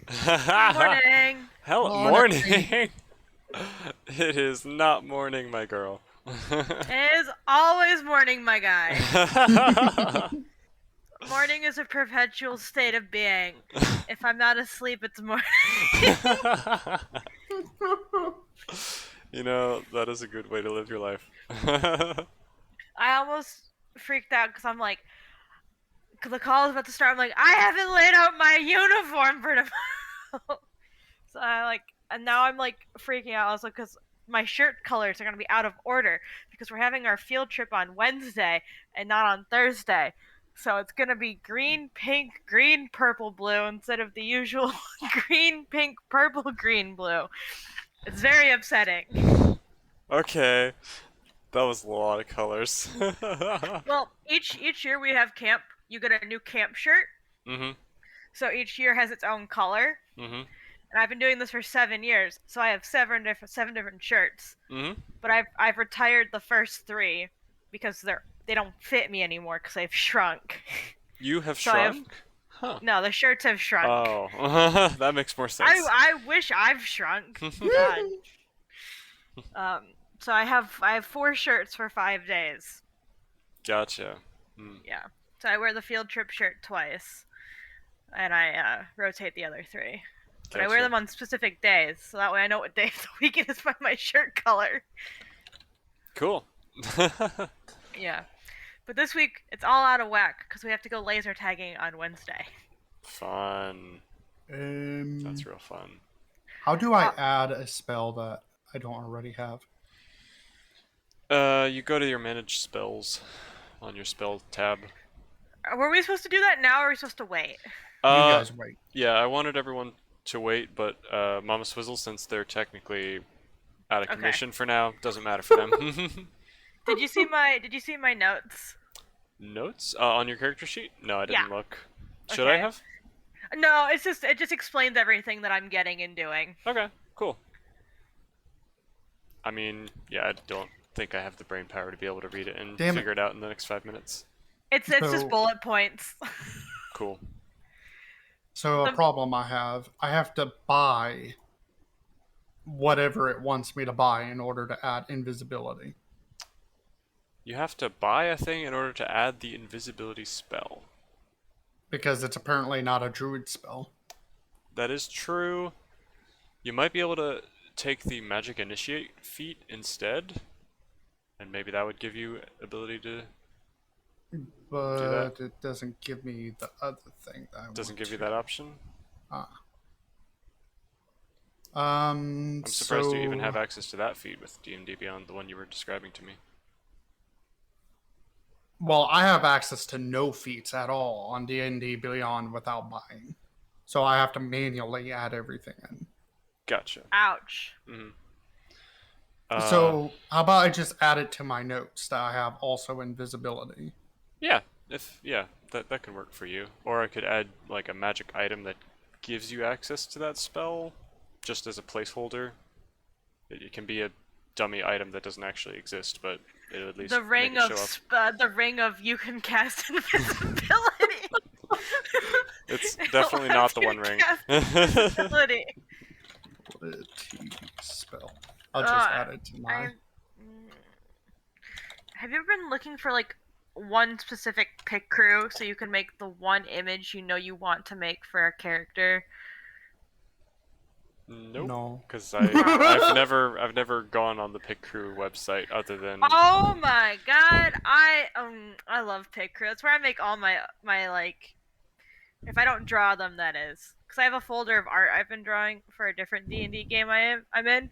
Morning. Hell, Morning. morning. It is not morning, my girl. It is always morning, my guy. Morning is a perpetual state of being. If I'm not asleep, it's morning. You know, that is a good way to live your life. I almost freaked out because I'm like, the call is about to start. I'm like, I haven't laid out my uniform for tomorrow. So and now I'm like freaking out also because my shirt colors are gonna be out of order because we're having our field trip on Wednesday and not on Thursday. So it's gonna be green, pink, green, purple, blue instead of the usual green, pink, purple, green, blue. It's very upsetting. Okay, that was a lot of colors. Well, each year we have camp. You get a new camp shirt, Mhm. so each year has its own color. Mhm. And I've been doing this for 7 years, so I have seven different shirts. Mhm. But I've retired the first three because they don't fit me anymore because they've shrunk. You have So I have shrunk? Huh. no, the shirts have shrunk. Oh, that makes more sense. I wish I've shrunk. God. Um. So I have 4 shirts for 5 days. Gotcha. Hmm. Yeah. So I wear the field trip shirt twice, and I rotate the other three. But I wear Gotcha. them on specific days, so that way I know what day of the week it is by my shirt color. Cool. Yeah. But this week it's all out of whack because we have to go laser tagging on Wednesday. Fun. Um, That's real fun. how do I Uh, add a spell that I don't already have? You go to your manage spells on your spell tab. were we supposed to do that now, or are we supposed to wait? You Uh, guys wait. yeah, I wanted everyone to wait, but Mama Swizzle, since they're technically out of Okay. commission for now, doesn't matter for them. Did you see my notes? Notes on your character sheet? No, I Yeah. didn't look. Should I Okay. have? No, it just explains everything that I'm getting and doing. Okay, cool. I mean, yeah, I don't think I have the brain power to be able to read it and Damn it. figure it out in the next 5 minutes. It's just So- bullet points. Cool. So a The- problem I have to buy whatever it wants me to buy in order to add invisibility. You have to buy a thing in order to add the invisibility spell. Because it's apparently not a druid spell. That is true. You might be able to take the magic initiate feat instead, and maybe that would give you ability to But it doesn't give me the other thing that I doesn't want give you to. that option. I'm I'm surprised you even have access to that feat with D&D Beyond, the one you were describing to me. Well, I have access to no feats at all on D&D Beyond without buying. So I have to manually add everything in. Gotcha. Ouch. So how about I just add it to my notes that I have also invisibility? Yeah, that can work for you. Or I could add like a magic item that gives you access to that spell, just as a placeholder. It can be a dummy item that doesn't actually exist, but it'll at least The ring make it of show up. the ring of you can cast invisibility. It's definitely not the One Ring. Cast invisibility. Ability spell. I'll just add it to my. Have you ever been looking for like one specific pick crew so you can make the one image you know you want to make for a character? Nope. No. Because I've never gone on the Pick Crew website other than Oh my god, I love pick crew. That's where I make all my like, if I don't draw them, that is, because I have a folder of art I've been drawing for a different D&D game I'm in,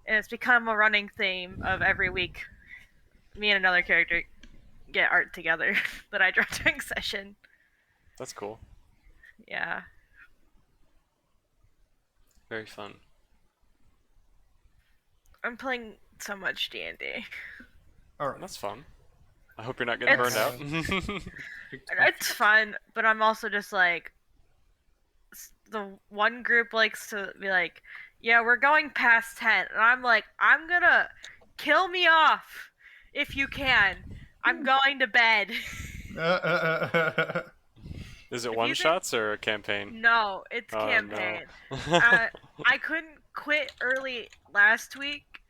and it's become a running theme of every week. Me and another character get art together that I draw during session. that's cool. Yeah. Very fun. I'm playing so much D&D. All right. That's fun. I hope you're not getting burned out. It's fun, but I'm also just like, the one group likes to be like, yeah, we're going past 10, and I'm like, I'm gonna kill me off if you can. I'm going to bed. Is it If one you think- shots or a campaign? No, it's Oh, campaign. no. I couldn't quit early last week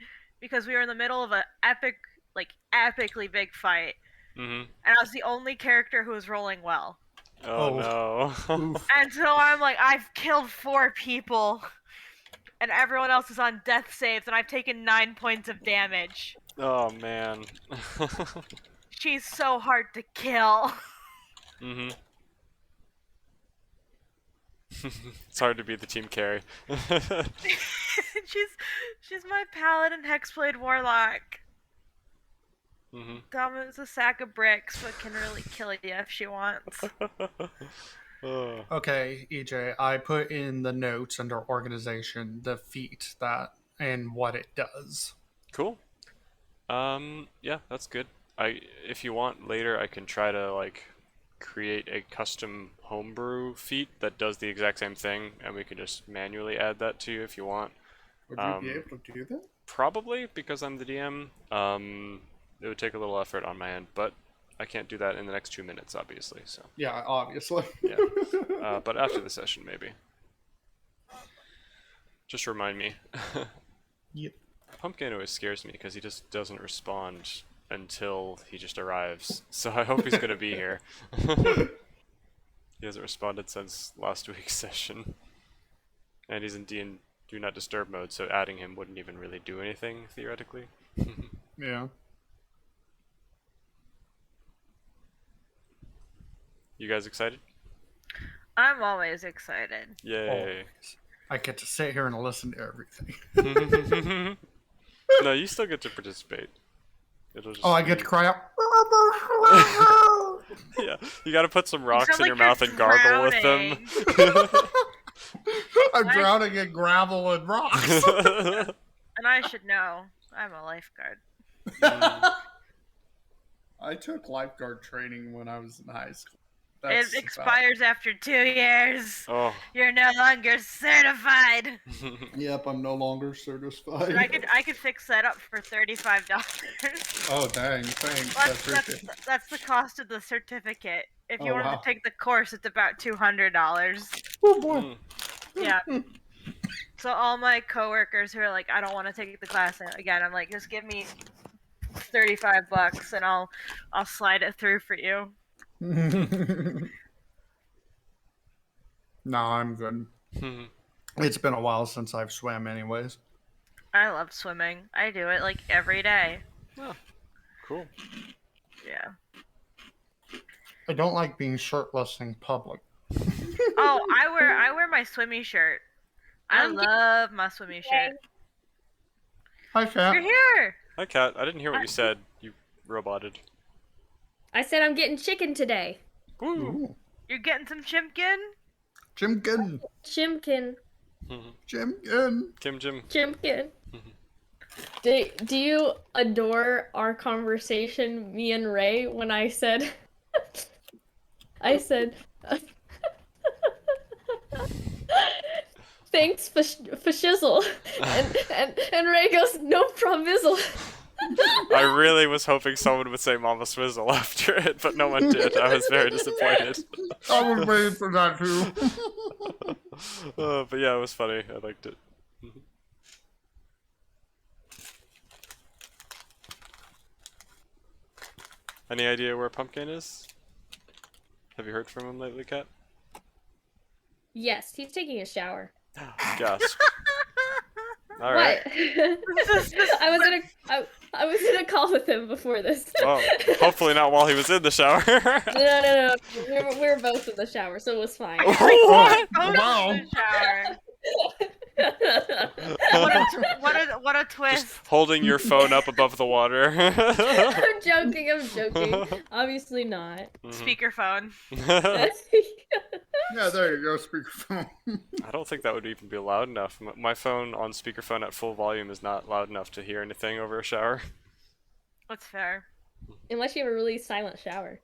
because we were in the middle of an epically big fight, Mhm. and I was the only character who was rolling well. Oh, no. Oof. And so I'm like, I've killed 4 people, and everyone else is on death saves, and I've taken 9 points of damage. Oh, man. She's so hard to kill. Mhm. It's hard to be the team carry. she's my paladin hexblade warlock. Mhm. Dumb as a sack of bricks, but can really kill you if she wants. Oh. Okay, EJ, I put in the notes under organization the feat that and what it does. Cool. Yeah, that's good. If you want later, I can try to like create a custom homebrew feat that does the exact same thing, and we can just manually add that to you if you want. Would you be able to do that? Probably because I'm the DM. It would take a little effort on my end, but I can't do that in the next 2 minutes, obviously. So Yeah, obviously. yeah, but after the session, maybe. Just remind me. Yep. Pumpkin always scares me because he just doesn't respond until he just arrives. So I hope he's gonna be here. He hasn't responded since last week's session, and he's in Do Not Disturb mode, so adding him wouldn't even really do anything theoretically. Yeah. You guys excited? I'm always excited. Yay! I get to sit here and listen to everything. No, you still get to participate. It'll just Oh, I get to cry out. Yeah, you gotta put some rocks sound in your like mouth you're and gargle with them. I'm drowning in gravel and rocks. And I should know. I'm a lifeguard. I took lifeguard training when I was in high school. It expires after 2 years. Oh. You're no longer certified. Yep, I'm no longer certified. I could fix that up for $35. Oh, dang, thanks. That's the cost of the certificate. If you Oh, wanted wow. to take the course, it's about $200. Oh, boy. Mm. Yeah. So all my coworkers who are like, I don't want to take the class again, I'm like, just give me $35 and I'll slide it through for you. No, I'm good. It's been a while since I've swam anyways. I love swimming. I do it like every day. Oh, cool. Yeah. I don't like being shirtless in public. Oh, I wear my swimmy shirt. I love my swimmy shirt. Hi, Kat. You're here. Hi, Kat. I didn't hear what you said. You roboted. I said I'm getting chicken today. Woo! Ooh. You're getting some chimkin? Jimkin. Chimkin. Jimkin. Jim. Chimkin. Do you adore our conversation, me and Ray, when I said thanks for shizzle, and Ray goes, no provizzle. I really was hoping someone would say Mama Swizzle after it, but no one did. I was very disappointed. I was waiting for that too. But yeah, it was funny. I liked it. Any idea where Pumpkin is? Have you heard from him lately, Kat? Yes, he's taking a shower. Gasp. All right. What? I was in a call with him before this. Well, hopefully not while he was in the shower. No. We were both in the shower, so it was fine. What? Wow. What a twist. Just holding your phone up above the water. I'm joking. Obviously not. Speakerphone. Yeah, there you go, speakerphone. I don't think that would even be loud enough. My phone on speakerphone at full volume is not loud enough to hear anything over a shower. That's fair. Unless you have a really silent shower.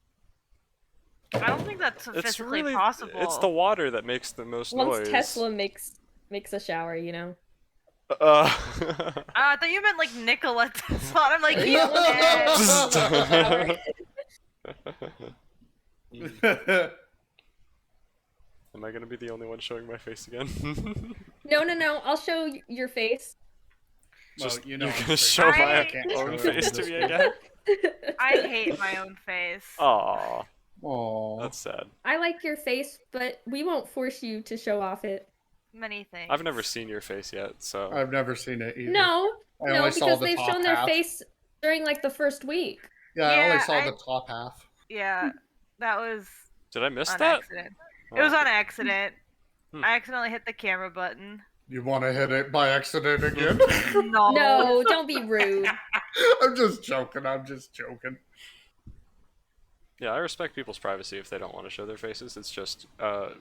I don't think that's It's physically really possible. It's the water that makes the most Once noise. Tesla makes a shower, you know. I thought you meant like Nikola Tesla. I'm like, Shower. Am I gonna be the only one showing my face again? No, I'll show your face. Just, you know, you're I'm gonna straight. show I my can't show own it face in to this me one. again? I hate my own face. Aw, Aw. that's sad. I like your face, but we won't force you to show off it. Many things. I've never seen your face yet, so. I've never seen it either. No, I only saw because the they've top shown their half. face during like the first week. Yeah, I only Yeah, saw the top half. Yeah, that was Did I miss on that? accident. Oh. It was on accident. Hmm. I accidentally hit the camera button. You want to hit it by accident again? No. No, don't be rude. I'm just joking. I'm just joking. Yeah, I respect people's privacy if they don't want to show their faces. It's just,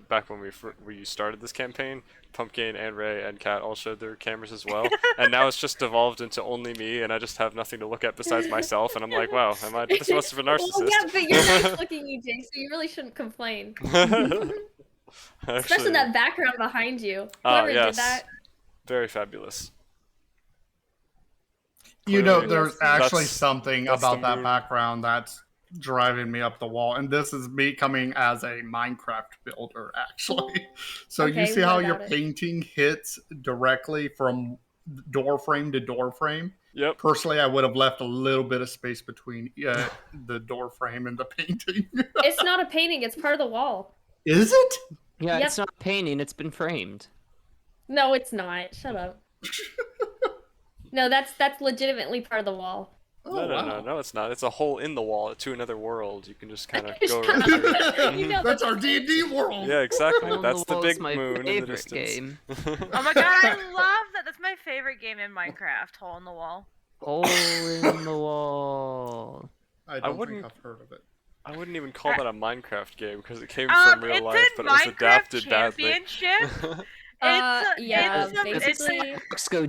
back when we started this campaign, Pumpkin and Ray and Kat all showed their cameras as well, and now it's just devolved into only me, and I just have nothing to look at besides myself, and I'm like, wow, this must have a narcissist. Well, yeah, but you're nice looking, EJ, so you really shouldn't complain. Especially Actually, that background behind you. Ah, Whoever yes. did that. very fabulous. You know, Clearly- there's actually That's- something that's about the that mood. background that's driving me up the wall, and this is me coming as a Minecraft builder, actually. So you Okay, see how what your about it? painting hits directly from door frame to door frame? Yep. Personally, I would have left a little bit of space between the door frame and the painting. It's not a painting, it's part of the wall. Is it? Yeah, Yep. it's not a painting, it's been framed. No, it's not. Shut up. No, that's legitimately part of the wall. No, no, wow. no, it's not. It's a hole in the wall to another world. You can just kind of go Shut around. up. You know That's that- our D&D world. Yeah, exactly. Hole in That's the Wall is big my moon in the favorite distance. game. Oh my god, I love that. That's my favorite game in Minecraft, Hole in the Wall. Hole in the wall. I don't wouldn't- think I've heard of it. I wouldn't even call that a Minecraft game because it came It's from real life, in but it was Minecraft adapted badly. Championship. Yeah, it's basically. Blocks go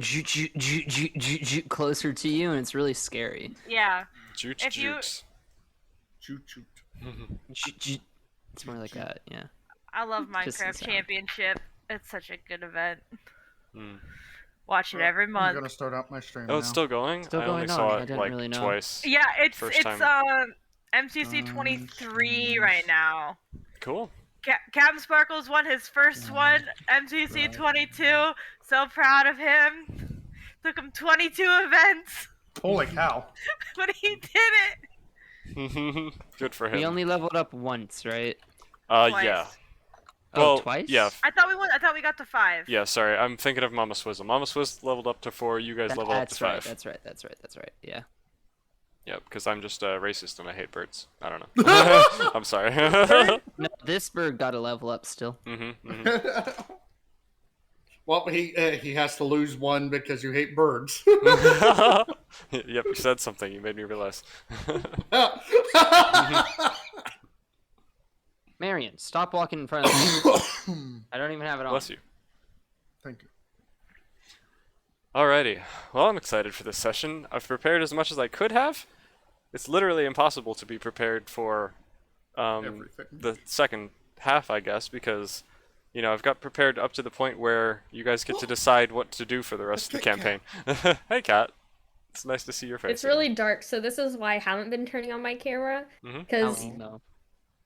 closer to you, and it's really scary. yeah. Joots, If you- joots. Shoot, shoot. It's more like that, yeah. I love Just the Minecraft sound. Championship. It's such a good event. Hmm. Watch it every I'm month. gonna start up my stream Oh, it's now. still going? Still I only going saw on. I it didn't like really know. twice. Yeah, it's First time. MCC 23 right now. Cool. Captain Sparkles won his first one, MCC 22. So proud of him. Took him 22 events, Holy cow. but he did it. Good for him. We only leveled up once, right? Twice. Yeah. Oh, Well, twice? yeah. I thought we won. I thought we got to 5. Yeah, sorry. I'm thinking of Mama Swizzle. Mama Swizzle leveled up to 4. You guys leveled up to 5. That's right. Yeah. Yep, because I'm just racist and I hate birds. I don't know. I'm sorry. No, this bird got a level up still. Well, he has to lose one because you hate birds. Yep, you said something. You made me realize. Marion, stop walking in front of me. I don't even have it on. Bless you. Thank you. Alrighty. Well, I'm excited for this session. I've prepared as much as I could have. It's literally impossible to be prepared for Everything. the second half, I guess, because, you know, I've got prepared up to the point where you guys get to decide what to do for the rest of the campaign. Hey, Kat. It's nice to see your face. It's really dark, so this is why I haven't been turning on my camera. Mhm. Because, Oh, no.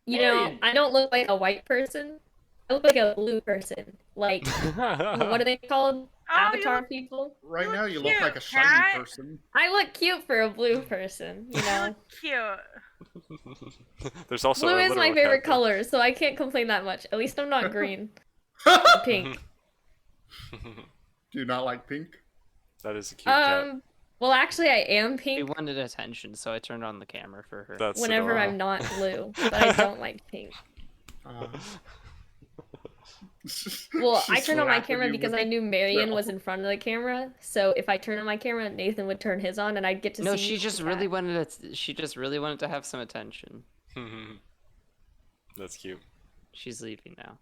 you know, I don't look like a white person. I look like a blue person. Like, again. what are they called? Oh, you Avatar look- people? Right You now, look you look cute, like a shiny Kat. person. I look cute for a blue person, you know? Cute. There's also Blue a is my literal favorite cat there. color, so I can't complain that much. At least I'm not green. Pink. Do you not like pink? That is a cute cat. Well, actually, I am She pink wanted attention, so I turned on the camera for her. That's whenever adorable. I'm not blue, but I don't like pink. Well, I She's turned on my slapping camera you because with- I knew Marion No. was in front of the camera. So if I turn on my camera, Nathan would turn his on, and I'd get to No, see. she just the really cat. wanted it. She just really wanted to have some attention. That's cute. She's leaving now.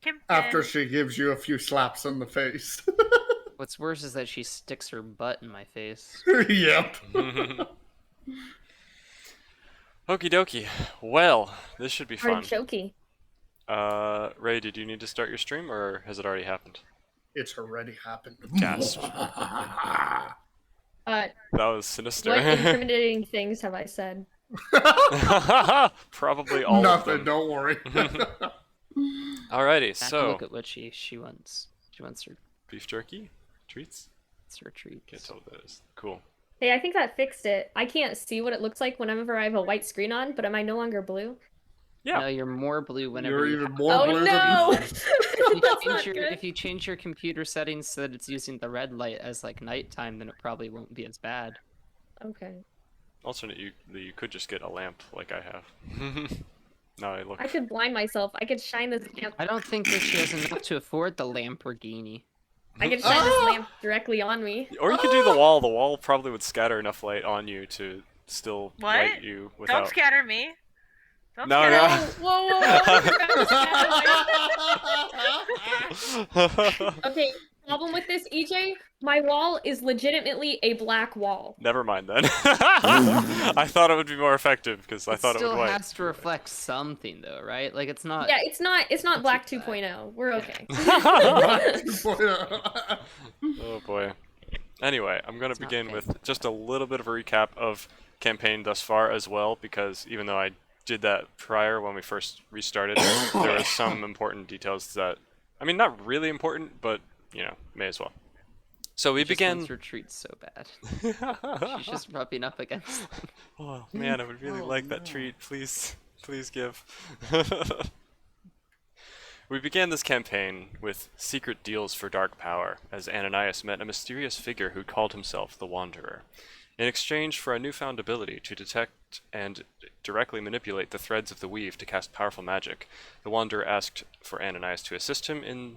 Kim After Ken. she gives you a few slaps in the face. What's worse is that she sticks her butt in my face. Yep. Okie dokie. Well, this should be fun. Artichoke. Ray, did you need to start your stream, or has it already happened? It's already happened. Gasp. What That was sinister. incriminating things have I said? Probably all Nothing, of them. don't worry. Alrighty, Back and so look at what she wants. She wants her, beef jerky treats. her treats. Can't tell what that is. Cool. Hey, I think that fixed it. I can't see what it looks like whenever I have a white screen on, but am I no longer blue? Yeah. No, you're more blue whenever You're you even have- more Oh blue no! than If you, That's change not your, good. if you change your computer settings so that it's using the red light as like nighttime, then it probably won't be as bad. Okay. Alternate, you could just get a lamp like I have. No, I look. I could blind myself. I could shine this lamp. I don't think that she has enough to afford the Lamborghini. I could shine this Ah! lamp directly on me. Or you could do the wall. The wall probably would scatter enough light on you to still What? light you without. Don't scatter me. Don't No, scatter no. me. Whoa. Okay, problem with this, EJ? My wall is legitimately a black wall. Never mind then. I thought it would be more effective because I thought it still would light. has to reflect something though, right? Like it's not. Yeah, it's not black too bad. 2.0. We're okay. Oh boy. Anyway, I'm going to It's not begin with fantastic. just a little bit of a recap of campaign thus far as well, because even though I did that prior when we first restarted, there are some important details that, I mean, not really important, but, you know, may as well. So we She just began... wants her treats so bad. She's just rubbing up against them. Oh man, I would really Oh, like that no. treat. Please, please give. We began this campaign with secret deals for dark power, as Ananias met a mysterious figure who called himself the Wanderer. In exchange for a newfound ability to detect and directly manipulate the threads of the weave to cast powerful magic, the Wanderer asked for Ananias to assist him in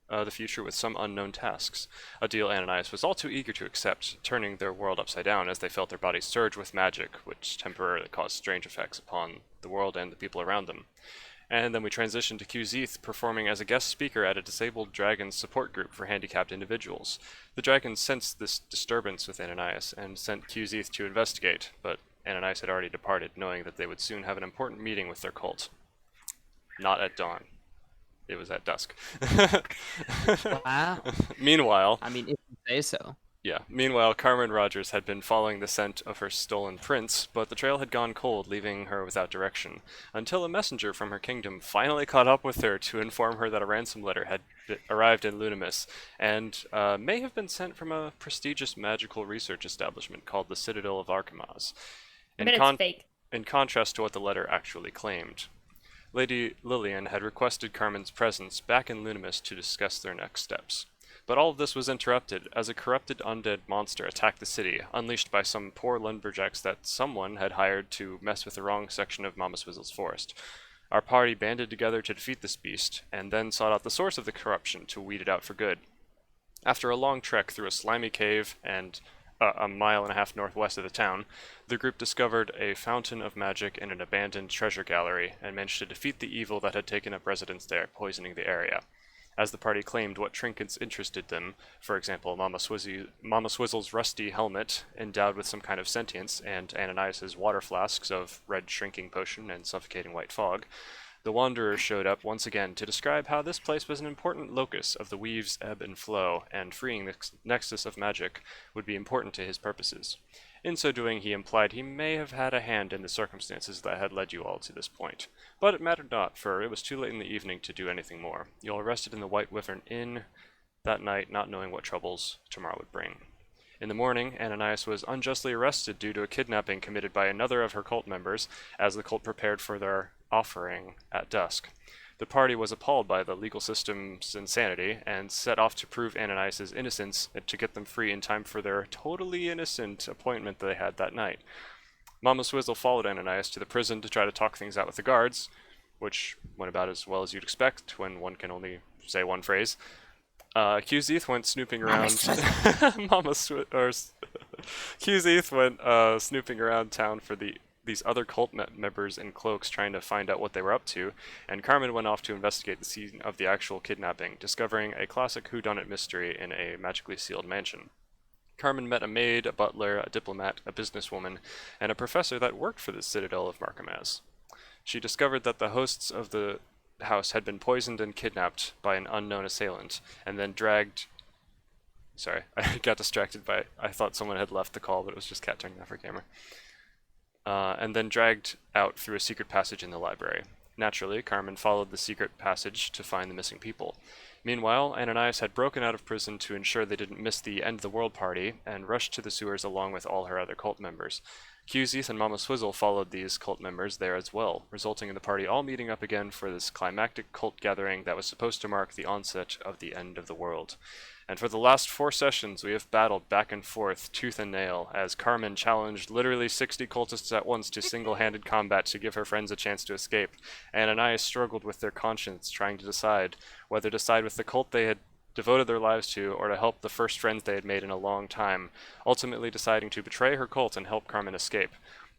the future with some unknown tasks, a deal Ananias was all too eager to accept, turning their world upside down as they felt their bodies surge with magic, which temporarily caused strange effects upon the world and the people around them. And then we transitioned to QZeeth performing as a guest speaker at a disabled dragon support group for handicapped individuals. The dragons sensed this disturbance with Ananias and sent QZeeth to investigate, but Ananias had already departed, knowing that they would soon have an important meeting with their cult. Not at dawn. It was at dusk. Wow. Meanwhile, I mean, if you say so. Meanwhile, Carmen Rogers had been following the scent of her stolen prince, but the trail had gone cold, leaving her without direction, until a messenger from her kingdom finally caught up with her to inform her that a ransom letter had arrived in Lunimus, and may have been sent from a prestigious magical research establishment called the Citadel of Archimas. I bet it's fake. In contrast to what the letter actually claimed. Lady Lillian had requested Carmen's presence back in Lunimus to discuss their next steps. But all of this was interrupted as a corrupted undead monster attacked the city, unleashed by some poor lumberjacks that someone had hired to mess with the wrong section of Mama Swizzle's forest. Our party banded together to defeat this beast, and then sought out the source of the corruption to weed it out for good. After a long trek through a slimy cave and a mile and a half northwest of the town, the group discovered a fountain of magic in an abandoned treasure gallery and managed to defeat the evil that had taken up residence there, poisoning the area. As the party claimed what trinkets interested them, for example, Mama Swizzle's rusty helmet, endowed with some kind of sentience, and Ananias's water flasks of red shrinking potion and suffocating white fog, the Wanderer showed up once again to describe how this place was an important locus of the weave's ebb and flow, and freeing the nexus of magic would be important to his purposes. In so doing, he implied he may have had a hand in the circumstances that had led you all to this point. But it mattered not, for it was too late in the evening to do anything more. You all rested in the White Wyvern Inn that night, not knowing what troubles tomorrow would bring. In the morning, Ananias was unjustly arrested due to a kidnapping committed by another of her cult members, as the cult prepared for their offering at dusk. The party was appalled by the legal system's insanity and set off to prove Ananias' innocence and to get them free in time for their totally innocent appointment they had that night. Mama Swizzle followed Ananias to the prison to try to talk things out with the guards, which went about as well as you'd expect when one can only say one phrase. QZeeth went snooping around. QZeeth went snooping around town for these other cult members in cloaks trying to find out what they were up to, and Carmen went off to investigate the scene of the actual kidnapping, discovering a classic whodunit mystery in a magically sealed mansion. Carmen met a maid, a butler, a diplomat, a businesswoman, and a professor that worked for the Citadel of Markamaz. She discovered that the hosts of the house had been poisoned and kidnapped by an unknown assailant, and then dragged... Sorry, I got distracted by... I thought someone had left the call, but it was just Cat turning off her camera. And then dragged out through a secret passage in the library. Naturally, Carmen followed the secret passage to find the missing people. Meanwhile, Ananias had broken out of prison to ensure they didn't miss the end of the world party and rushed to the sewers along with all her other cult members. Qzith and Mama Swizzle followed these cult members there as well, resulting in the party all meeting up again for this climactic cult gathering that was supposed to mark the onset of the end of the world. And for the last 4 sessions, we have battled back and forth, tooth and nail, as Carmen challenged literally 60 cultists at once to single-handed combat to give her friends a chance to escape. Ananias struggled with their conscience, trying to decide whether to side with the cult they had devoted their lives to, or to help the first friends they had made in a long time, ultimately deciding to betray her cult and help Carmen escape.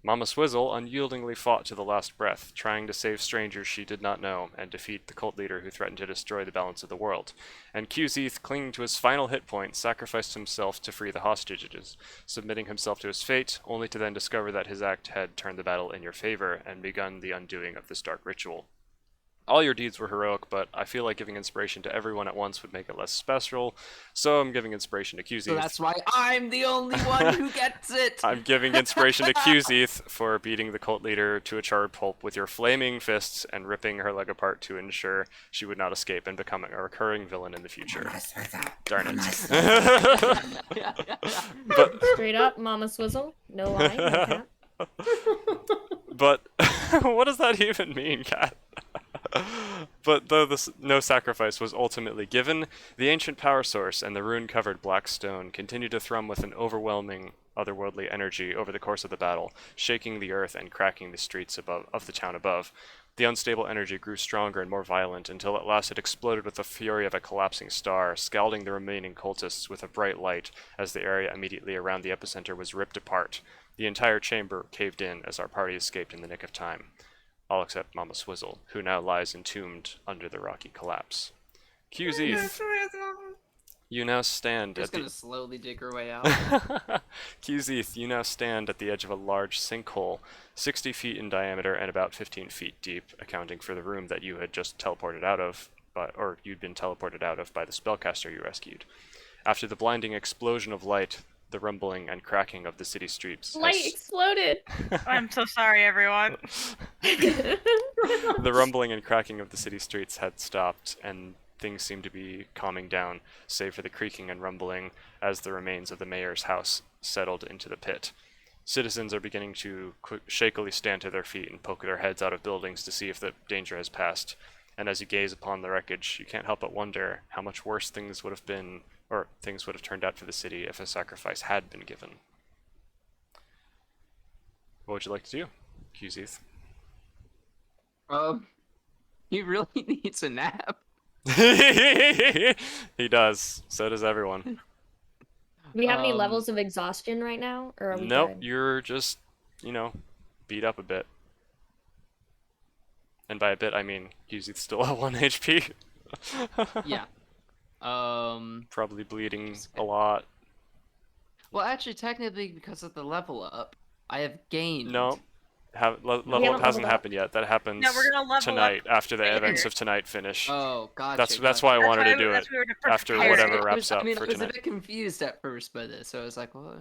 Mama Swizzle unyieldingly fought to the last breath, trying to save strangers she did not know and defeat the cult leader who threatened to destroy the balance of the world. And Qzith, clinging to his final hit point, sacrificed himself to free the hostages, submitting himself to his fate, only to then discover that his act had turned the battle in your favor and begun the undoing of this dark ritual. All your deeds were heroic, but I feel like giving inspiration to everyone at once would make it less special, so I'm giving inspiration to Qzith. So that's why I'm the only one who gets it. I'm giving inspiration to Qzith for beating the cult leader to a charred pulp with your flaming fists and ripping her leg apart to ensure she would not escape and become a recurring villain in the future. Darn it. But Straight up, Mama Swizzle. No lie. No cap. But what does that even mean, Kat? But though no sacrifice was ultimately given, the ancient power source and the rune-covered black stone continued to thrum with an overwhelming otherworldly energy over the course of the battle, shaking the earth and cracking the streets of the town above. The unstable energy grew stronger and more violent until at last it exploded with the fury of a collapsing star, scalding the remaining cultists with a bright light as the area immediately around the epicenter was ripped apart. The entire chamber caved in as our party escaped in the nick of time. All except Mama Swizzle, who now lies entombed under the rocky collapse. Qzith, you now stand Just at gonna the... slowly dig her way out. Qzith, you now stand at the edge of a large sinkhole, 60 feet in diameter and about 15 feet deep, accounting for the room that you had just teleported out of, or you'd been teleported out of by the spellcaster you rescued. After the blinding explosion of light, the rumbling and cracking of the city streets Light exploded. I'm so sorry, everyone. the rumbling and cracking of the city streets had stopped, and things seemed to be calming down, save for the creaking and rumbling as the remains of the mayor's house settled into the pit. Citizens are beginning to shakily stand to their feet and poke their heads out of buildings to see if the danger has passed. And as you gaze upon the wreckage, you can't help but wonder how much worse things would have been, or things would have turned out for the city if a sacrifice had been given. What would you like to do, Qzith? He really needs a nap. He does. So does everyone. Do we have any Um, levels of exhaustion right now, or are we Nope, good? you're just, beat up a bit. And by a bit, I mean Qzith's still at 1 HP. Yeah. Probably bleeding a lot. Well, actually, technically, because of the level up, I have gained. No, level haven't up hasn't leveled up. happened yet. That happens No, we're gonna level tonight after the later. events of tonight finish. Oh, gotcha. That's gotcha. why I wanted to do it we were after prepared. whatever I wraps was, up I mean, for I was a tonight. bit confused at first by this, so I was like, "What?"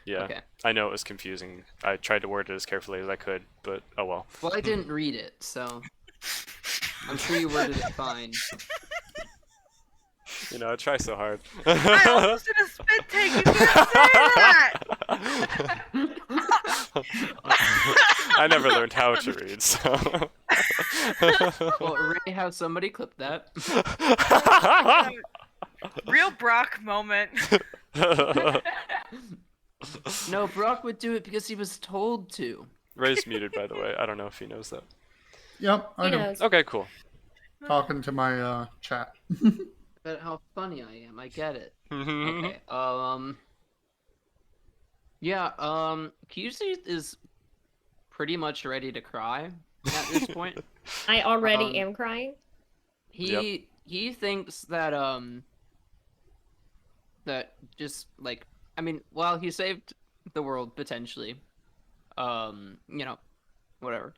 Yeah, Okay. I know it was confusing. I tried to word it as carefully as I could, but oh well. Well, I didn't read it, so I'm sure you worded it fine. I try so hard. I almost did a spit take. You can't say that. I never learned how to read, so. Well, Ray, have somebody clip that. Real Brock moment. No, Brock would do it because he was told to. Ray's muted, by the way. I don't know if he knows that. Yep, I He know. knows. Okay, cool. Talking to my chat. But how funny I am, I get it. Mm-hmm. Okay, yeah, Qzith is pretty much ready to cry at this point. I already Um, am crying. He thinks that that just like well, he saved the world potentially. Whatever.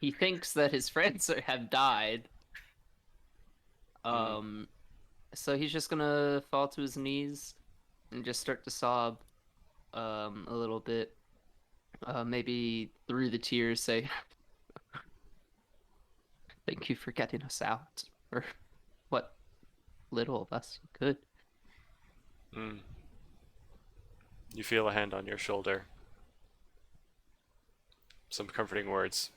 He thinks that his friends have died. So he's just gonna fall to his knees and just start to sob a little bit. Maybe through the tears say, Thank you for getting us out, or what little of us you could. Mm. You feel a hand on your shoulder. Some comforting words.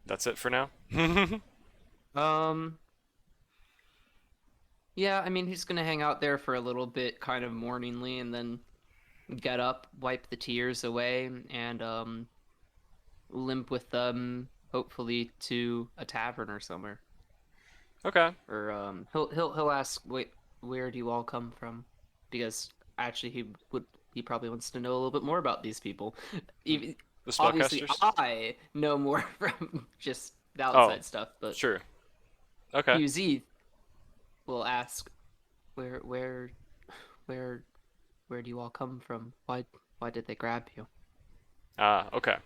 That's it for now? Um, yeah, I mean, he's gonna hang out there for a little bit, kind of mourningly, and then get up, wipe the tears away, and limp with them, hopefully to a tavern or somewhere. Okay. Or he'll ask, wait, where do you all come from? Because actually he probably wants to know a little bit more about these people. Even, The obviously spellcasters? I know more from just the Oh, outside stuff, but sure. Okay. QZ will ask, where where where do you all come from? Why did they grab you? Ah, okay.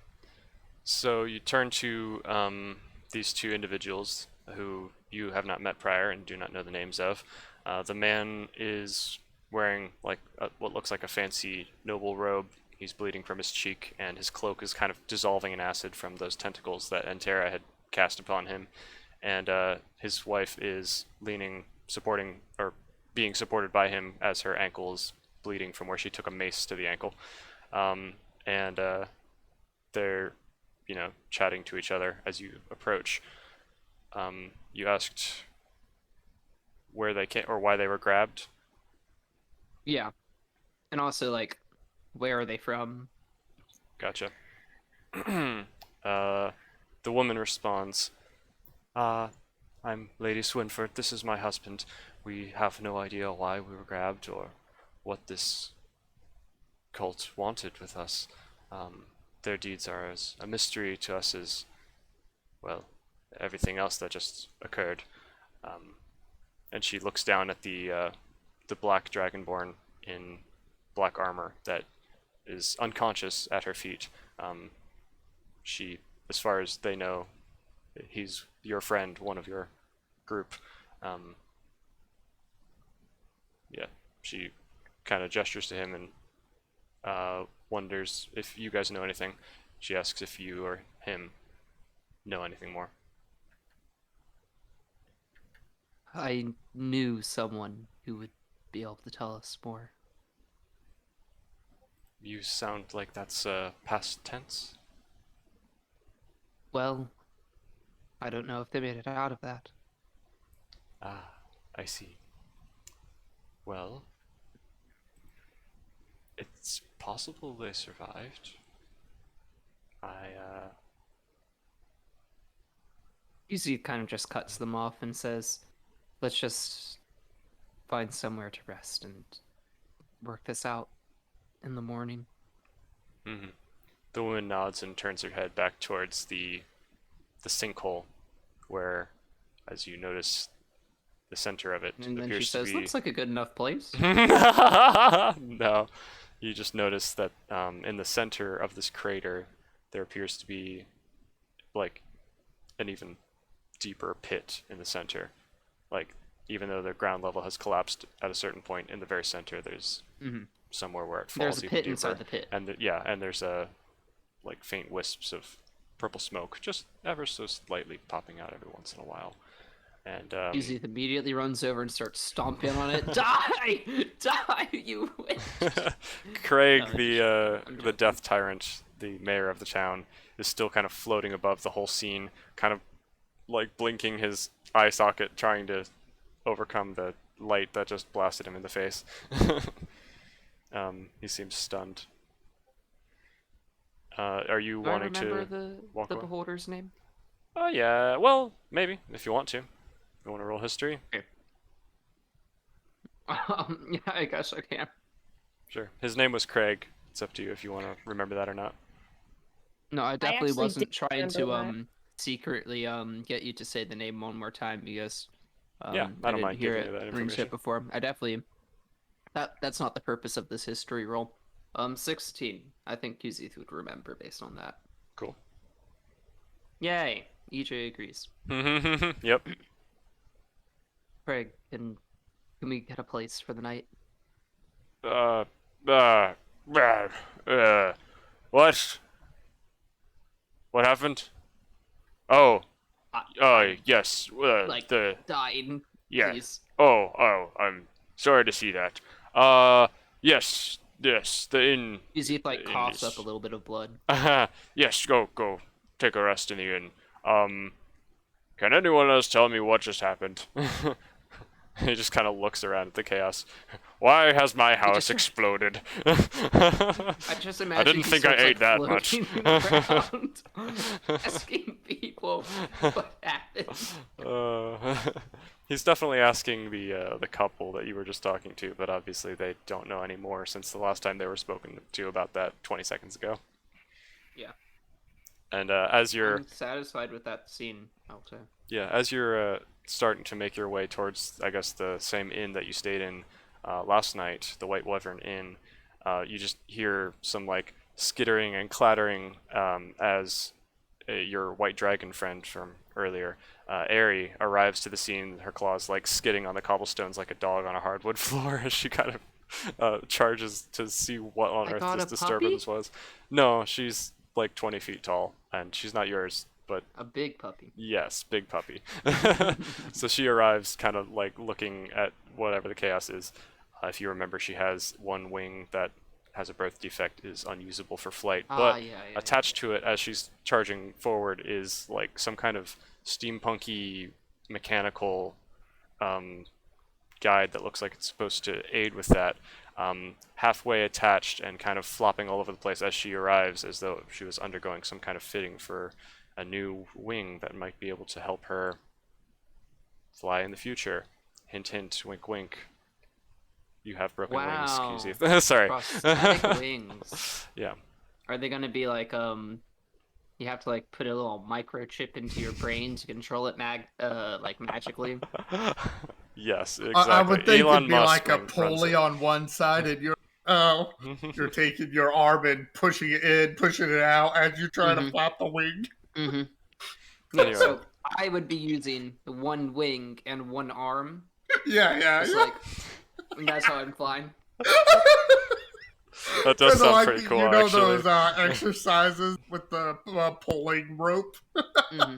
So you turn to these two individuals who you have not met prior and do not know the names of. The man is wearing like what looks like a fancy noble robe. He's bleeding from his cheek, and his cloak is kind of dissolving in acid from those tentacles that Antera had cast upon him. And his wife is leaning, supporting, or being supported by him as her ankle is bleeding from where she took a mace to the ankle. And they're, chatting to each other as you approach. You asked where they came or why they were grabbed. Yeah, and also like, where are they from? Gotcha. The woman responds, I'm Lady Swinford. This is my husband. We have no idea why we were grabbed or what this cult wanted with us. Their deeds are as a mystery to us as, well, everything else that just occurred. And she looks down at the black dragonborn in black armor that is unconscious at her feet. She, as far as they know, he's your friend, one of your group. Yeah, she kind of gestures to him and wonders if you guys know anything. She asks if you or him know anything more. I knew someone who would be able to tell us more. You sound like that's past tense. Well, I don't know if they made it out of that. Ah, I see. Well, it's possible they survived. QZ kind of just cuts them off and says, let's just find somewhere to rest and work this out in the morning. Mm-hmm. The woman nods and turns her head back towards the sinkhole, where, as you notice, the center of it And then she appears says, to be. looks like a good enough place. No, you just notice that in the center of this crater, there appears to be like an even deeper pit in the center. Like, even though the ground level has collapsed at a certain point, in the very center, there's somewhere where it falls There's a even pit deeper. inside the pit. And and there's like faint wisps of purple smoke, just ever so slightly popping out every once in a while. And QZ immediately runs over and starts stomping on it. Die! Die, you witch! Craig, I'm the death tyrant, the mayor of the town, is still kind of floating above the whole scene, kind of like blinking his eye socket, trying to overcome the light that just blasted him in the face. He seems stunned. Are you Do I wanting remember to walk the away? beholder's name? Oh yeah, well, maybe, if you want to. You want to roll history? Yeah, I guess I can. Sure. His name was Craig. It's up to you if you want to remember that or not. No, I definitely actually wasn't do trying to remember that. secretly get you to say the name one more time because Yeah, I don't didn't mind hear giving you it that ring shit information. before. I definitely that's not the purpose of this history roll. 16. I think QZ would remember based on that. Cool. Yay! EJ agrees. Yep. Craig, can we get a place for the night? Uh, uh, what? What happened? Oh, I yes. like The died. yeah. Please. Oh, I'm sorry to see that. Yes, yes. The inn. Izzy like The inn coughs up is- a little bit of blood. Yes, go. Take a rest in the inn. Can anyone else tell me what just happened? He just kind of looks around at the chaos. Why has my house just- exploded? I just imagine didn't he think I starts, ate like, that much. floating around, asking people what happened. He's definitely asking the couple that you were just talking to, but obviously they don't know anymore since the last time they were spoken to about that 20 seconds ago. Yeah. And as you're I'm satisfied with that scene, I'll say. as you're starting to make your way towards, I guess, the same inn that you stayed in last night, the White Wyvern Inn, you just hear some like skittering and clattering as your white dragon friend from earlier, Aerie, arrives to the scene. Her claws like skidding on the cobblestones like a dog on a hardwood floor as she kind of charges to see what on I earth got this a puppy? disturbance was. No, she's like 20 feet tall, and she's not yours, but A big puppy. yes, big puppy. So she arrives kind of like looking at whatever the chaos is. If you remember, she has one wing that has a birth defect, is unusable for flight, but Yeah. attached to it as she's charging forward is like some kind of steampunky mechanical guide that looks like it's supposed to aid with that. Halfway attached and kind of flopping all over the place as she arrives, as though she was undergoing some kind of fitting for a new wing that might be able to help her fly in the future. Hint, hint, wink, wink. You have broken wings, Wow. QZ. Sorry. Prosthetic wings. Yeah. Are they gonna be like you have to like put a little microchip into your brain to control it magically? Yes, exactly. I would think Elon it'd be Musk like a runs pulley it. on one side, and you're taking your arm and pushing it in, pushing it out as you try to Mhm. flap the wing. Mm-hmm. Anyway. So I would be using one wing and one arm. Yeah. Just like that's how I'm flying. That does Kinda sound like, pretty cool, you know actually. those exercises with the pulling rope. Hmm.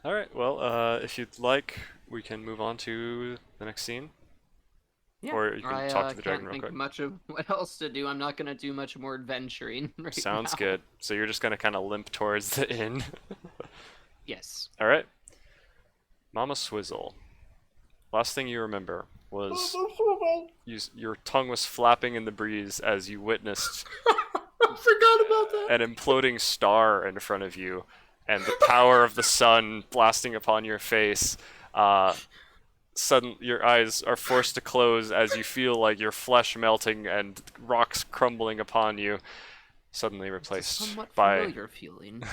All right. Well, if you'd like, we can move on to the next scene. Yeah. Or you can I talk to the dragon can't real think quick. much of what else to do. I'm not gonna do much more adventuring right Sounds now. good. So you're just gonna kind of limp towards the inn. Yes. All right. Mama Swizzle. Last thing you remember was your tongue was flapping in the breeze as you witnessed I forgot about that. an imploding star in front of you, and the power of the sun blasting upon your face. Suddenly, your eyes are forced to close as you feel like your flesh melting and rocks crumbling upon you. Suddenly It's a replaced somewhat by familiar feeling.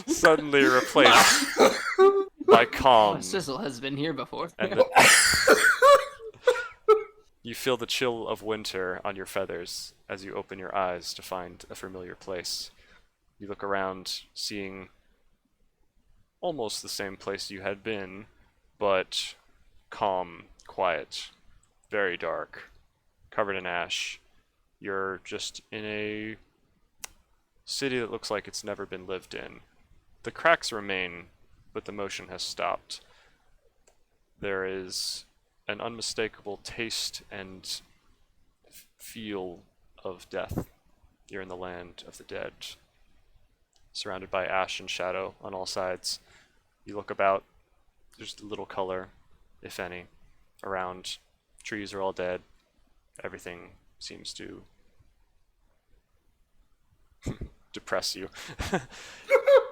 suddenly replaced by calm. Sizzle has been here before. And you feel the chill of winter on your feathers as you open your eyes to find a familiar place. You look around, seeing almost the same place you had been, but calm, quiet, very dark, covered in ash. You're just in a city that looks like it's never been lived in. The cracks remain, but the motion has stopped. There is an unmistakable taste and feel of death. You're in the land of the dead, surrounded by ash and shadow on all sides. You look about, there's little color, if any, around. Trees are all dead. Everything seems to depress you.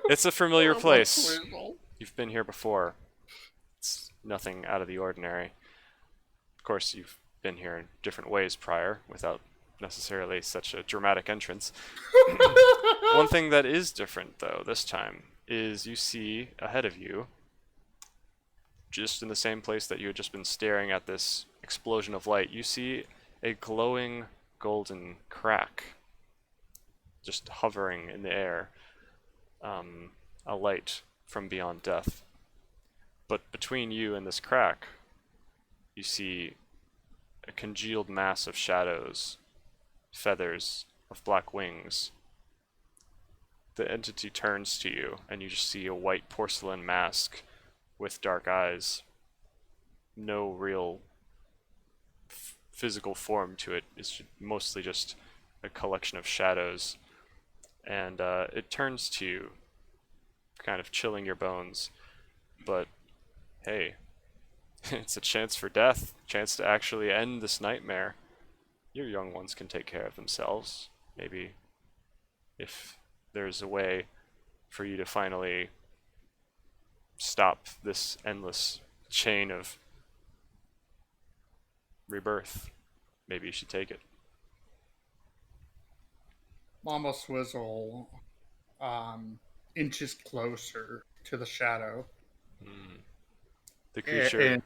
It's a familiar place. You've been here before. It's nothing out of the ordinary. Of course, you've been here in different ways prior, without necessarily such a dramatic entrance. One thing that is different, though, this time, is you see ahead of you, just in the same place that you had just been staring at this explosion of light, you see a glowing golden crack just hovering in the air, a light from beyond death. But between you and this crack, you see a congealed mass of shadows, feathers of black wings. The entity turns to you, and you just see a white porcelain mask with dark eyes. No real physical form to it. It's mostly just a collection of shadows. And it turns to you, kind of chilling your bones. But hey, it's a chance for death, chance to actually end this nightmare. Your young ones can take care of themselves. Maybe if there's a way for you to finally stop this endless chain of rebirth, maybe you should take it. Mama Swizzle inches closer to the shadow. The creature. And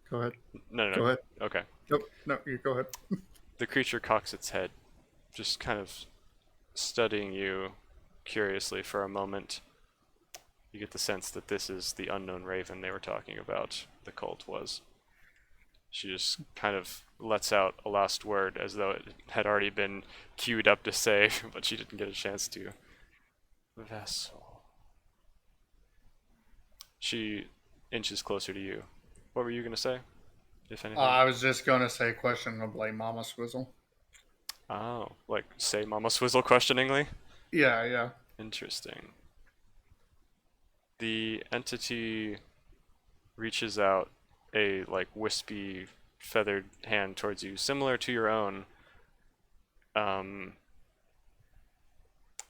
go ahead. No. Go ahead. Okay. Nope. No, you go ahead. The creature cocks its head, just kind of studying you curiously for a moment. You get the sense that this is the unknown raven they were talking about, the cult was. She just kind of lets out a last word as though it had already been queued up to say, but she didn't get a chance to. Vessel. She inches closer to you. What were you going to say, if anything? I was just going to say questionably Mama Swizzle. Oh, like say Mama Swizzle questioningly? Yeah. Interesting. The entity reaches out a like wispy feathered hand towards you, similar to your own. And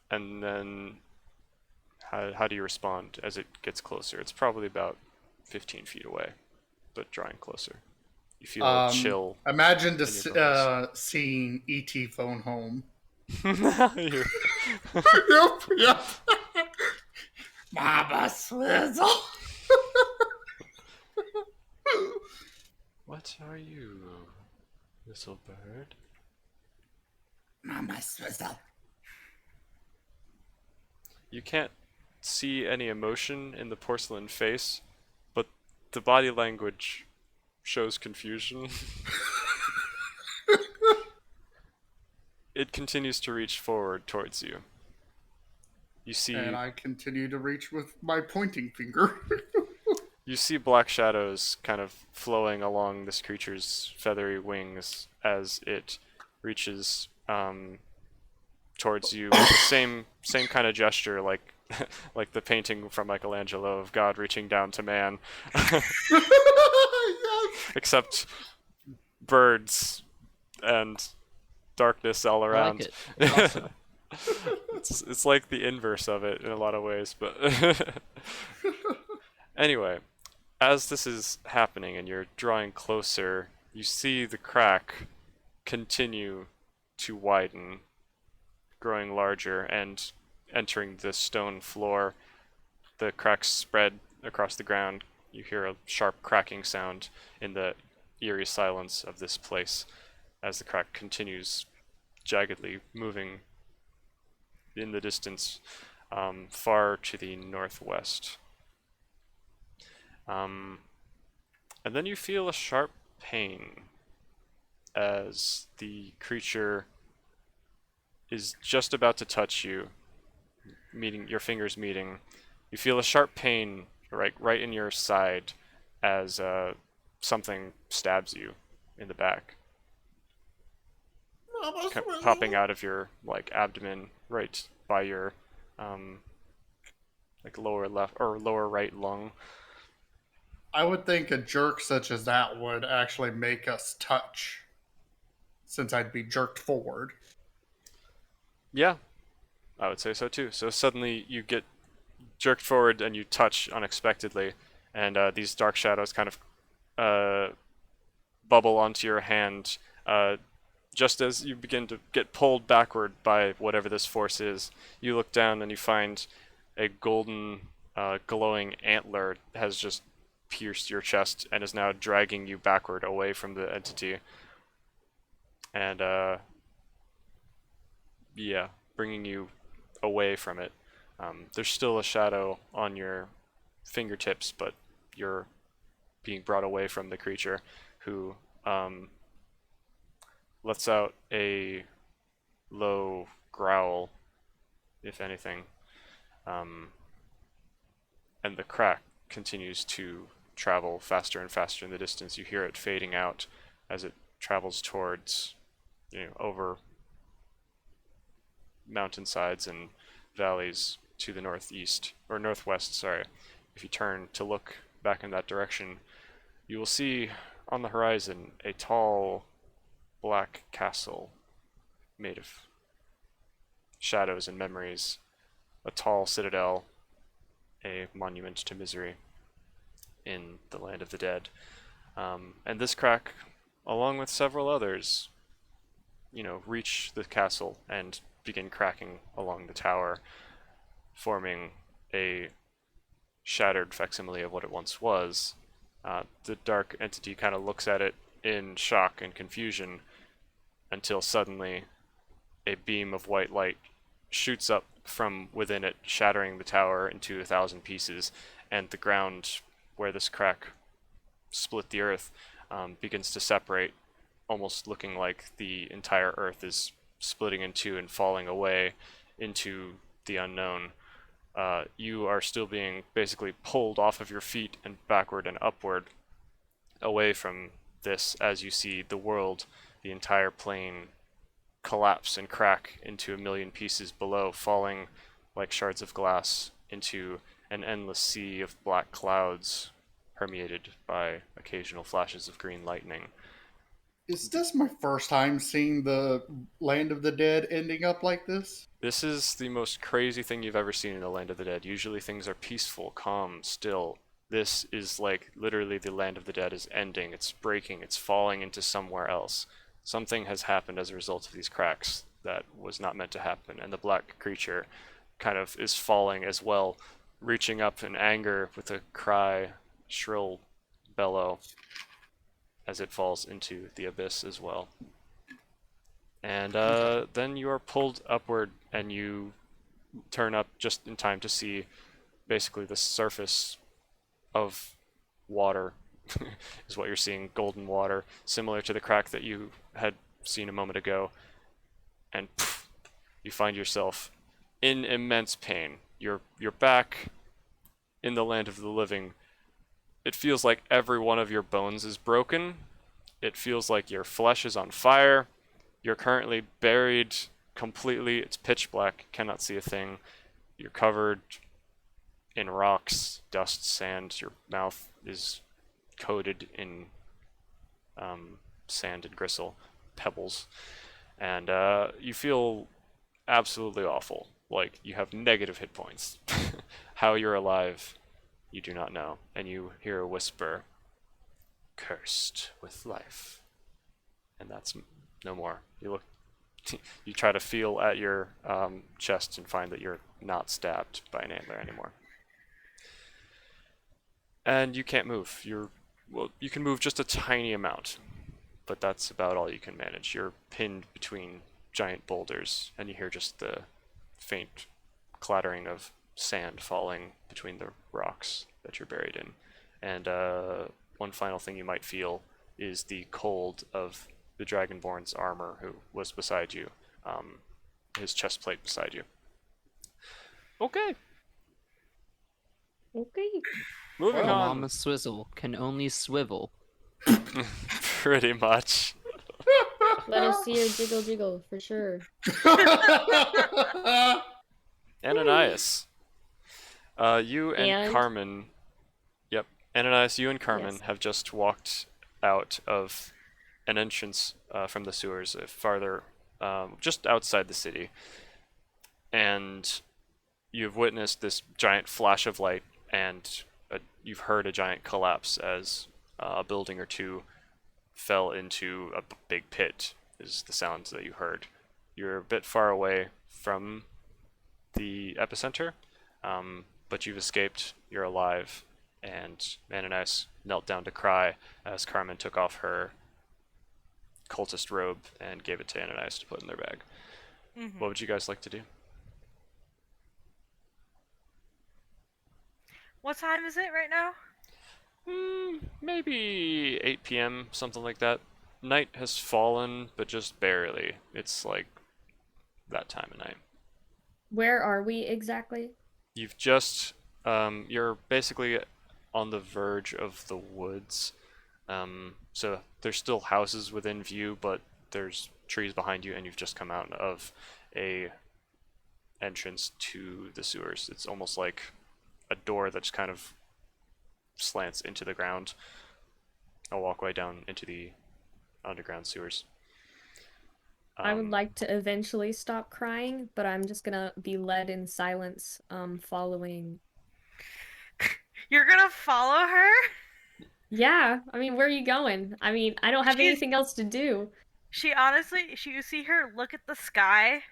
then how do you respond as it gets closer? It's probably about 15 feet away, but drawing closer. You feel a chill. Imagine in your bones. seeing E.T. phone home. You- Yep. Mama Swizzle. What are you, little bird? Mama Swizzle. You can't see any emotion in the porcelain face, but the body language shows confusion. It continues to reach forward towards you. You see, And I continue to reach with my pointing finger. you see black shadows kind of flowing along this creature's feathery wings as it reaches towards you with the same kind of gesture, like like the painting from Michelangelo of God reaching down to man, except birds and darkness all I around. like it. It's awesome. It's like the inverse of it in a lot of ways, but anyway, as this is happening and you're drawing closer, you see the crack continue to widen, growing larger and entering the stone floor. The cracks spread across the ground. You hear a sharp cracking sound in the eerie silence of this place as the crack continues jaggedly moving in the distance, far to the northwest. And then you feel a sharp pain as the creature is just about to touch you, meeting your fingers meeting. You feel a sharp pain right in your side as something stabs you in the back, popping out of your like abdomen right by your like lower left or lower right lung. I would think a jerk such as that would actually make us touch, since I'd be jerked forward. Yeah, I would say so too. So suddenly you get jerked forward and you touch unexpectedly, and these dark shadows kind of bubble onto your hand. Just as you begin to get pulled backward by whatever this force is, you look down and you find a golden, glowing antler has just pierced your chest and is now dragging you backward away from the entity. And, yeah, bringing you away from it. There's still a shadow on your fingertips, but you're being brought away from the creature, who lets out a low growl, if anything, and the crack continues to travel faster and faster in the distance. You hear it fading out as it travels towards, over mountainsides and valleys to the northeast, or northwest, sorry. If you turn to look back in that direction, you will see on the horizon a tall black castle made of shadows and memories, a tall citadel, a monument to misery in the land of the dead. And this crack, along with several others, reach the castle and begin cracking along the tower, forming a shattered facsimile of what it once was. The dark entity kind of looks at it in shock and confusion until suddenly a beam of white light shoots up from within it, shattering the tower into 1,000 pieces, and the ground where this crack split the earth begins to separate, almost looking like the entire earth is splitting in two and falling away into the unknown. You are still being basically pulled off of your feet and backward and upward away from this as you see the world, the entire plane, collapse and crack into a million pieces below, falling like shards of glass into an endless sea of black clouds permeated by occasional flashes of green lightning. Is this my first time seeing the Land of the Dead ending up like this? This is the most crazy thing you've ever seen in the Land of the Dead. Usually things are peaceful, calm, still. This is like literally the Land of the Dead is ending, it's breaking, it's falling into somewhere else. Something has happened as a result of these cracks that was not meant to happen, and the black creature kind of is falling as well, reaching up in anger with a cry, shrill bellow, as it falls into the abyss as well. And then you are pulled upward, and you turn up just in time to see basically the surface of water is what you're seeing, golden water, similar to the crack that you had seen a moment ago. And poof, you find yourself in immense pain. You're back in the land of the living. It feels like every one of your bones is broken. It feels like your flesh is on fire. You're currently buried completely. It's pitch black, cannot see a thing. You're covered in rocks, dust, sand. Your mouth is coated in sand and gristle, pebbles. And you feel absolutely awful. Like you have negative hit points. How you're alive, you do not know. And you hear a whisper, cursed with life. And that's no more. You look, you try to feel at your chest and find that you're not stabbed by an antler anymore. And you can't move. You can move just a tiny amount, but that's about all you can manage. You're pinned between giant boulders, and you hear just the faint clattering of sand falling between the rocks that you're buried in. And one final thing you might feel is the cold of the Dragonborn's armor who was beside you, his chest plate beside you. Okay, Okay. moving Well, on. Mama Swizzle can only swivel. Pretty much. Let us see your jiggle jiggle for sure. Ananias. You and And? Carmen. Yep. Ananias, you and Carmen Yes. have just walked out of an entrance from the sewers farther, just outside the city. And you've witnessed this giant flash of light, and you've heard a giant collapse as a building or two fell into a big pit, is the sounds that you heard. You're a bit far away from the epicenter, but you've escaped, you're alive, and Ananias knelt down to cry as Carmen took off her cultist robe and gave it to Ananias to put in their bag. Mhm. What would you guys like to do? What time is it right now? Maybe 8 p.m., something like that. night has fallen, but just barely. It's like that time of night. Where are we exactly? You've just you're basically on the verge of the woods. So there's still houses within view, but there's trees behind you, and you've just come out of a entrance to the sewers. It's almost like a door that's kind of slants into the ground, a walkway down into the underground sewers. I would like to eventually stop crying, but I'm just gonna be led in silence, following. You're gonna follow her? Yeah, I mean, where are you going? I mean, I don't have She's- anything else to do. She honestly, you see her look at the sky,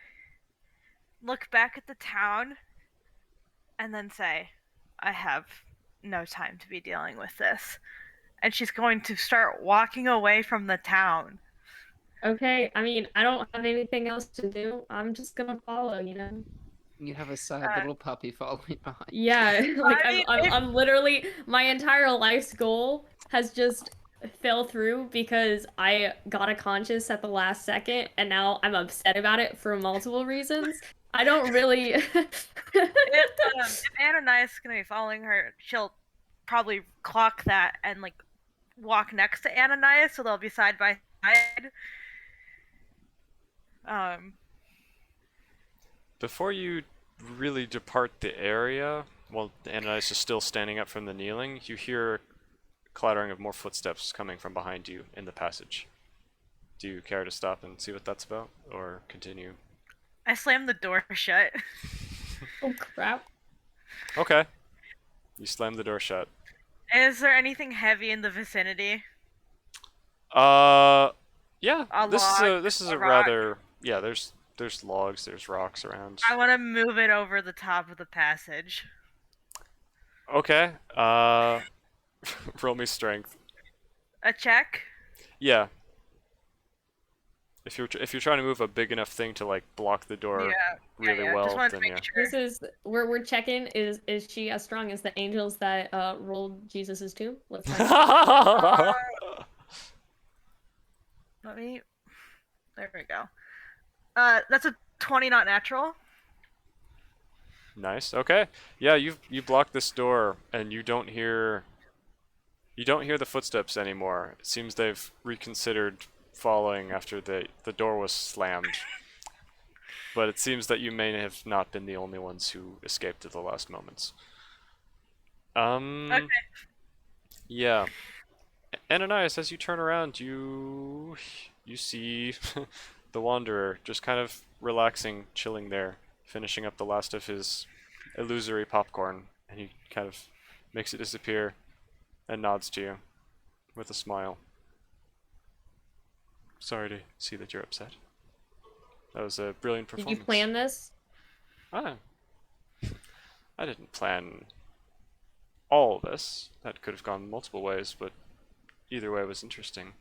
look back at the town, and then say, I have no time to be dealing with this. And she's going to start walking away from the town. Okay, I mean, I don't have anything else to do. I'm just gonna follow, you know? You have a sad little puppy following behind. Yeah, like I mean, I'm literally my entire life's goal has just fell through because I got a conscious at the last second and now I'm upset about it for multiple reasons. I don't really If Ananias is gonna be following her, she'll probably clock that and like walk next to Ananias, so they'll be side by side. Before you really depart the area, while Ananias is still standing up from the kneeling, you hear clattering of more footsteps coming from behind you in the passage. Do you care to stop and see what that's about, or continue? I slammed the door shut. Oh crap. Okay. You slam the door shut. Is there anything heavy in the vicinity? Yeah. A This is a a rock. rather there's logs, there's rocks around. I want to move it over the top of the passage. Okay. Roll me strength. A check? Yeah. If you're trying to move a big enough thing to like block the door really yeah. well, Just wanted to then make yeah. sure. This is we're checking is she as strong as the angels that rolled Jesus's tomb? Let's find out. Let me. There we go. That's a 20, not natural. Nice. Okay. Yeah, you blocked this door and you don't hear the footsteps anymore. It seems they've reconsidered following after the door was slammed. But it seems that you may have not been the only ones who escaped at the last moments. Okay. Yeah. Ananias, as you turn around, you see the Wanderer just kind of relaxing, chilling there, finishing up the last of his illusory popcorn, and he kind of makes it disappear and nods to you with a smile. Sorry to see that you're upset. That was a brilliant Did performance. you plan this? Ah. I didn't plan all this. That could have gone multiple ways, but either way was interesting.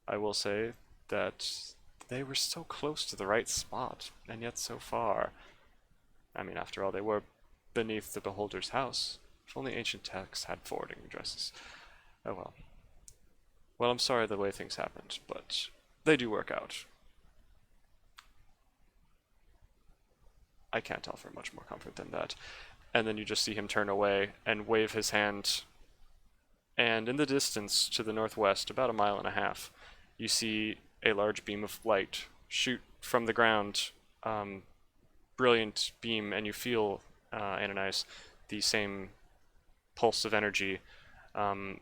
I will say that they were so close to the right spot, and yet so far. I mean, after all, they were beneath the beholder's house. If only ancient texts had forwarding addresses. Oh well. Well, I'm sorry the way things happened, but they do work out. I can't offer much more comfort than that. And then you just see him turn away and wave his hand. And in the distance to the northwest, about 1.5 miles, you see a large beam of light shoot from the ground. Brilliant beam, and you feel, Ananias, the same pulse of energy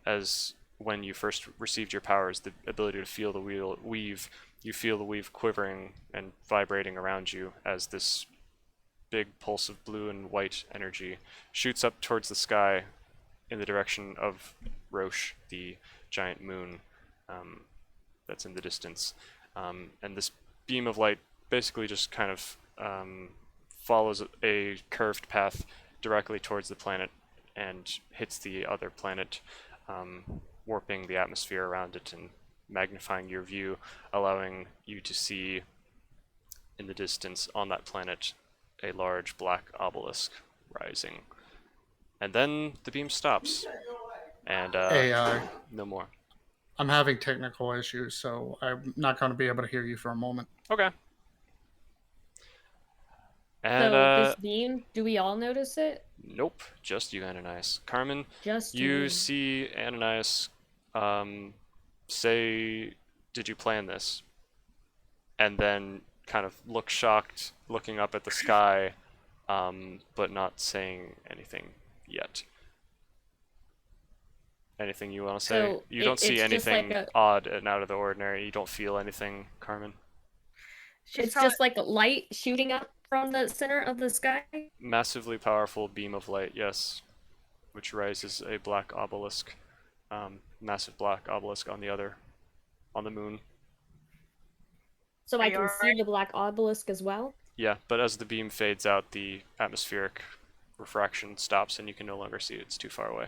as when you first received your powers, the ability to feel the weave. You feel the weave quivering and vibrating around you as this big pulse of blue and white energy shoots up towards the sky in the direction of Roche, the giant moon that's in the distance. And this beam of light basically just kind of follows a curved path directly towards the planet and hits the other planet, warping the atmosphere around it and magnifying your view, allowing you to see in the distance on that planet a large black obelisk rising. And then the beam stops, and AI. no more. I'm having technical issues, so I'm not going to be able to hear you for a moment. Okay. And So this beam, do we all notice it? nope, just you, Ananias. Carmen, Just you me. see Ananias say, "Did you plan this?" And then kind of look shocked, looking up at the sky, but not saying anything yet. Anything you want to say? So You don't see it's just like anything a odd and out of the ordinary. You don't feel anything, Carmen. She's it's probably just like a light shooting up from the center of the sky. Massively powerful beam of light, yes, which rises a black obelisk, massive black obelisk on the moon. So Are I you can see the black obelisk as well. Yeah, but as the beam fades out, the atmospheric refraction stops and you can no longer see it. It's too far away.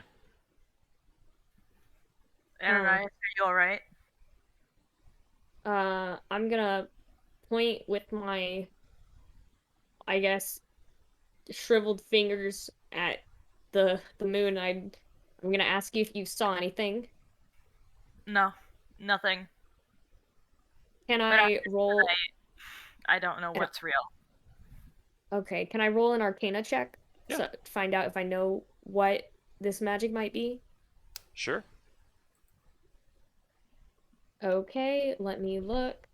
Ananias, are you alright? I'm gonna point with my, I guess, shriveled fingers at the moon. I'm gonna ask you if you saw anything. No, nothing. Can But I roll? I don't know Yeah. what's real. Okay, can I roll an Arcana check Yeah. to find out if I know what this magic might be? Sure. Okay, let me look.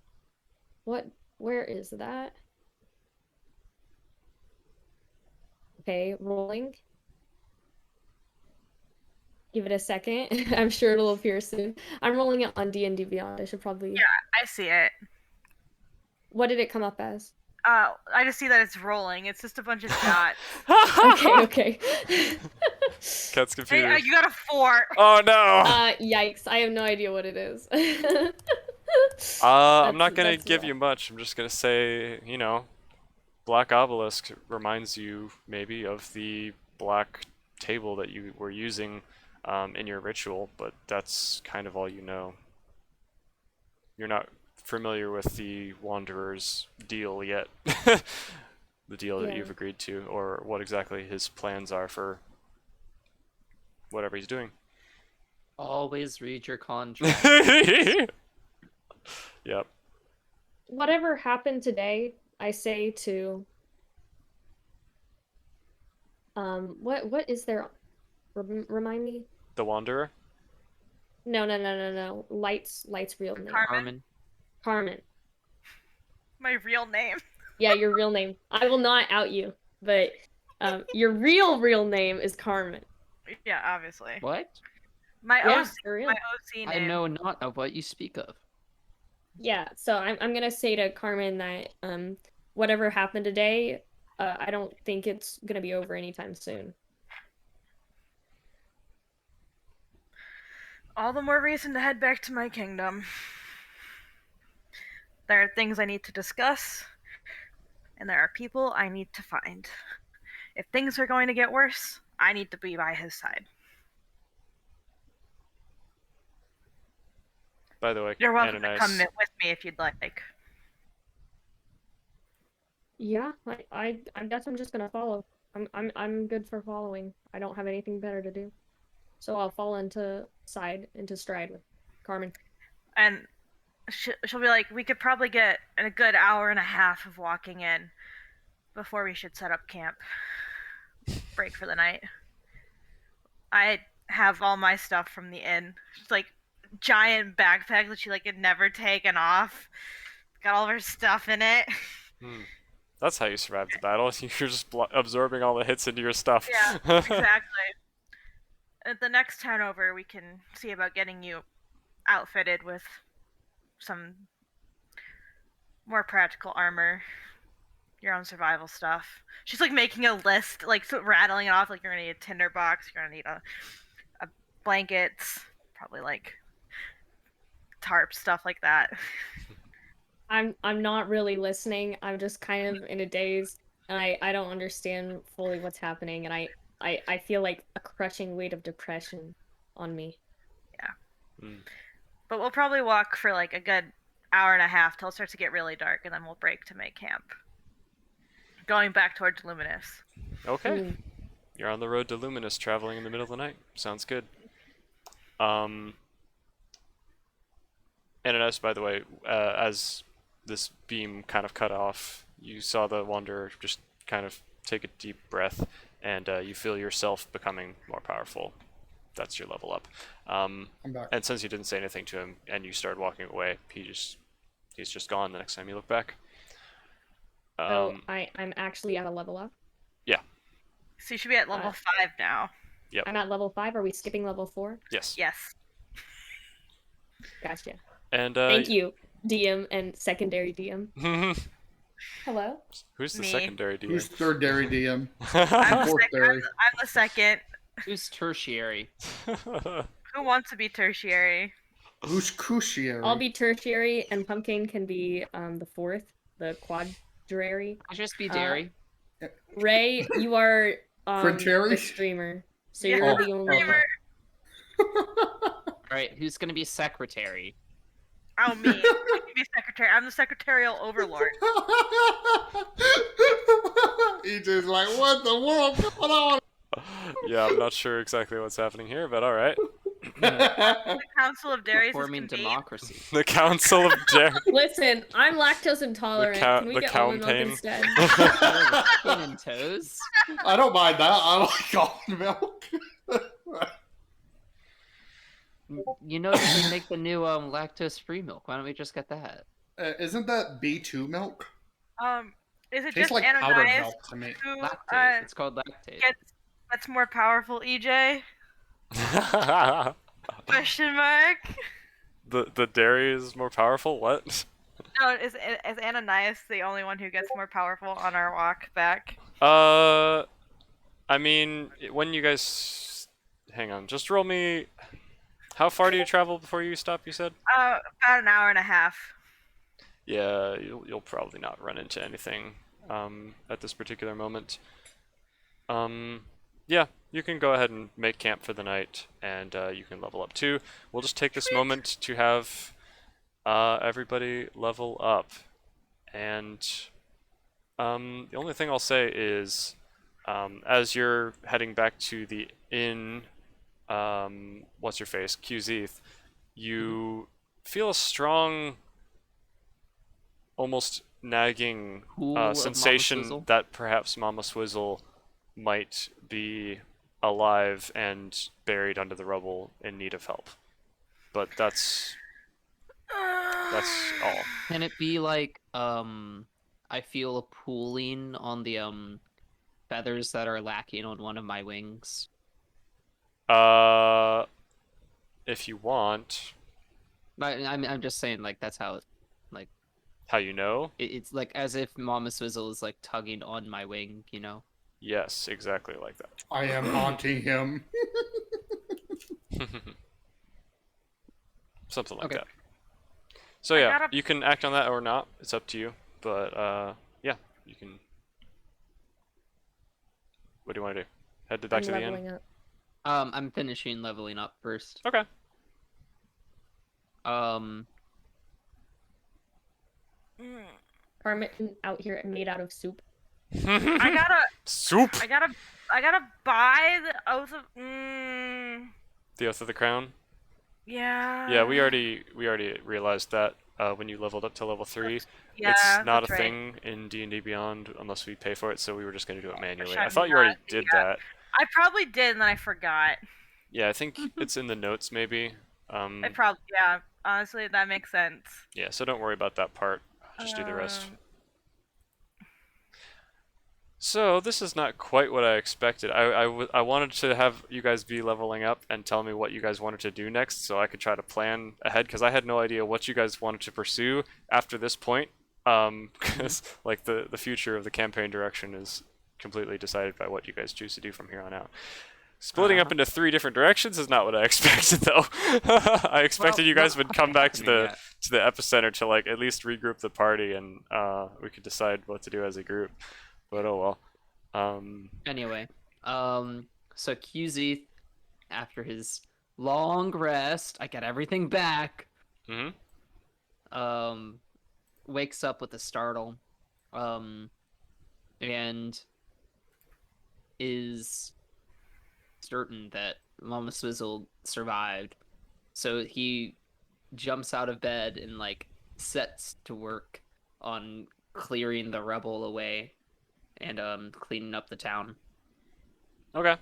Where is that? Okay, rolling. Give it a second. I'm sure it'll appear soon. I'm rolling it on D&D Beyond. I should probably. Yeah. I see it. What did it come up as? I just see that it's rolling. It's just a bunch of dots. Okay. Cat's Hey, computer. you got a 4. Oh no! Yikes. I have no idea what it is. I'm not gonna that's give rough. you much. I'm just gonna say, Black Obelisk reminds you maybe of the black table that you were using in your ritual, but that's kind of all you know. You're not familiar with the Wanderer's deal yet. The deal that Yeah. you've agreed to, or what exactly his plans are for whatever he's doing. Always read your contract. Yep. Whatever happened today, I say to what is there remind me? The Wanderer? No. Light's real name. Carmen? Carmen. My real name. Yeah, your real name. I will not out you, but your real name is Carmen. Yeah, obviously. What? My Yeah, OC, for real. my OC I name. know not of what you speak of. Yeah, so I'm gonna say to Carmen that whatever happened today, I don't think it's gonna be over anytime soon. All the more reason to head back to my kingdom. There are things I need to discuss, and there are people I need to find. If things are going to get worse, I need to be by his side. By the way, You're welcome to Ananias, come with me if you'd like. Yeah, I guess I'm just gonna follow. I'm good for following. I don't have anything better to do, so I'll fall into stride with Carmen. And she'll be like, we could probably get a good hour and a half of walking in before we should set up camp. Break for the night. I have all my stuff from the inn. It's like giant backpack that she like had never taken off. Got all of her stuff in it. That's how you survived the battle. You're just absorbing all the hits into your stuff. Yeah, exactly. At the next town over, we can see about getting you outfitted with some more practical armor, your own survival stuff. She's like making a list, like rattling it off. Like you're gonna need a tinder box. You're gonna need a blankets, probably like tarp stuff like that. I'm not really listening. I'm just kind of in a daze, and I don't understand fully what's happening, and I feel like a crushing weight of depression on me. But we'll probably walk for like a good hour and a half till it starts to get really dark, and then we'll break to make camp. Going back towards Luminous. Okay. Mm. You're on the road to Luminous, traveling in the middle of the night. Sounds good. Ananias, by the way, as this beam kind of cut off, you saw the Wanderer just kind of take a deep breath, and you feel yourself becoming more powerful. That's your level up. I'm back. And since you didn't say anything to him and you started walking away, he's just gone the next time you look back. So I'm actually at a level up. So you should be at level 5 now. Yep. I'm at level 5. Are we skipping level 4? Yes. Yes. Gotcha. And Thank you, DM and secondary DM. Hello. Who's the Me. secondary DM? Who's third dairy DM? I'm, Fourth dairy. I'm the second. Who's tertiary? Who wants to be tertiary? Who's cruciary? I'll be tertiary, and Pumpkin can be the 4th, the quadrary. I'll just be dairy. Ray, you are Quintary? the streamer, so Yeah, you're Oh, the only. streamer. Alright, who's gonna be secretary? Oh, me. I can be secretary. I'm the secretarial overlord. EJ's like, what the world going on? Yeah, I'm not sure exactly what's happening here, but all right. The Council of Dairies is Forming convened. democracy. The Council of Dairy. Listen, I'm lactose intolerant. Can we the get almond milk campaign. instead? Skin and toes. I don't mind that. I like almond milk. You know, you can make the new lactose-free milk. Why don't we just get that? Isn't that B2 milk? Is it Tastes just like powdered Ananias milk to me. who Lactate. It's called lactate. that's more powerful, EJ? Question mark. The dairy is more powerful. What? No, is Ananias the only one who gets more powerful on our walk back? I mean, when you guys, hang on, just roll me. How far do you travel before you stop? You said. About an hour and a half. Yeah, you'll probably not run into anything at this particular moment. Yeah, you can go ahead and make camp for the night, and you can level up too. We'll just take this moment to have everybody level up, and the only thing I'll say is, as you're heading back to the inn, what's your face, QZeth, you feel a strong, almost nagging Cool of Mama sensation Swizzle. that perhaps Mama Swizzle might be alive and buried under the rubble in need of help. But that's all. Can it be like I feel a pooling on the feathers that are lacking on one of my wings? If you want, I'm just saying, like, that's how how you know? it's like, as if Mama Swizzle is like tugging on my wing, you know? Yes, exactly like that. I am haunting him. Something like Okay. that. So I yeah, gotta- you can act on that or not. It's up to you. But yeah, you can. What do you want to do? Head back I'm to the leveling inn. up. I'm finishing leveling up first. Okay. Mm. Parmesan out here made out of soup. I Soup. gotta buy the oath of. The Oath of the Crown. Yeah. Yeah, we already realized that when you leveled up to level 3. Yeah, It's not a that's right. thing in D&D Beyond unless we pay for it, so we were just going to do it manually. should I thought you already not, did yeah. that. I probably did, and then I forgot. Yeah, I think it's in the notes maybe. I probably, yeah. Honestly, that makes sense. Yeah, so don't worry about that part. Just do the rest. Um, So this is not quite what I expected. I wanted to have you guys be leveling up and tell me what you guys wanted to do next, so I could try to plan ahead, because I had no idea what you guys wanted to pursue after this point. Because like the future of the campaign direction is completely decided by what you guys choose to do from here on out. Splitting up into 3 different directions is not what I expected, though. I expected Well, you guys not would come back to happening the yet. epicenter to like at least regroup the party, and we could decide what to do as a group. But oh well. Anyway, so QZ, after his long rest, I got everything back. Mhm. Wakes up with a startle, and is certain that Mama Swizzle survived. So he jumps out of bed and like sets to work on clearing the rubble away and cleaning up the town. Okay,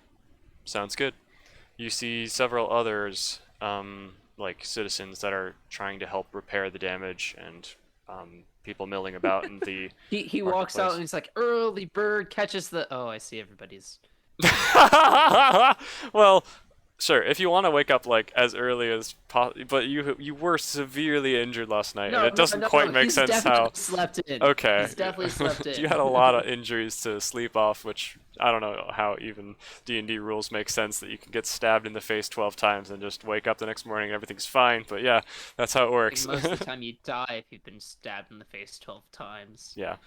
sounds good. You see several others, like citizens that are trying to help repair the damage, and people milling about in the He walks out marketplace. and he's like, "Early bird catches the." Oh, I see. Everybody's. Well, sure. If you want to wake up like as early as possible, but you were severely injured last night, and it doesn't quite make he's sense definitely how. slept in. Okay. He's definitely slept in. You had a lot of injuries to sleep off, which I don't know how even D&D rules make sense that you can get stabbed in the face 12 times and just wake up the next morning and everything's fine. But yeah, that's how it Like, works. most of the time you die if you've been stabbed in the face 12 times. Yeah.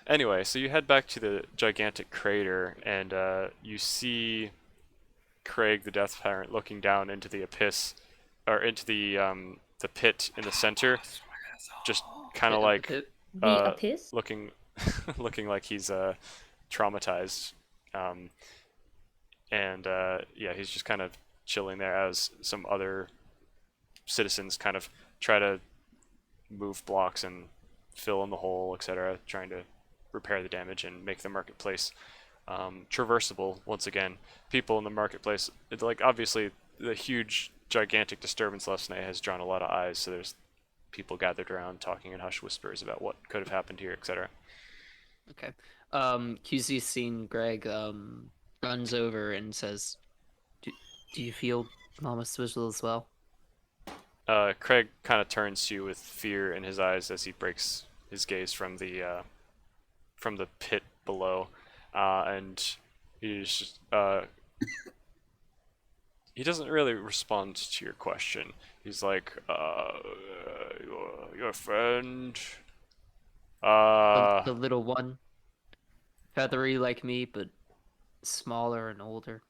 Anyway, so you head back to the gigantic crater, and you see Craig, the Death Tyrant, looking down into the abyss, or into the pit in the center, just kind of like The Uh, abyss? looking looking like he's traumatized, and yeah, he's just kind of chilling there as some other citizens kind of try to move blocks and fill in the hole, etc., trying to repair the damage and make the marketplace traversable once again. People in the marketplace, it's like obviously the huge gigantic disturbance last night has drawn a lot of eyes, so there's people gathered around talking in hushed whispers about what could have happened here, etc. Okay. QC's seen Greg runs over and says, do you feel Mama Swizzle as well? Craig kind of turns to you with fear in his eyes as he breaks his gaze from the pit below, and he's just, he doesn't really respond to your question. He's like, your friend, The little one, feathery like me, but smaller and older.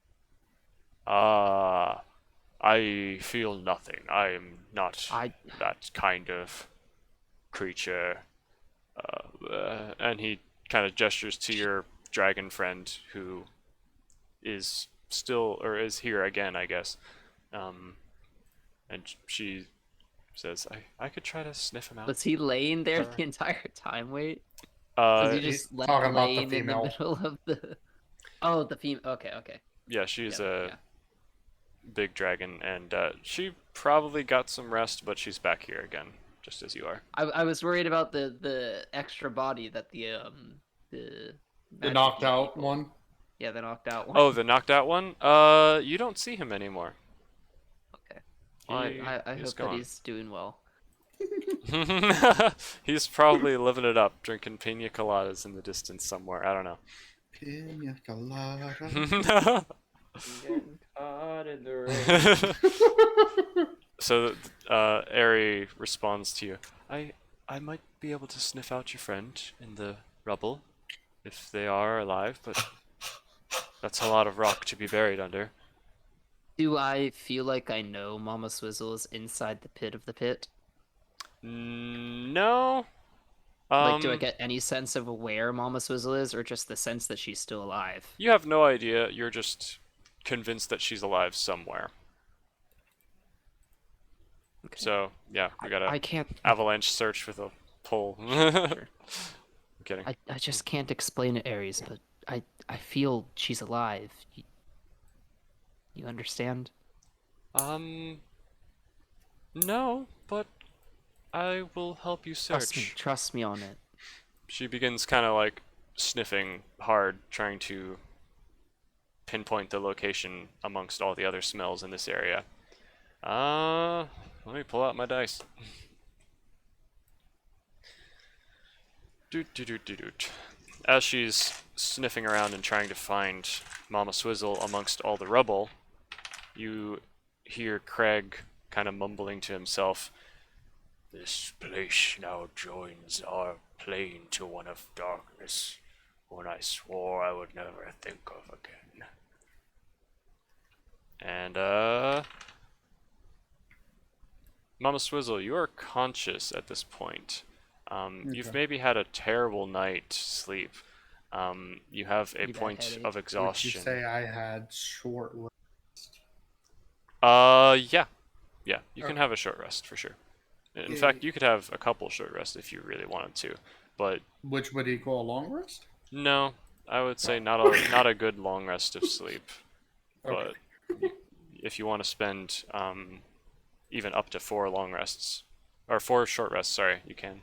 I feel nothing. I am not I that kind of creature. And he kind of gestures to your dragon friend, who is still, or is here again, I guess. And she says, I could try to sniff him out. was he laying there Sorry. the entire time? Wait, was he he's just left talking about the laying in the female. middle of the? Oh, the female. Okay, okay. Yeah, she's Yeah, a yeah. big dragon, and she probably got some rest, but she's back here again, just as you are. I was worried about the extra body that the The magic knocked people- out one. Yeah, the knocked out one. Oh, the knocked out one? You don't see him anymore. Okay. Well, He I is hope that gone. he's doing well. He's probably living it up, drinking pina coladas in the distance somewhere. I don't know. Pina colada. Getting caught in the rain. So, Ari responds to you. I might be able to sniff out your friend in the rubble, if they are alive, but that's a lot of rock to be buried under. Do I feel like I know Mama Swizzle is inside the pit of the pit? No. Like, do I get any sense of where Mama Swizzle is, or just the sense that she's still alive? You have no idea. You're just convinced that she's alive somewhere. Okay. So, yeah, we got I a can't. avalanche search with a pole. I'm kidding. I just can't explain it, Ares, but I feel she's alive. You understand? No, but I will help you search. Trust me on it. She begins kind of like sniffing hard, trying to pinpoint the location amongst all the other smells in this area. Let me pull out my dice. Doot doot doot doot doot. As she's sniffing around and trying to find Mama Swizzle amongst all the rubble, you hear Craig kind of mumbling to himself. This place now joins our plane to one of darkness, one I swore I would never think of again. And, Mama Swizzle, you are conscious at this point. You've Okay. maybe had a terrible night's sleep. You have a You got a point headache. of Would you exhaustion. say I had short rest? Yeah. Yeah, you can Okay. have a short rest for sure. In Yay. fact, you could have a couple short rests if you really wanted to. But Which would equal a long rest? no, I would say not a good long rest of sleep. Okay. But if you want to spend even up to 4 long rests, or 4 short rests, sorry, you can.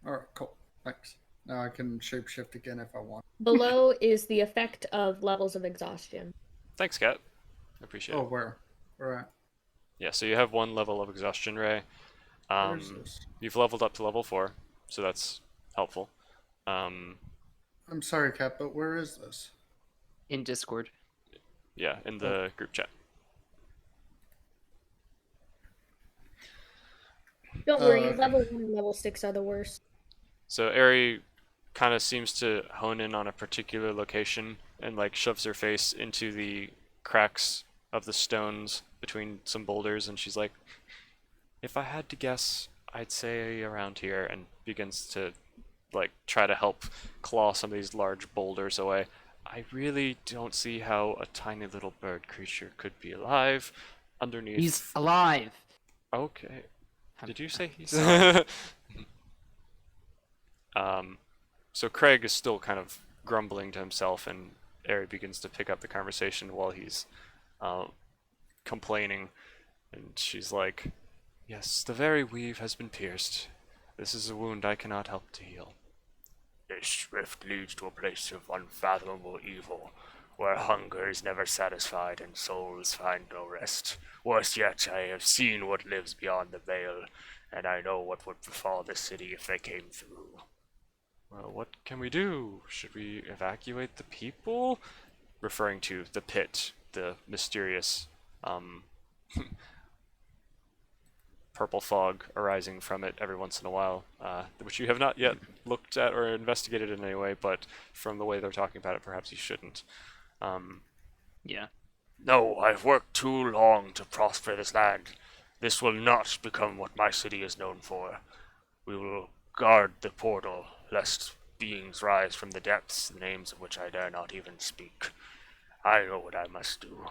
Alright, cool. Thanks. Now I can shapeshift again if I want. Below is the effect of levels of exhaustion. Thanks, Kat. I appreciate Oh, it. where? Where at? Yeah, so you have 1 level of exhaustion, Ray. Where's this? You've leveled up to level 4, so that's helpful. I'm sorry, Cap, but where is this? In Discord. Yeah, in the group chat. Don't worry, Okay. level 1 and level 6 are the worst. So Eri kind of seems to hone in on a particular location and like shoves her face into the cracks of the stones between some boulders, and she's like, if I had to guess, I'd say around here, and begins to like try to help claw some of these large boulders away. I really don't see how a tiny little bird creature could be alive underneath. He's alive. Okay. I'm- Did you say he's sorry. So Craig is still kind of grumbling to himself, and Eri begins to pick up the conversation while he's complaining, and she's like, yes, the very weave has been pierced. This is a wound I cannot help to heal. This rift leads to a place of unfathomable evil, where hunger is never satisfied and souls find no rest. Worse yet, I have seen what lives beyond the veil, and I know what would befall this city if they came through. Well, what can we do? Should we evacuate the people? Referring to the pit, the mysterious, purple fog arising from it every once in a while, which you have not yet looked at or investigated in any way, but from the way they're talking about it, perhaps you shouldn't. Yeah. No, I've worked too long to prosper this land. This will not become what my city is known for. We will guard the portal, lest beings rise from the depths, the names of which I dare not even speak. I know what I must do.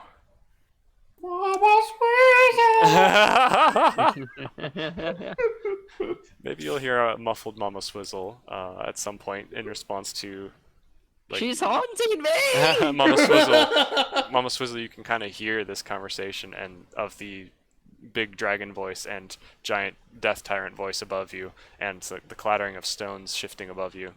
Maybe you'll hear a muffled Mama Swizzle at some point in response to. Like, She's haunting me! Mama Swizzle, you can kind of hear this conversation and of the big dragon voice and giant death tyrant voice above you, and the clattering of stones shifting above you.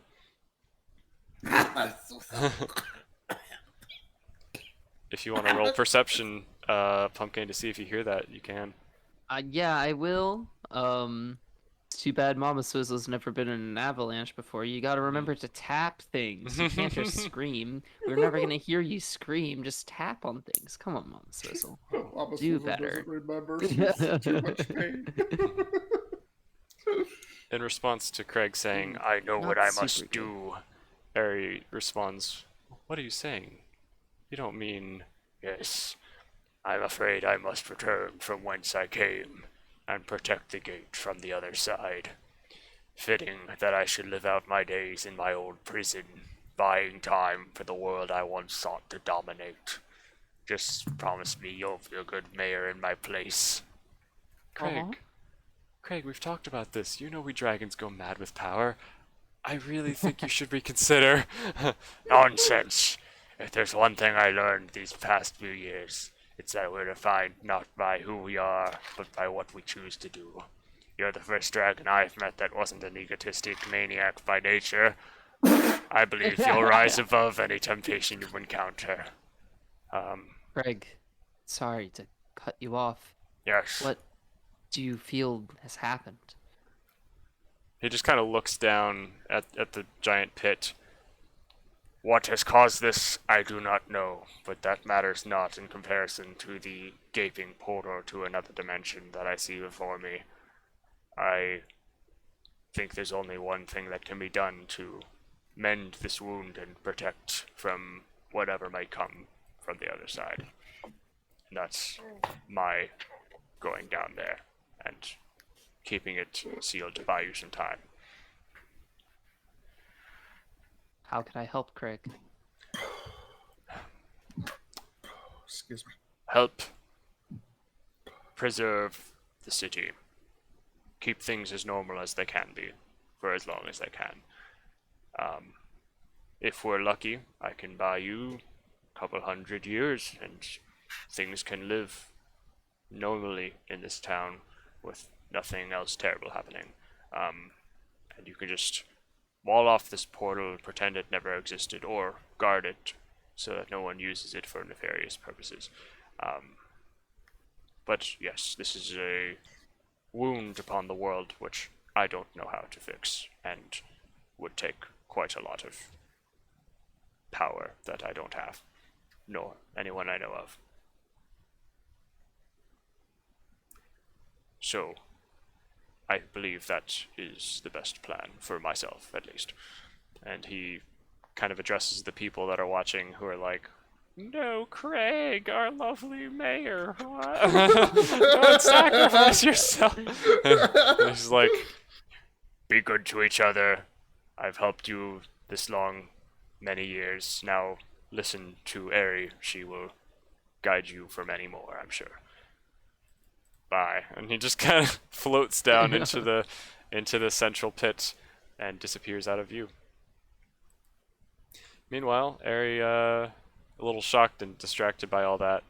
If you want to roll perception, Pumpkin, to see if you hear that, you can. Yeah, I will. It's too bad Mama Swizzle's never been in an avalanche before. You gotta remember to tap things. You can't just scream. We're never gonna hear you scream. Just tap on things. Come on, Mama Swizzle. Mama Do Swizzle better. doesn't remember. She's in too much pain. In response to Craig saying, I know what Not I must super do, Ari responds, what are you saying? You don't mean... Yes, I'm afraid I must return from whence I came, and protect the gate from the other side. Fitting that I should live out my days in my old prison, buying time for the world I once sought to dominate. Just promise me you'll be a good mayor in my place. Craig, Craig, we've talked about this. You know we dragons go mad with power. I really think you should reconsider. Nonsense. If there's one thing I learned these past few years, it's that we're defined not by who we are, but by what we choose to do. You're the first dragon I've met that wasn't an egotistic maniac by nature. I believe you'll rise above any temptation you encounter. Craig, sorry to cut you off. Yes. What do you feel has happened? He just kind of looks down at the giant pit. What has caused this, I do not know, but that matters not in comparison to the gaping portal to another dimension that I see before me. I think there's only one thing that can be done to mend this wound and protect from whatever might come from the other side. And that's my going down there and keeping it sealed to buy you some time. How can I help, Craig? Excuse me. Help preserve the city. Keep things as normal as they can be, for as long as they can. If we're lucky, I can buy you a couple 100 years, and things can live normally in this town with nothing else terrible happening. And you can just wall off this portal, pretend it never existed, or guard it so that no one uses it for nefarious purposes. But yes, this is a wound upon the world which I don't know how to fix, and would take quite a lot of power that I don't have, nor anyone I know of. So, I believe that is the best plan, for myself at least. And he kind of addresses the people that are watching who are like, "No, Craig, our lovely mayor. Don't sacrifice yourself." And he's like, "Be good to each other. I've helped you this long, many years. Now listen to Eri. She will guide you for many more, I'm sure. Bye." And he just kind of floats down into the central pit and disappears out of view. Meanwhile, Eri, a little shocked and distracted by all that,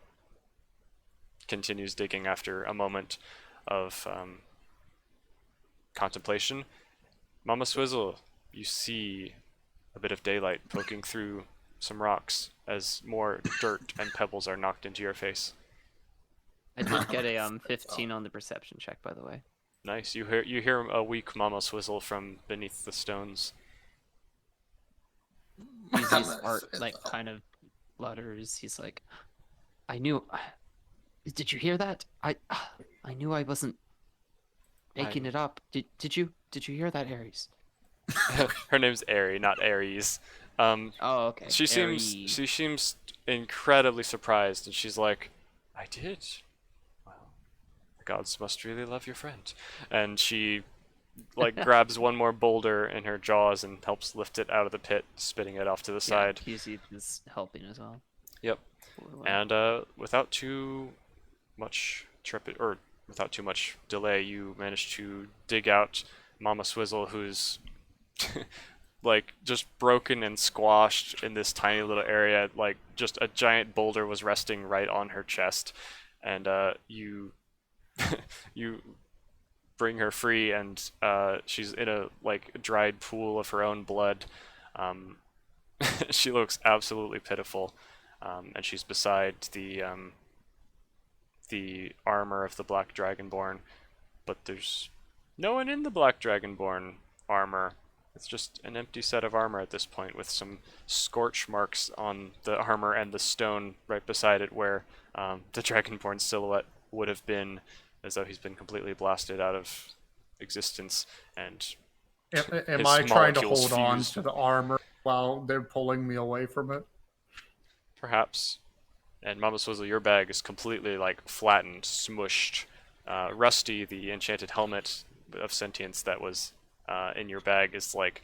continues digging after a moment of contemplation. Mama Swizzle, you see a bit of daylight poking through some rocks as more dirt and pebbles are knocked into your face. I did get a 15 on the perception check, by the way. Nice. You hear a weak Mama Swizzle from beneath the stones. He's art like kind of flutters. He's like, "I knew. Did you hear that? I knew I wasn't making it up. Did you hear that, Ares?" Her name's Eri, not Ares. Oh, okay. She seems incredibly surprised, and she's like, "I did. Well, the gods must really love your friend." And she like grabs one more boulder in her jaws and helps lift it out of the pit, spitting it off to the side. QZ is helping as well. Yep. And without too much without too much delay, you manage to dig out Mama Swizzle, who's like just broken and squashed in this tiny little area. Like just a giant boulder was resting right on her chest, and you you bring her free, and she's in a like dried pool of her own blood. She looks absolutely pitiful, and she's beside the armor of the Black Dragonborn, but there's no one in the Black Dragonborn armor. It's just an empty set of armor at this point, with some scorch marks on the armor and the stone right beside it where the Dragonborn silhouette would have been, as though he's been completely blasted out of existence. And Am his I trying to molecules hold on fused. to the armor while they're pulling me away from it? Perhaps. And Mama Swizzle, your bag is completely like flattened, smushed. Rusty, the enchanted helmet of sentience that was in your bag, is like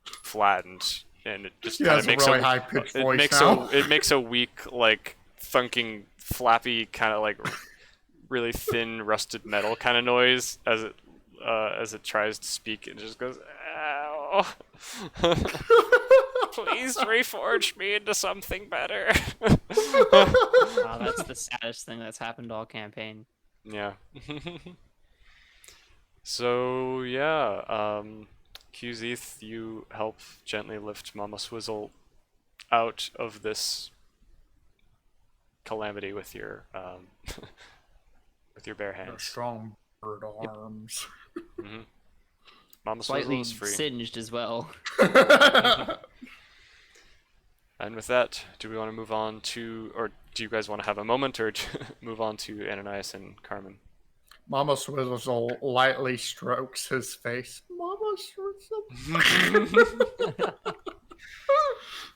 flattened, and it just He kind has of a makes really high-pitched voice makes now. it makes a weak, like thunking, flappy kind of like really thin rusted metal kind of noise as it tries to speak. It just goes, "Ow. Please reforge me into something better." Wow, that's the saddest thing that's happened all campaign. Yeah. So yeah, Qzeth, you help gently lift Mama Swizzle out of this calamity with your with your bare They're hands. strong bird arms. Hmm. Mama Slightly Swizzle is free. singed as well. And with that, do we want to move on to, or do you guys want to have a moment, or move on to Ananias and Carmen? Mama Swizzle lightly strokes his face. Mama Swizzle.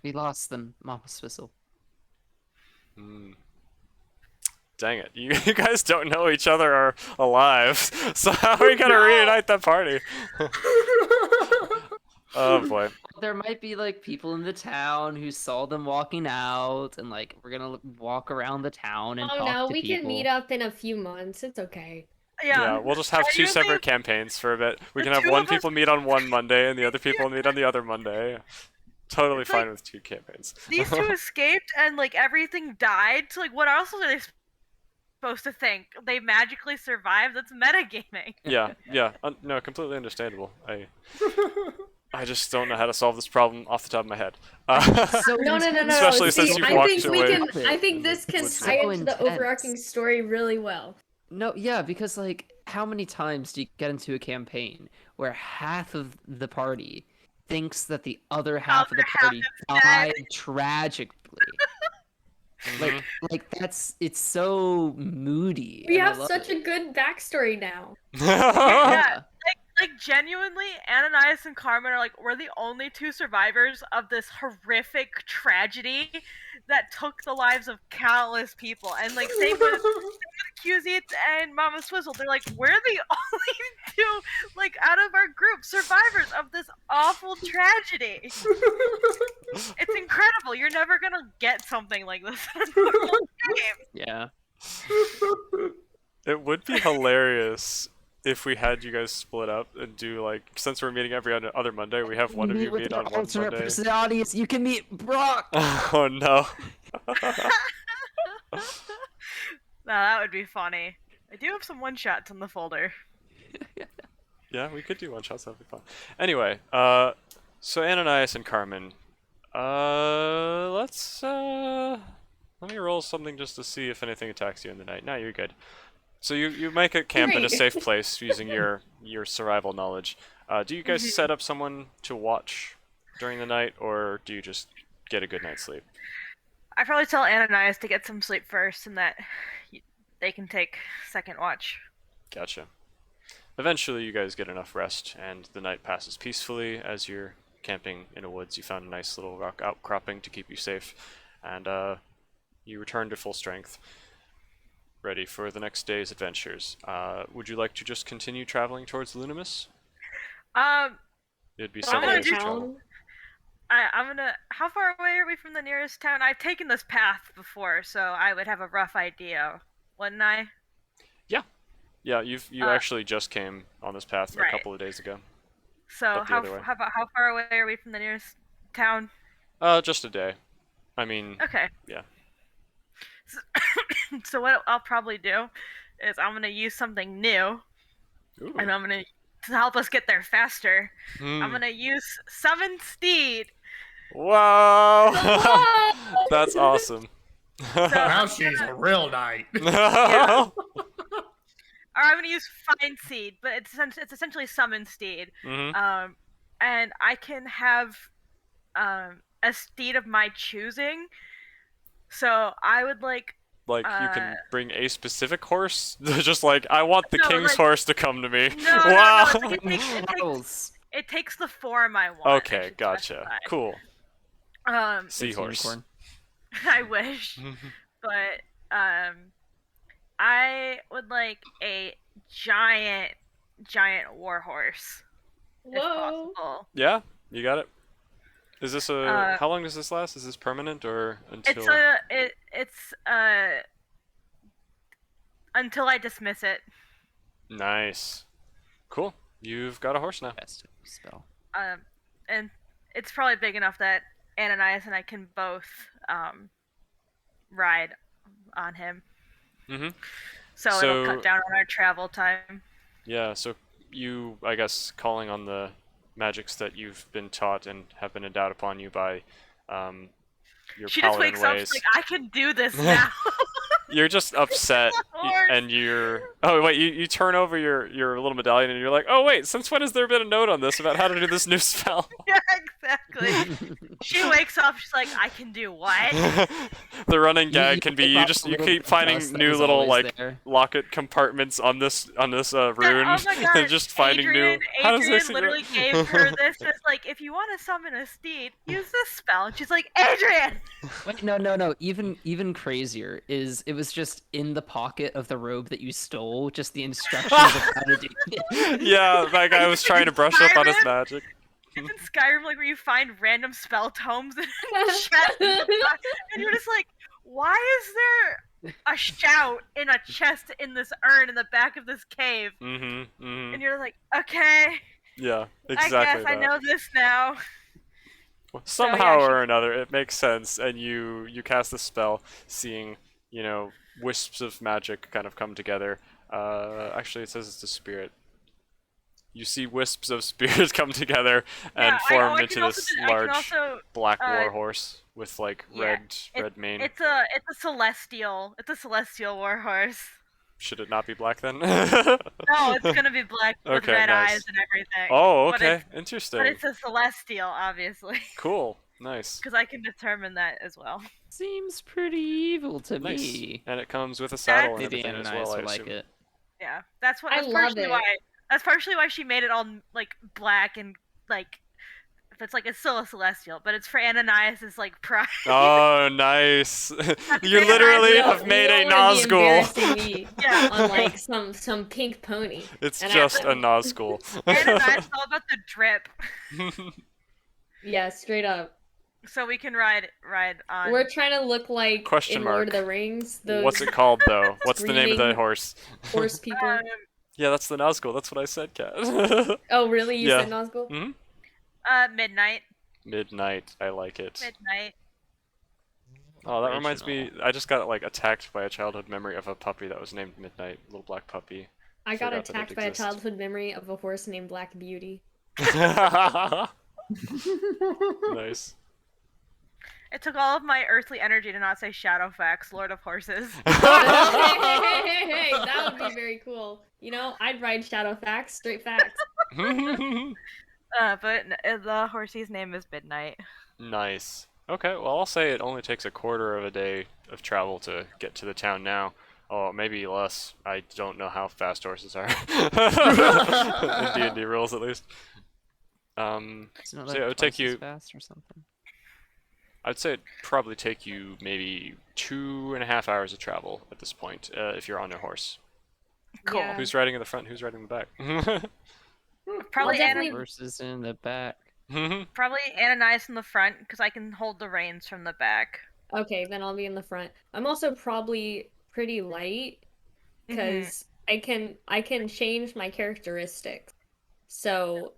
We lost them, Mama Swizzle. Hmm. Dang it. You guys don't know each other are alive, so how are we going to reunite that party? Oh boy. There might be like people in the town who saw them walking out, and like we're gonna walk around the town and Oh talk no, to we people. can meet up in a few months. It's okay. Yeah. we'll just have two Genuinely, separate campaigns for a bit. We the can have two one of us- people meet on one Monday and the other people meet on the other Monday. Totally It's fine like- with two campaigns. These two escaped and like everything died. So like, what else are they supposed to think? They magically survived. That's metagaming. Yeah, no, completely understandable. I just don't know how to solve this problem off the top of my head. So No. Especially See, since you've I walked think we away. can. I think this can It's tie so into the intense. overarching story really well. No, yeah, because like, how many times do you get into a campaign where half of the party thinks that the other half of the half party is died dead. tragically? Mhm. Like it's so moody. We and I have love such it. a good backstory now. Yeah. Like genuinely, Ananias and Carmen are like, we're the only two survivors of this horrific tragedy that took the lives of countless people. And like same with QZ and Mama Swizzle. They're like, we're the only two like out of our group survivors of this awful tragedy. It's incredible. You're never gonna get something like this in a normal game. Yeah. It would be hilarious if we had you guys split up and do like, since we're meeting every other Monday, we have one of you with meet your on one alternate Monday. personalities. You can meet Brock. Oh no. No, that would be funny. I do have some one shots in the folder. Yeah, we could do one shots. That'd be fun. Anyway, so Ananias and Carmen, let me roll something just to see if anything attacks you in the night. No, you're good. So you make a camp in a Great. safe place using your survival knowledge. Do you guys set up someone to watch during the night, or do you just get a good night's sleep? I probably tell Ananias to get some sleep first, and that they can take second watch. Gotcha. Eventually, you guys get enough rest, and the night passes peacefully as you're camping in a woods. You found a nice little rock outcropping to keep you safe, and you return to full strength, ready for the next day's adventures. Would you like to just continue traveling towards Lunimus? It'd be I'm several gonna days do- of travel. I'm gonna. How far away are we from the nearest town? I've taken this path before, so I would have a rough idea, wouldn't I? Yeah, you actually just came on this path a Right. couple of days ago. So But the other way. how far away are we from the nearest town? Just a day. I mean, Okay. Yeah. So what I'll probably do is I'm gonna use something new, ooh. and I'm gonna to help us get there faster. Hmm. I'm gonna use Summon Steed. Wow! That's awesome. Now she's a real knight. Or I'm gonna use Find Seed, but it's essentially Summon Steed. Mhm. And I can have a steed of my choosing. So I would like Like, you can bring a specific horse? Just like, I want the No, king's like- horse to come to me. no, Wow! it's like it takes the form I want. I Okay, should gotcha. specify. Cool. Um, Seahorse. Unicorn. I wish, but I would like a giant warhorse if Whoa. possible. Yeah, you got it. Is this Uh, how long does this last? Is this permanent or until? It's until I dismiss it. Nice. Cool. You've got a horse now. Best spell. And it's probably big enough that Ananias and I can both ride on him. Mhm. So So- it'll cut down on our travel time. Yeah, so you, I guess, calling on the magics that you've been taught and have been endowed upon you by your She just paladin wakes up, ways. she's like, I can do this now. You're just upset, Horse. and you're. Oh wait, you turn over your little medallion, and you're like, oh wait, since when has there been a note on this about how to do this new spell? Yeah, exactly. She wakes up, she's like, I can do what? The running gag You can be pick you up just a you little keep bit of finding dust that new was little always like there. locket compartments on this rune, Oh my god, and just finding Adrian, new. How does Adrian this literally gave her this. It's like, if you want to summon a steed, use this spell. And she's like, Adrian! Wait, no. Even crazier is it was just in the pocket of the robe that you stole, just the instructions of how to do it. Yeah, that guy was trying to brush up on his Skyrim? magic. It's in Skyrim, like, where you find random spell tomes and chest, and you're just like, why is there a shout in a chest in this urn in the back of this cave, Mm-hmm. Mm-hmm. and you're like, okay, Yeah, I exactly guess I that. know this now. Somehow yeah, or another, it makes sense, and you cast the spell, seeing wisps of magic kind of come together. Actually, it says it's a spirit. You see wisps of spirits come together and Yeah, form I into can also this I can large also black uh, war horse with like yeah, red mane. it's a celestial warhorse. Should it not be black then? No, it's gonna be black with Okay, red eyes nice. and everything. Oh, But okay, but interesting. it's a celestial, obviously, Cool, nice, because I can determine that as well. Seems pretty evil to nice. me. And it comes with a saddle and Maybe everything as Ananias well, I will like assume. it. Yeah, I that's love partially it. why. That's partially why she made it all like black and like. It's like it's still a celestial, but it's for Ananias's like pride. Oh, nice! You say literally Ananias. have made a You don't wanna be Nazgul. embarrassing me Yeah, on like some pink pony. It's And just a I- Nazgul. Ananias is all about the drip, Yeah, straight up. so we can ride on. We're trying to look like Question in Lord of mark. the Rings, those What's it called though? What's the name of the screaming horse? horse people. Yeah, that's the Nazgul. That's what I said, Cat. Oh, really? You yeah. said Nazgul? Hmm? Midnight. Midnight. I like it. Midnight. Oh, that reminds me. Original. I just got like attacked by a childhood memory of a puppy that was named Midnight, little black puppy. I got Forgot that it attacked by a exists. childhood memory of a horse named Black Beauty. Nice. It took all of my earthly energy to not say Shadowfax, Lord of Horses. Hey, that would be very cool. You know, I'd ride Shadowfax, straight facts. But the horsey's name is Midnight. Nice. Okay, well, I'll say it only takes a quarter of a day of travel to get to the town now. Oh, maybe less. I don't know how fast horses are. In D&D rules, at least. It's not So like yeah, it would take twice as you- fast or something. I'd say it'd probably take you maybe 2.5 hours of travel at this point, if you're on a horse. Cool. Yeah. Who's riding in the front? Who's riding in the back? Probably Well, definitely- Horses in the back. Probably Ananias in the front because I can hold the reins from the back. Okay, then I'll be in the front. I'm also probably pretty light because I can change my characteristics. So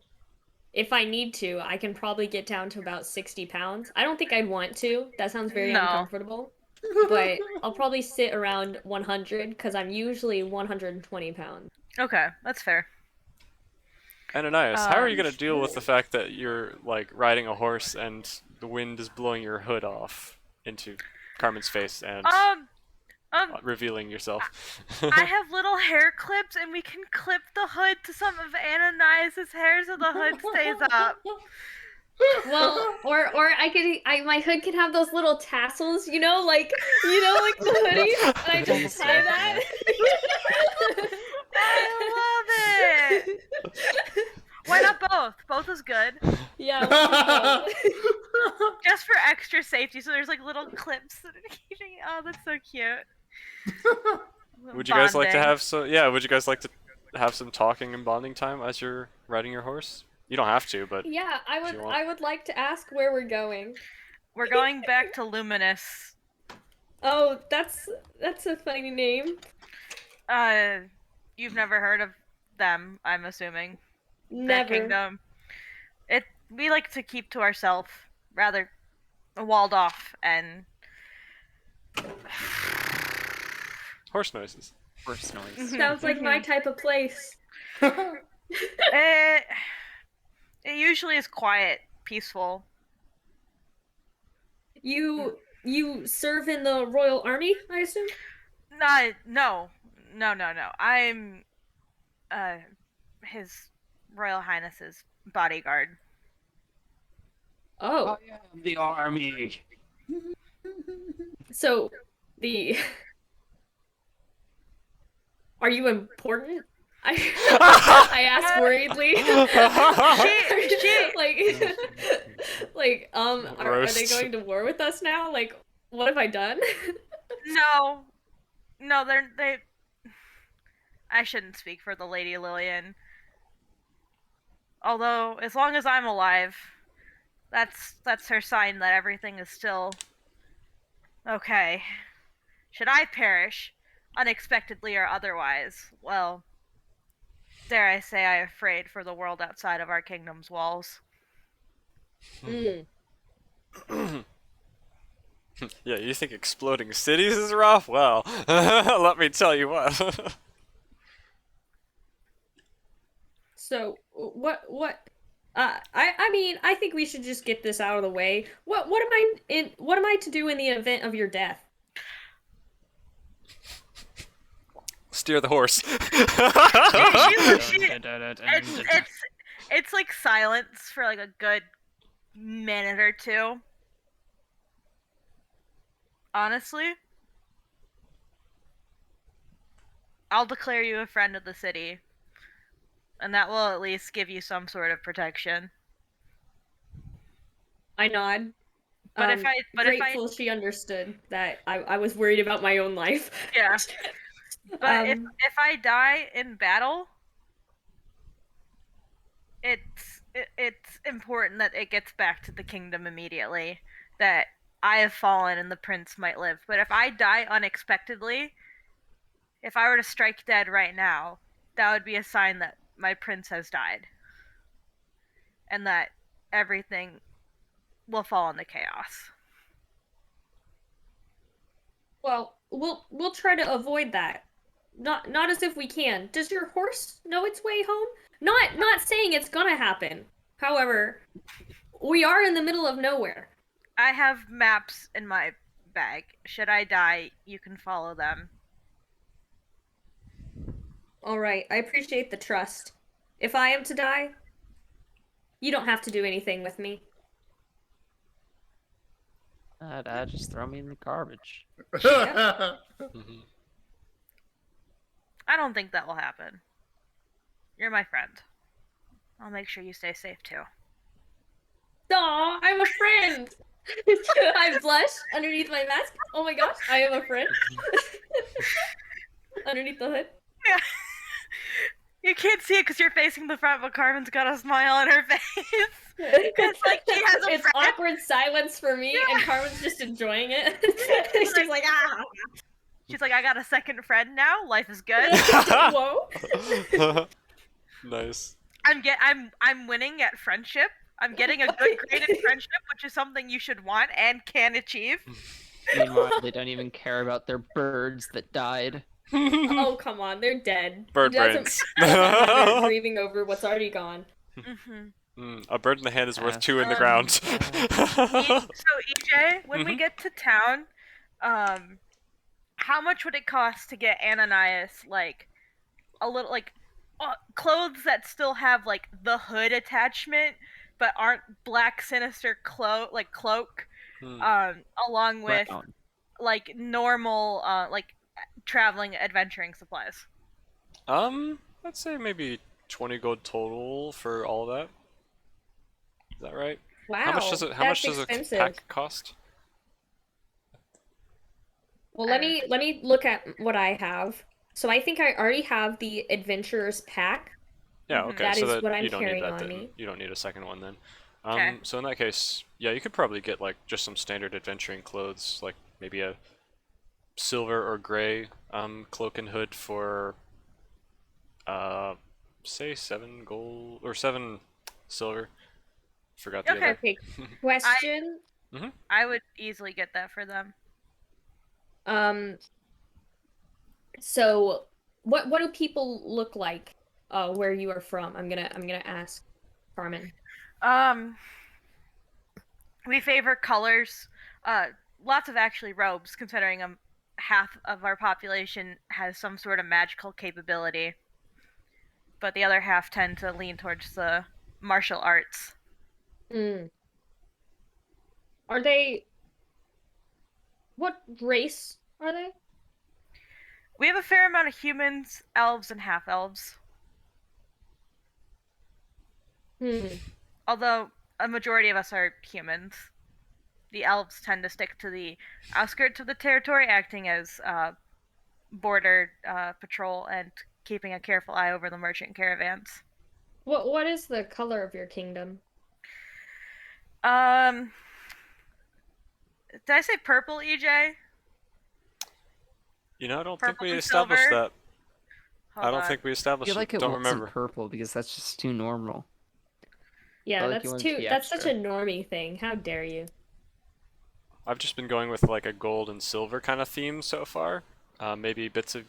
if I need to, I can probably get down to about 60 pounds. I don't think I'd want to. That sounds very No. uncomfortable. But I'll probably sit around 100 because I'm usually 120 pounds. Okay, that's fair. Ananias, how are you gonna deal with Sure. the fact that you're like riding a horse and the wind is blowing your hood off into Carmen's face and revealing yourself? I have little hair clips, and we can clip the hood to some of Ananias's hair so the hood stays up. Well, or my hood can have those little tassels, like the hoodie, and I just tie that. I love it. Why not both? Both is good. Yeah. why not? Just for extra safety, so there's like little clips that are keeping. Oh, that's so cute. Would you guys like to Bonding. have would you guys like to have some talking and bonding time as you're riding your horse? You don't have to, but Yeah, If you want. I would like to ask where we're going. We're going back to Luminous. Oh, that's a funny name. You've never heard of them, I'm assuming. Their Never. kingdom. We like to keep to ourselves, rather walled off, and horse noises. Horse noise. Sounds like my type of place. it usually is quiet, peaceful. You serve in the Royal Army, I assume? No. I'm His Royal Highness's bodyguard. Oh, I am the army. so are you important? I asked worriedly. Are they Roast. going to war with us now? Like, what have I done? No, they. I shouldn't speak for the Lady Lillian. Although, as long as I'm alive, that's her sign that everything is still okay. should I perish, unexpectedly or otherwise, well, dare I say I am afraid for the world outside of our kingdom's walls. Mm. Yeah, you think exploding cities is rough? Well, let me tell you what. So I mean, I think we should just get this out of the way. What am I to do in the event of your death? Steer the horse. It's like silence for like a good minute or two. Honestly, I'll declare you a friend of the city, and that will at least give you some sort of protection. I nod. But if I Grateful she understood that I was worried about my own life. Yeah. But Um, if I die in battle, it's important that it gets back to the kingdom immediately. That I have fallen and the prince might live. But if I die unexpectedly, if I were to strike dead right now, that would be a sign that my prince has died. And that everything will fall into chaos. well, we'll try to avoid that. Not as if we can. Does your horse know its way home? Not saying it's gonna happen. However, we are in the middle of nowhere. I have maps in my bag. Should I die, you can follow them. All right, I appreciate the trust. If I am to die, you don't have to do anything with me. Dad, just throw me in the garbage. Mhm. I don't think that will happen. You're my friend. I'll make sure you stay safe too. Aw, I'm a friend. I blush underneath my mask. Oh my gosh, I am a friend. Underneath the hood. Yeah. You can't see it because you're facing the front, but Carmen's got a smile on her face. It's like she has a It's friend. awkward silence for me, and Carmen's just enjoying it. She's like, ah. She's like, I got a second friend now. Life is good. Whoa. Nice. I'm winning at friendship. I'm getting a good grade in friendship, which is something you should want and can achieve. Meanwhile, they don't even care about their birds that died. Oh, come on, they're dead. Bird It doesn't brains. matter grieving over what's already gone. Mm-hmm. A bird in the hand is worth two in the Um, ground. So EJ, when we Mhm. get to town, how much would it cost to get Ananias like a little like clothes that still have like the hood attachment but aren't black sinister cloak Hmm. along with Brown. like normal like traveling adventuring supplies. I'd say maybe 20 gold total for all of that. Is that right? Wow, How much that's does a expensive. pack cost? Well, let me look at what I have. So I think I already have the Adventurer's Pack. Yeah, Mhm. okay. That so is that what I'm you don't need carrying that on then. me. You don't need a second one then. Okay. So in that case, yeah, you could probably get like just some standard adventuring clothes, like maybe a silver or gray cloak and hood for say 7 gold or 7 silver. Forgot the Okay. other. Okay, question. I would easily get that for them. So what do people look like where you are from? I'm gonna ask Carmen. We favor colors. Lots of actually robes, considering half of our population has some sort of magical capability, but the other half tend to lean towards the martial arts. Mm. Are they what race are they? We have a fair amount of humans, elves, and half elves. Although a majority of us are humans. The elves tend to stick to the outskirts of the territory, acting as border patrol and keeping a careful eye over the merchant caravans. What is the color of your kingdom? Did I say purple, EJ? You know, I don't think Purple we and established silver? that. Hold I don't on. think we I established feel like it. it Don't wasn't remember. purple because that's just too normal. Yeah, like you that's wanted to too. be That's such extra. a normie thing. How dare you? I've just been going with like a gold and silver kind of theme so far. Maybe bits of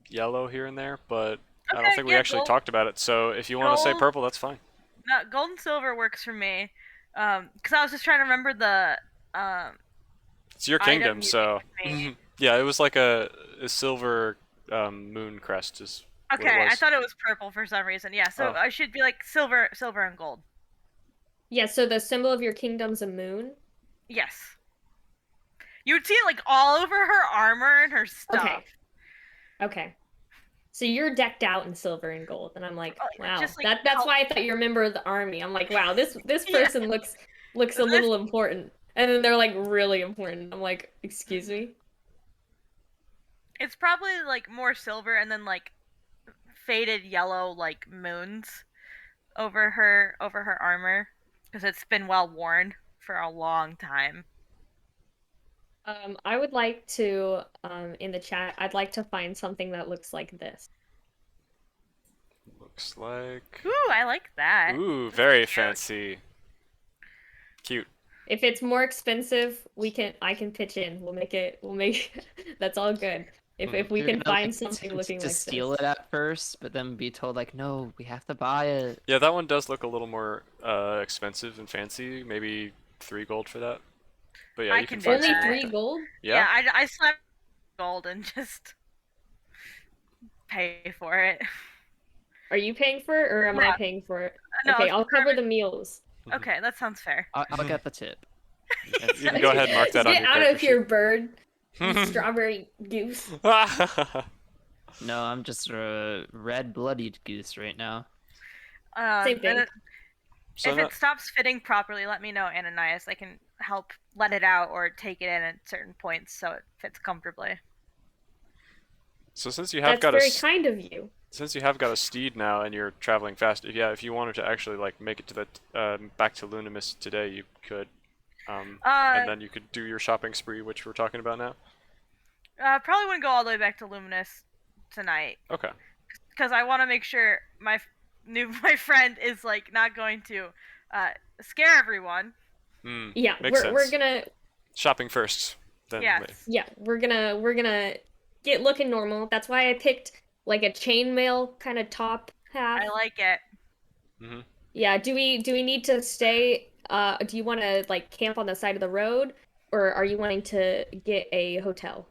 yellow here and there, but I don't Okay, think we yeah, actually gold. talked about it. So if you want to say Gold. purple, that's fine. No, gold and silver works for me. Because I was just trying to remember the It's your item kingdom, you so made. yeah, it was like a silver moon crest is what it Okay, I was. thought it was purple for some reason. Yeah, so Oh. I should be like silver, silver and gold. Yeah. So the symbol of your kingdom's a moon. Yes. You would see it like all over her armor and her stuff. Okay. Okay. So you're decked out in silver and gold, and I'm like, Oh, wow. just, like, That's how- why I thought you're a member of the army. I'm like, wow, this Yeah. person looks a little important. And then they're like really important. I'm like, excuse me? It's probably like more silver and then like faded yellow like moons over her armor because it's been well worn for a long time. I would like to, in the chat, I'd like to find something that looks like this. Looks like. Ooh, I like that. Ooh, That's very cute. fancy. Cute. If it's more expensive, I can pitch in. That's all good. If we You're can gonna, find like, something attempt looking to like steal this. it at first, but then be told like, no, we have to buy it. Yeah, that one does look a little more expensive and fancy. Maybe 3 gold for that. But yeah, I you can can do find Only that. something like 3 that. gold? Yeah. I slapped gold and just pay for it. Are you paying for it, or am I Yeah. paying for it? No, Okay, it's I'll cover Carmen- the meals. Okay, that sounds fair. I'll get the tip. You can go ahead and mark that on Get your out character of here, bird. You sheet. strawberry goose. No, I'm just a red-blooded goose right now. Same thing. And So if no- it stops fitting properly, let me know, Ananias. I can help let it out or take it in at certain points so it fits comfortably. so since you have That's got very kind of you. since you have got a steed now and you're traveling fast, if you wanted to actually like make it to the back to Lunimus today, you could. And then you could do your shopping spree, which we're talking about now. Probably wouldn't go all the way back to Luminous tonight Okay. because I want to make sure my friend is like not going to scare everyone. Hmm. Yeah, Makes we're sense. gonna Shopping first, then. Yes. we're gonna get looking normal. That's why I picked like a chainmail kind of top half. I like it. Mm-hmm. Yeah, do we need to stay do you want to like camp on the side of the road, or are you wanting to get a hotel?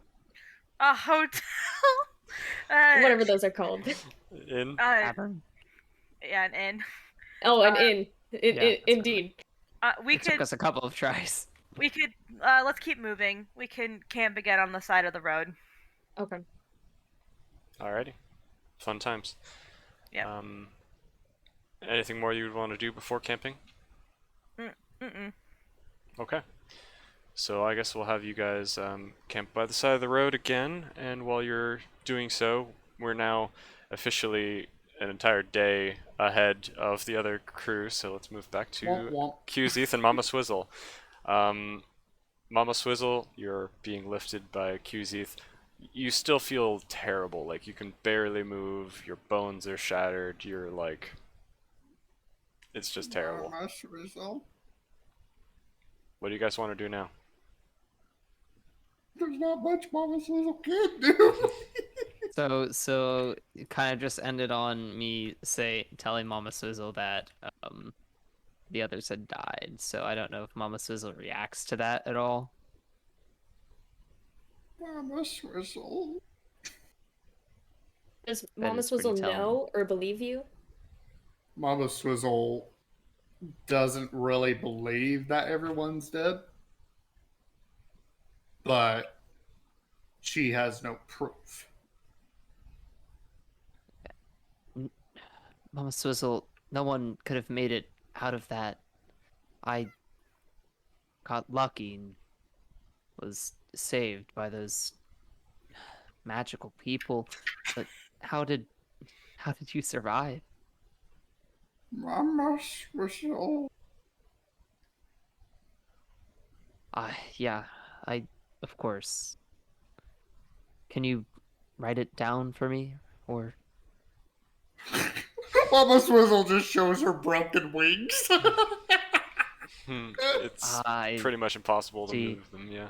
A hotel. Whatever those are called. In. Tavern? Yeah, an inn. Oh, an Uh, inn. Yeah, that's Indeed. We It took could us a couple of tries. let's keep moving. We can camp again on the side of the road. Okay. Alrighty. Fun times. Yeah. Anything more you'd want to do before camping? Mm-mm. Okay. So I guess we'll have you guys camp by the side of the road again, and while you're doing so, we're now officially an entire day ahead of the other crew, so let's move back to Womp womp. Qzeth and Mama Swizzle. Mama Swizzle, you're being lifted by Qzeth. You still feel terrible, like you can barely move, your bones are shattered, you're like... It's just terrible. Mama Swizzle. What do you guys want to do now? There's not much Mama Swizzle can do. So it kind of just ended on me telling Mama Swizzle that the others had died. So I don't know if Mama Swizzle reacts to that at all. Mama Swizzle. Does That Mama is pretty Swizzle telling. know or believe you? Mama Swizzle doesn't really believe that everyone's dead, but she has no proof. Mama Swizzle, no one could have made it out of that. I got lucky and was saved by those magical people. But how did you survive? Mama Swizzle. Yeah, of course. Can you write it down for me? Or Mama Swizzle just shows her broken wings. It's I pretty much impossible to see. move them, yeah.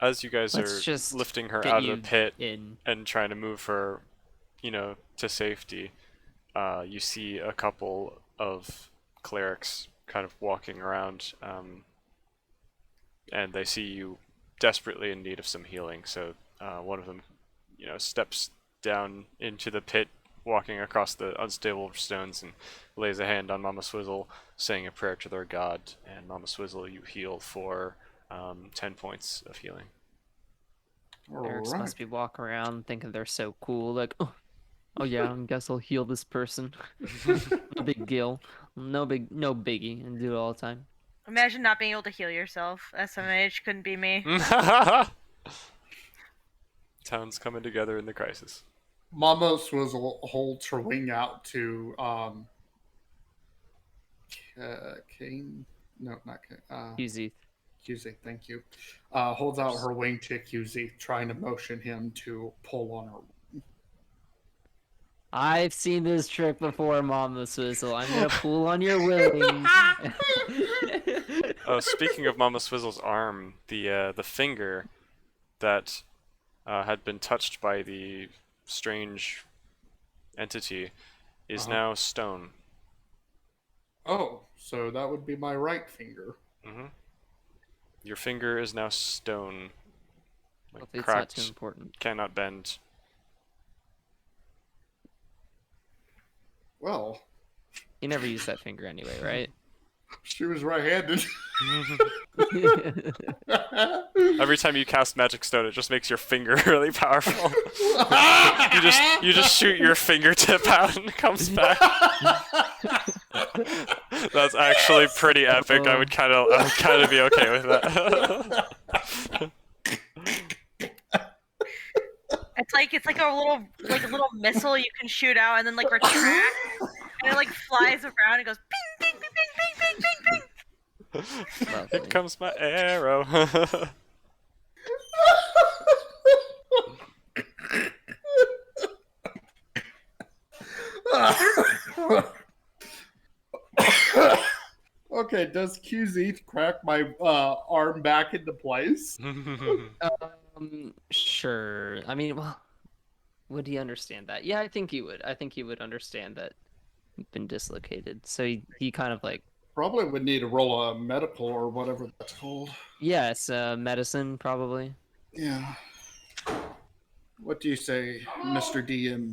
As you guys Let's are just lifting her get out you of the pit in. and trying to move her, to safety, you see a couple of clerics kind of walking around, and they see you desperately in need of some healing. So one of them, steps down into the pit, walking across the unstable stones, and lays a hand on Mama Swizzle, saying a prayer to their god. And Mama Swizzle, you heal for 10 points of healing. Clerics Alright. must be walking around thinking they're so cool. Like, oh yeah, I guess I'll heal this person. No big deal. No biggie, and do it all the time. Imagine not being able to heal yourself. SMH couldn't be me. Town's coming together in the crisis. Mama Swizzle holds her wing out to Kane. No, not Kane. Easy. QZ, thank you. Holds out her wing to QZ, trying to motion him to pull on her. I've seen this trick before, Mama Swizzle. I'm gonna pull on your wings. Oh, speaking of Mama Swizzle's arm, the finger that had been touched by the strange entity is now stone. Oh, so that would be my right finger. Mm-hmm. Your finger is now stone. Like Hopefully it's not cracked, too important. cannot bend. Well, You never use that finger anyway, right? she was right-handed. Every time you cast Magic Stone, it just makes your finger really powerful. you just shoot your fingertip out and it comes back. That's actually pretty epic. I would kind of be okay with that. It's like a little missile you can shoot out and then like retract, and it like flies around and goes ping ping ping ping ping ping ping. Lovely. Here comes my arrow. Okay, does QZ crack my arm back into place? Sure. I mean, well, would he understand that? Yeah, I think he would. I think he would understand that you've been dislocated. So he kind of like, Probably would need to roll a medical or whatever that's called. yes, medicine probably. Yeah. What do you say, Mr. DM?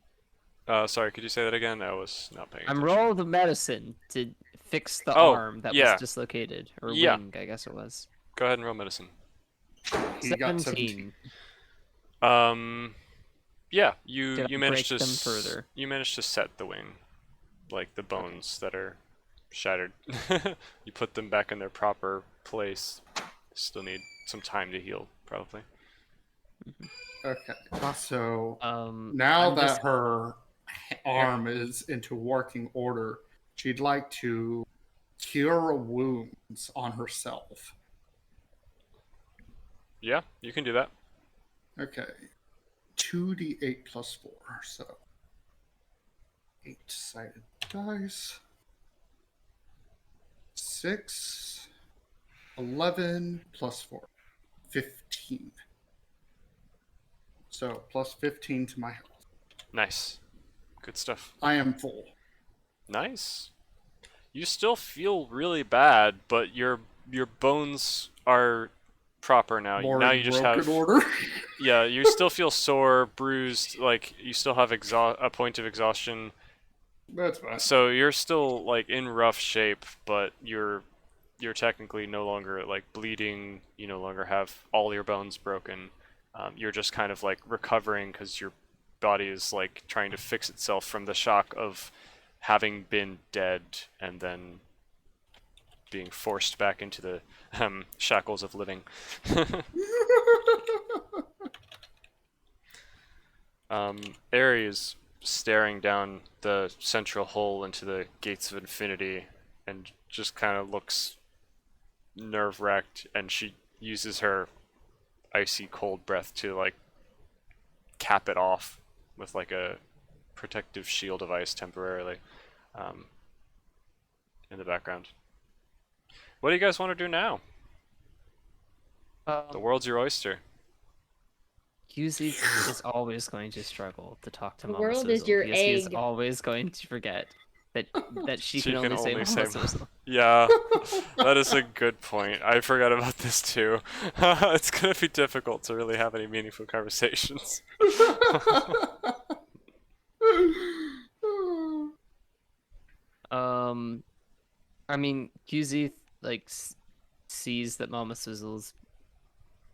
Sorry, could you say that again? I was not paying I'm attention. roll the medicine to fix the Oh, arm that yeah. was dislocated, or Yeah. wing, I guess it was. Go ahead and roll medicine. He got 17. Yeah, Did you I managed break to them further? you managed to set the wing, like the bones that are shattered. You put them back in their proper place. Still need some time to heal, probably. Okay. So I'm now that just- her arm is into working order, she'd like to cure wounds on herself. Yeah, you can do that. Okay. 2d8 plus 4, so 8-sided dice. 6, 11 plus 4, 15. So plus 15 to my health. Nice. Good stuff. I am full. Nice. You still feel really bad, but your bones are proper now. More Now in you just broken have order. Yeah, you still feel sore, bruised, like you still have a point of exhaustion. That's fine. So you're still like in rough shape, but you're technically no longer like bleeding. You no longer have all your bones broken. You're just kind of like recovering because your body is like trying to fix itself from the shock of having been dead and then being forced back into the shackles of living. Aerie is staring down the central hole into the gates of infinity and just kind of looks nerve-wracked, and she uses her icy cold breath to like cap it off with like a protective shield of ice temporarily in the background. What do you guys want to do now? The world's your oyster. QZ is always going to struggle to talk to The Mama world is Sizzle your because he is egg. always going to forget that she She can only say Mama Mama- Sizzle. Yeah, that is a good point. I forgot about this too. It's gonna be difficult to really have any meaningful conversations. I mean, QZ like sees that Mama Sizzle's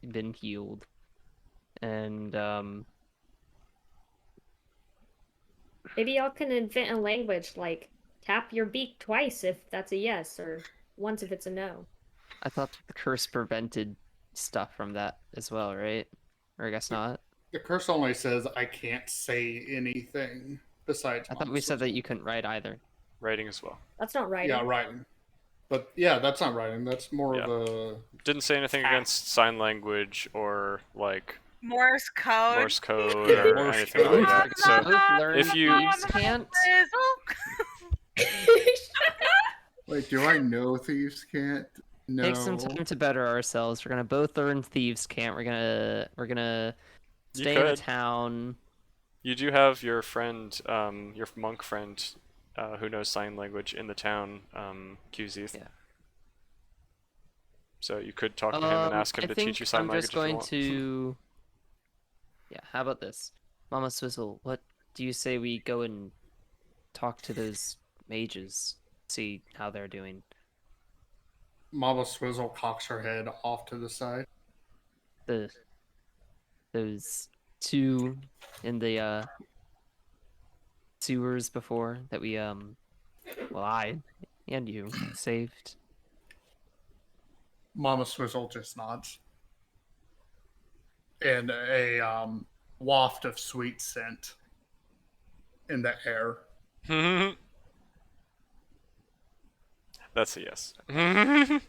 been healed, and Maybe y'all can invent a language like tap your beak twice if that's a yes, or once if it's a no. I thought the curse prevented stuff from that as well, right? Or I guess not. The curse only says I can't say anything besides. I thought we said that you couldn't write either. Writing as well. That's not right. Yeah, writing. But yeah, that's not writing. That's more Yeah. of a. Didn't say anything against sign language or like Morse code. Morse code Yeah, or Morse anything code. like that. So Both learned if you- thieves can't. Wait, do I know thieves can't? No. Take some time to better ourselves. We're gonna both learn thieves can't. We're gonna You stay in a could. town. you do have your friend, your monk friend, who knows sign language in the town, QZ. Yeah. So you could talk to him and ask him I to think teach you sign I'm language just going if you want. to. Yeah, how about this, Mama Swizzle? What do you say we go and talk to those mages, see how they're doing? Mama Swizzle cocks her head off to the side. Those two in the sewers before that we well, I and you saved. Mama Swizzle just nods. And a waft of sweet scent in the air. That's a yes. Yeah.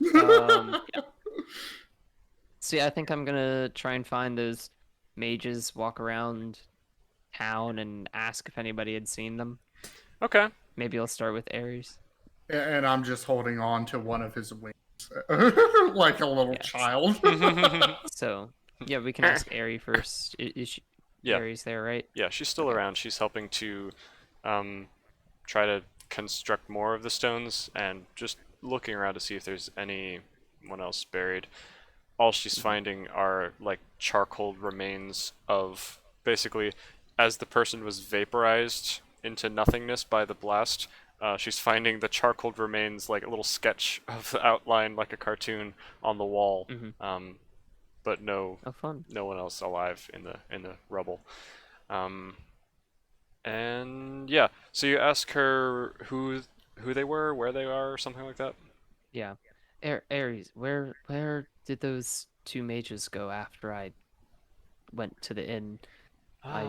So yeah, I think I'm gonna try and find those mages, walk around town, and ask if anybody had seen them. Okay. Maybe I'll start with Ares. And I'm just holding on to one of his wings. Like a little Yes. child. So yeah, we can ask Ares first. Is she, Yeah. Ares there, right? Yeah, she's still Okay. around. She's helping to try to construct more of the stones and just looking around to see if there's anyone else buried. All she's finding are like charcoal remains of basically as the person was vaporized into nothingness by the blast. She's finding the charcoal remains like a little sketch of the outline like a cartoon on the wall. Mhm. But no Oh, fun. one else alive in the rubble. And yeah, so you ask her who they were, where they are, or something like that. Yeah. Ares, where did those two mages go after I went to the inn? I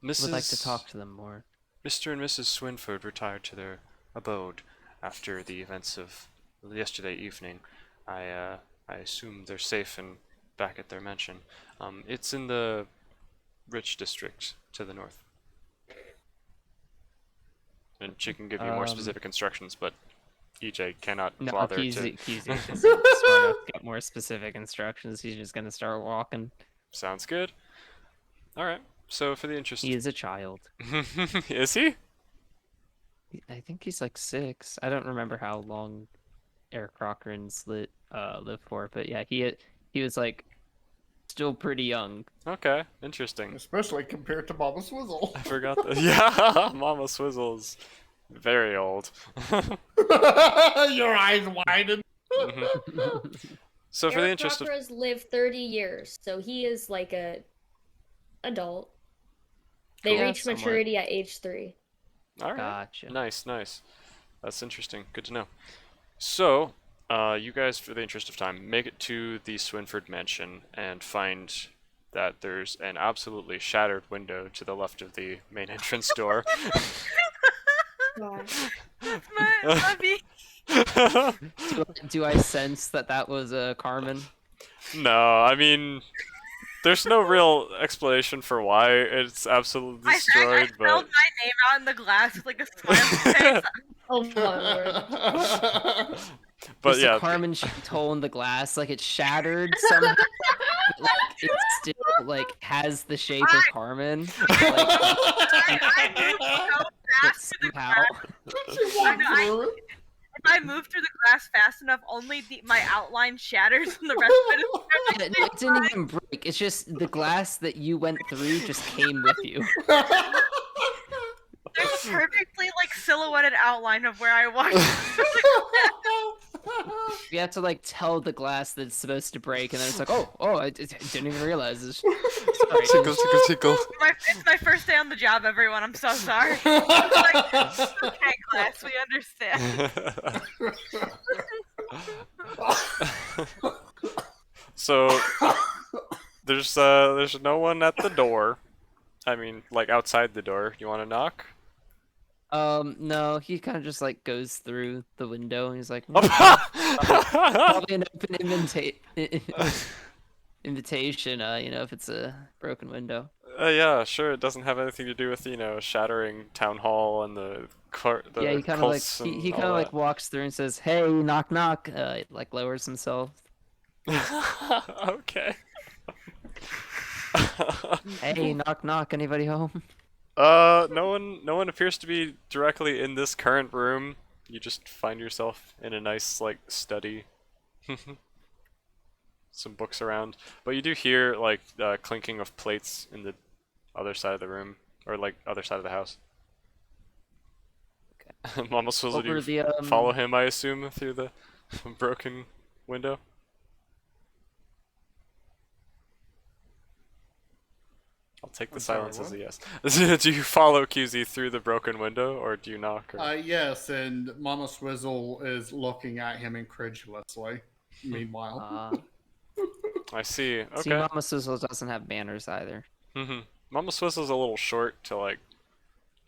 would like to talk to them more. Mr. and Mrs. Swinford retired to their abode after the events of yesterday evening. I assume they're safe and back at their mansion. It's in the rich district to the north. And she can give you more specific instructions, but EJ cannot No, bother QZ to. isn't smart enough to get more specific instructions. He's just gonna start walking. Sounds good. All right. So for the interest, He is a child. is he? I think he's like 6. I don't remember how long Eric Cochran's lived for, but yeah, he was like still pretty young. Okay, interesting. Especially compared to Mama Swizzle. I forgot that. Yeah, Mama Swizzle's very old. Your eyes widen. So for the Eric interest of Cochran's lived 30 years, so he is like a adult. They Cool. Yeah, reach somewhat. maturity at age 3. all right, Gotcha. nice. That's interesting. Good to know. So, you guys, for the interest of time, make it to the Swinford mansion and find that there's an absolutely shattered window to the left of the main entrance door. my beak. Do I sense that was Carmen? No, I mean, There's no real explanation for why it's absolutely I destroyed, spelled but my name out in the glass with like a smile face. Oh my word. but Just yeah, a Carmen hole in the glass, like it shattered somehow, but like it still like has the shape of Carmen. Like, I moved so but fast through the somehow. glass. I know, if I move through the glass fast enough, only my outline shatters and the rest of it is Yeah, no, it didn't even break. It's just the glass that you went through just came with you. there's a perfectly like silhouetted outline of where I walked. You have to like tell the glass that it's supposed to break, and then it's like, oh, I didn't even realize this. Sorry. tickle, tickle, tickle. It's my first day on the job, everyone. I'm so sorry. Okay, class, we understand. So there's no one at the door. I mean, like outside the door. You want to knock? No, he kind of just like goes through the window. And he's like, Oh. probably an open invitation. If it's a broken window. Yeah, sure. It doesn't have anything to do with shattering town hall and the Yeah, he kind of like cults he and kind of all like walks through and says, "Hey, knock knock." Like lowers himself. that. Okay. Hey, knock knock. Anybody home? No one appears to be directly in this current room. You just find yourself in a nice like study. Some books around, but you do hear like clinking of plates in the other side of the room, or like other side of the house. Okay. Mama Swizzle, do you follow him, I assume, through the broken window? I'll take the I'm sorry, silence as a what? yes. Do you follow QZ through the broken window, or do you knock? Or... Yes, and Mama Swizzle is looking at him incredulously. Meanwhile, I see. Okay. See, Mama Sizzle doesn't have banners either. Mama Swizzle's a little short to like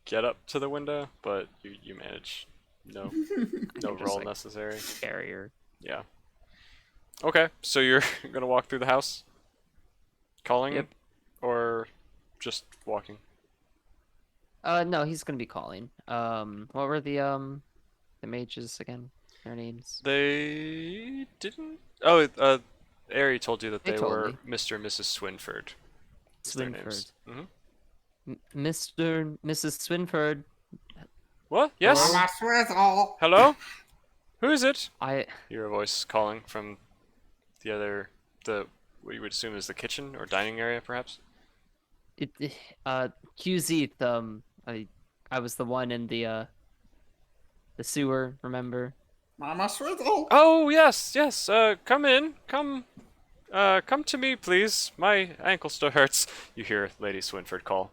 get up to the window, but you manage. No Just, roll like, necessary. Barrier. Yeah. Okay, so you're gonna walk through the house, calling, Yep. or just walking? No, he's gonna be calling. What were the mages again? Their names? They didn't. Oh, Ari told you that They they told were me. Mr. and Mrs. Swinford. is their names. Swinford. Mr. and Mrs. Swinford. What? Yes. Mama Swizzle. Hello. Who is it? I You hear a voice calling from the what you would assume is the kitchen or dining area, perhaps. QZ. I was the one in the sewer. Remember? Mama Swizzle. Oh yes, yes. Come in. Come to me, please. My ankle still hurts. You hear Lady Swinford call.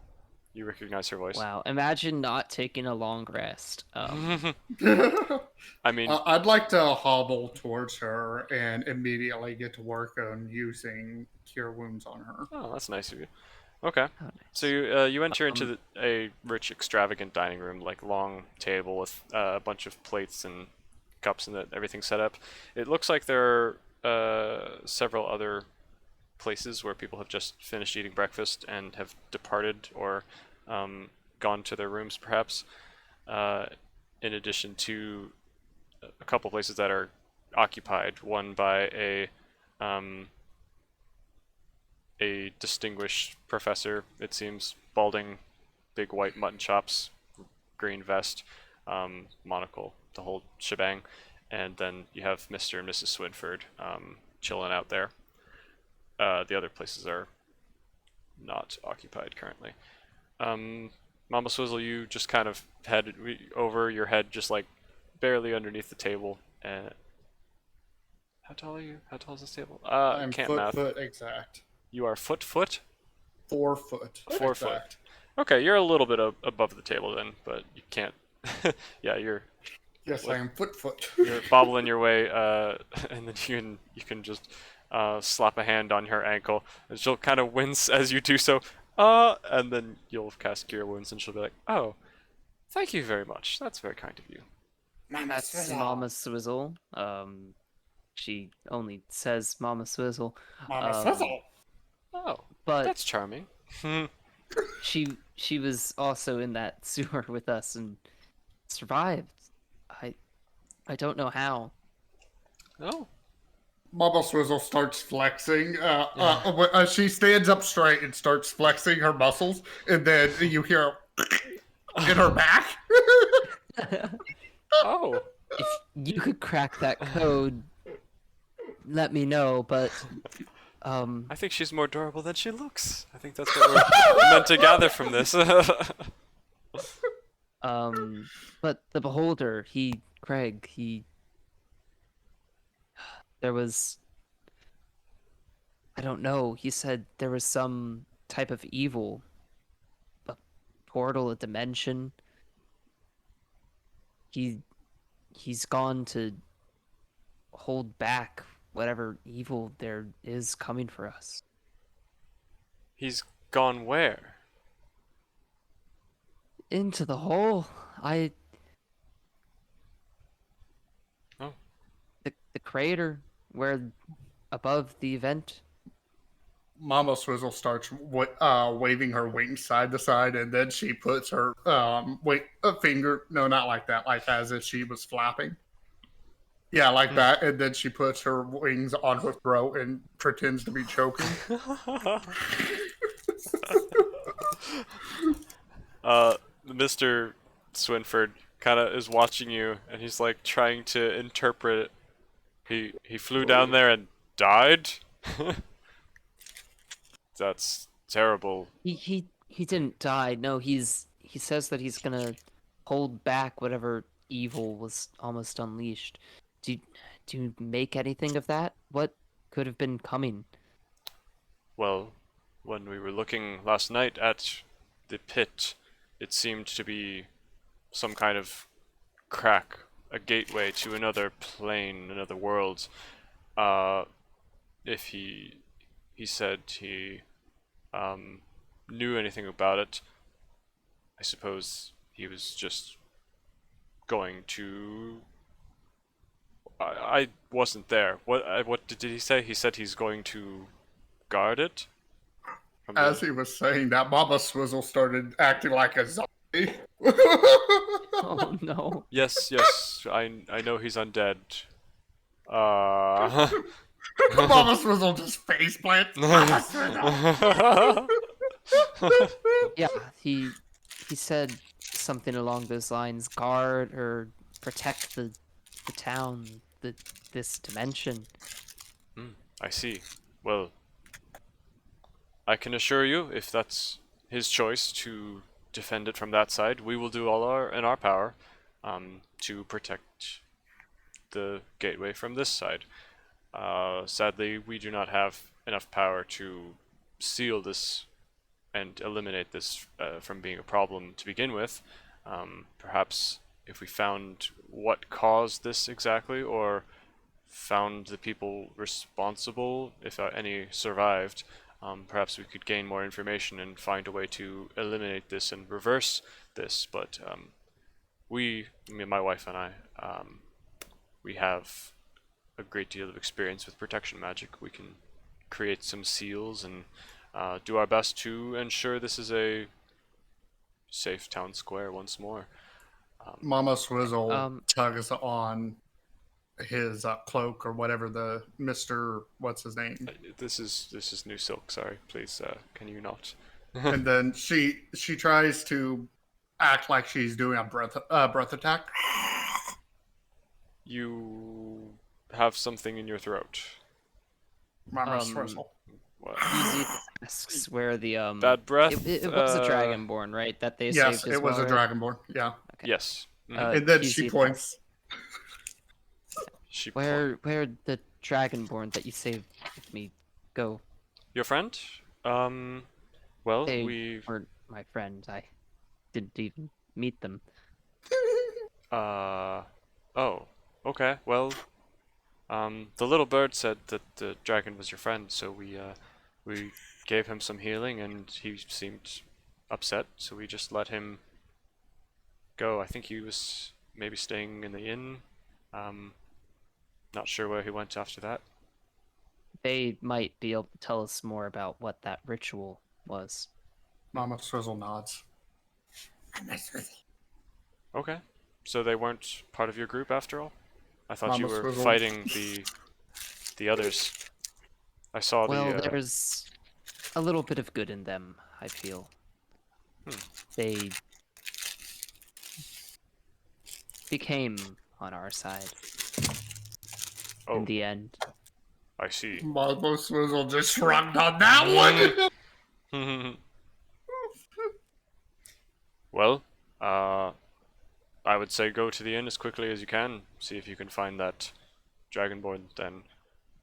You recognize her voice. Wow. Imagine not taking a long rest. I mean, I'd like to hobble towards her and immediately get to work on using Cure Wounds on her. oh, that's nice of you. Okay. Oh, nice. So you enter into a rich, extravagant dining room, like long table with a bunch of plates and cups and everything set up. It looks like there are several other places where people have just finished eating breakfast and have departed or gone to their rooms, perhaps. In addition to a couple places that are occupied, one by a distinguished professor, it seems, balding, big white mutton chops, green vest, monocle, the whole shebang, and then you have Mr. and Mrs. Swinford chilling out there. The other places are not occupied currently. Mama Swizzle, you just kind of head over your head, just like barely underneath the table. And how tall are you? How tall is this table? I'm Can't foot math. exact. You are foot. 4 foot. 4 foot. exact. Okay, you're a little bit above the table then, but you can't. Yeah, you're Yes, I am foot. you're bobbling your way, and then you can just slap a hand on her ankle, and she'll kind of wince as you do so. And then you'll cast Cure Wounds, and she'll be like, "Oh, thank you very much. That's very kind of you." Mama That's Swizzle. Mama Swizzle. She only says Mama Swizzle. Mama Swizzle. Oh, but That's charming. she was also in that sewer with us and survived. I don't know how. Oh. Mama Swizzle starts flexing. She stands up straight and starts flexing her muscles, and then you hear in her back. Oh. If you could crack that code, let me know, but I think she's more adorable than she looks. I think that's what we're meant to gather from this. but the beholder, Craig, there was, I don't know, he said there was some type of evil, a portal, a dimension. He's gone to hold back whatever evil there is coming for us. He's gone where? Into the hole. Oh. The crater where above the event. Mama Swizzle starts waving her wings side to side, and then she puts her finger. No, not like that. Like as if she was flapping. Yeah, like that. And then she puts her wings on her throat and pretends to be choking. Mr. Swinford kind of is watching you, and he's like trying to interpret. He flew down there and died. That's terrible. He didn't die. No, he says that he's gonna hold back whatever evil was almost unleashed. Do you make anything of that? What could have been coming? Well, when we were looking last night at the pit, it seemed to be some kind of crack, a gateway to another plane, another world. If he said he knew anything about it, I suppose he was just going to. I wasn't there. What did he say? He said he's going to guard it. From As the- he was saying that, Mama Swizzle started acting like a zombie. Oh no. Yes, I know he's undead. Mama Swizzle just face plants. Mama Swizzle. Yeah, he said something along those lines. Guard or protect the town, this dimension. I see. Well, I can assure you, if that's his choice to defend it from that side, we will do all in our power to protect the gateway from this side. Sadly, we do not have enough power to seal this and eliminate this from being a problem to begin with. Perhaps if we found what caused this exactly, or found the people responsible, if any survived, perhaps we could gain more information and find a way to eliminate this and reverse this. But my wife and I, we have a great deal of experience with protection magic. We can create some seals and do our best to ensure this is a safe town square once more. Mama Swizzle Um, tugs on his cloak or whatever the Mr. What's his name? This is New Silk. Sorry, please. Can you not? And then she tries to act like she's doing a breath attack. You have something in your throat. Mama Um, Swizzle. What? Easy asks where the Bad breath. It was a dragonborn, right? That they Yes, saved as it was well, a right? dragonborn. Yeah. Okay. Yes. Mhm. And then Easy she asks points. She where the dragonborn that you saved with me go. Your friend? Well, They we weren't my friends. I didn't even meet them. Oh, okay. Well, the little bird said that the dragon was your friend, so we gave him some healing, and he seemed upset, so we just let him go. I think he was maybe staying in the inn. Not sure where he went after that. they might be able to tell us more about what that ritual was. Mama Swizzle nods. Okay. So they weren't part of your group after all? I thought you Mama were Swizzle. fighting the others. I saw Well, the there's a little bit of good in them, I feel. They became on our side oh, in the end. I see. Mama Swizzle just shrugged on that one. Well, I would say go to the inn as quickly as you can. See if you can find that Dragonborn. Then,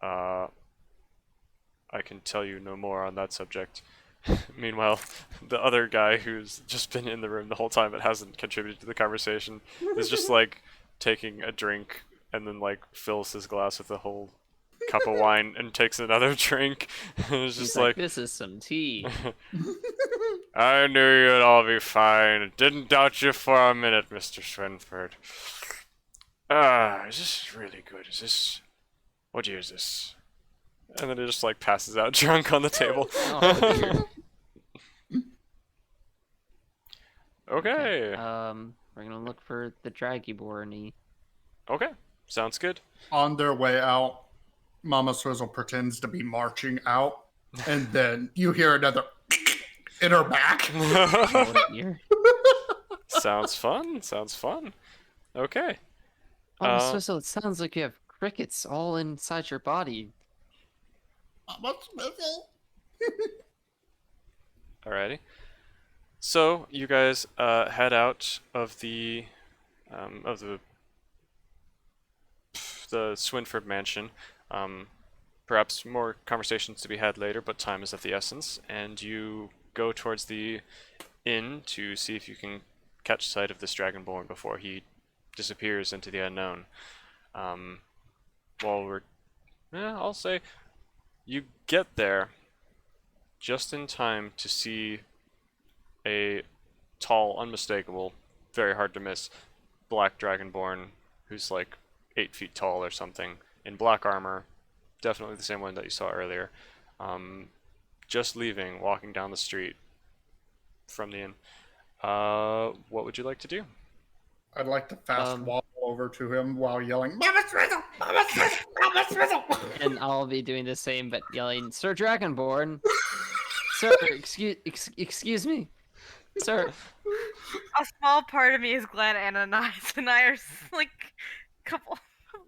I can tell you no more on that subject. Meanwhile, the other guy who's just been in the room the whole time but hasn't contributed to the conversation is just like taking a drink and then like fills his glass with a whole cup of wine and takes another drink. And it's He's just like, this is some tea. I knew you'd all be fine. Didn't doubt you for a minute, Mr. Swinford. Is this really good? Is this... What year is this? And then it just like passes out drunk on the table. Oh, dear. Okay. We're gonna look for the Dragonborn. Okay. Sounds good. On their way out, Mama Swizzle pretends to be marching out, and then you hear another in her back. Sounds fun. Sounds fun. Okay. Oh, so it sounds like you have crickets all inside your body. Mama Swizzle. Alrighty. So you guys head out of the Swinford mansion. Perhaps more conversations to be had later, but time is of the essence, and you go towards the inn to see if you can catch sight of this Dragonborn before he disappears into the unknown. I'll say you get there just in time to see a tall, unmistakable, very hard to miss black Dragonborn who's like 8 feet tall or something in black armor, definitely the same one that you saw earlier, just leaving, walking down the street from the inn. What would you like to do? I'd like to fast walk over to him while yelling, Mama Swizzle! Mama Swizzle! Mama Swizzle! And I'll be doing the same, but yelling, Sir Dragonborn! Sir, excuse me. Sir. A small part of me is glad Ananias and I are like a couple of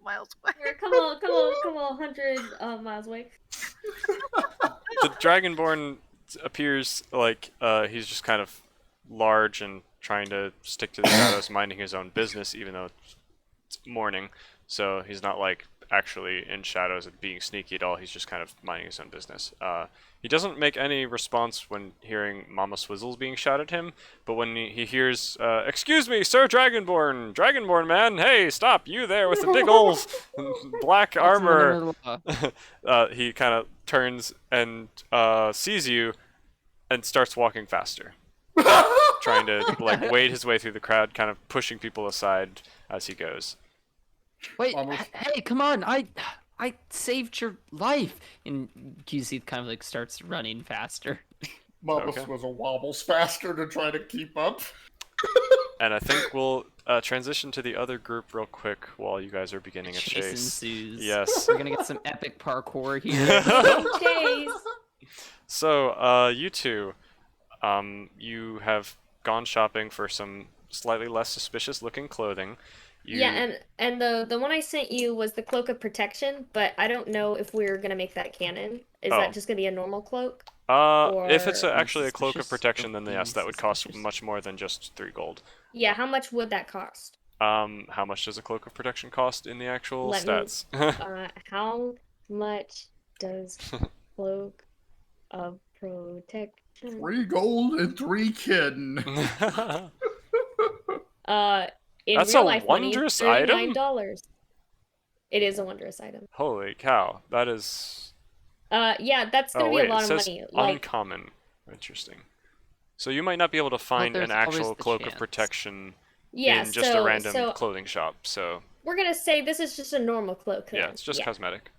miles away. We're a couple 100 miles away. The Dragonborn appears like he's just kind of large and trying to stick to the shadows, minding his own business, even though it's morning. So he's not like actually in shadows and being sneaky at all. He's just kind of minding his own business. He doesn't make any response when hearing Mama Swizzle's being shouted at him, but when he hears, "Excuse me, Sir Dragonborn man, hey, stop, you there with the big old black armor," he kind of turns and sees you and starts walking faster. Trying to like wade his way through the crowd, kind of pushing people aside as he goes. Wait, hey, come on! I saved your life. And QC kind of like starts running faster. Mama Swizzle wobbles faster to try to keep up. And I think we'll transition to the other group real quick while you guys are beginning a chase. Ensues. Yes. We're gonna get some epic parkour here. Chase. So, you two, you have gone shopping for some slightly less suspicious looking clothing. Yeah, and the one I sent you was the cloak of protection, but I don't know if we're gonna make that canon. Is that just gonna be a normal cloak? If it's actually a cloak of Suspicious protection, then yes, that would cost suspicious. much more than just 3 gold. Yeah, how much would that cost? How much does a cloak of protection cost in the actual Let me- stats? How much does cloak of protection? 3 gold and 3 kidden. In That's real a life money, wondrous item? $39. It is a wondrous item. Holy cow, that is... Yeah, that's gonna Oh be wait, a lot it of says money. Like, uncommon. Interesting. So you might not be able to find there's an always actual the cloak of chance. protection yeah, in just so, a random so clothing shop, so we're gonna say this is just a normal cloak. yeah, then. it's just yeah. cosmetic.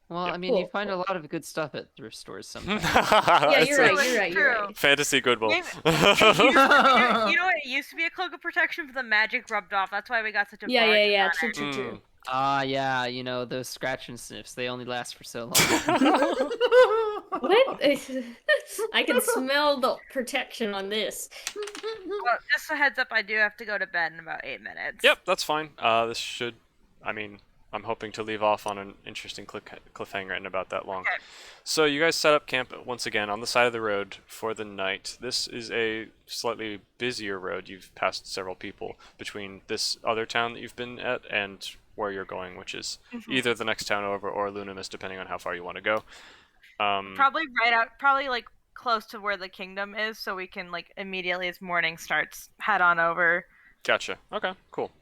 Well, Yep. I mean, you Cool, find a cool. lot of good stuff at thrift stores sometimes. Yeah, It's you're a right. You're right. You're True. right. Fantasy Goodwill. Maybe- you know what? It used to be a cloak of protection, but the magic rubbed off. That's why we got such a Yeah, bar yeah, to yeah. run True, it. true, true. Ah, yeah, you know, those scratch and sniffs, they only last for so long. What? I can smell the protection on this. Well, just a heads up, I do have to go to bed in about 8 minutes. Yep, that's fine. This should, I mean, I'm hoping to leave off on an interesting cliffhanger in about that long. Okay. So you guys set up camp once again on the side of the road for the night. This is a slightly busier road. You've passed several people between this other town that you've been at and where you're going, which is either the next town over or Lunamis, depending on how far you want to go. Probably like close to where the kingdom is, so we can like immediately as morning starts head on over. Gotcha. Okay, cool.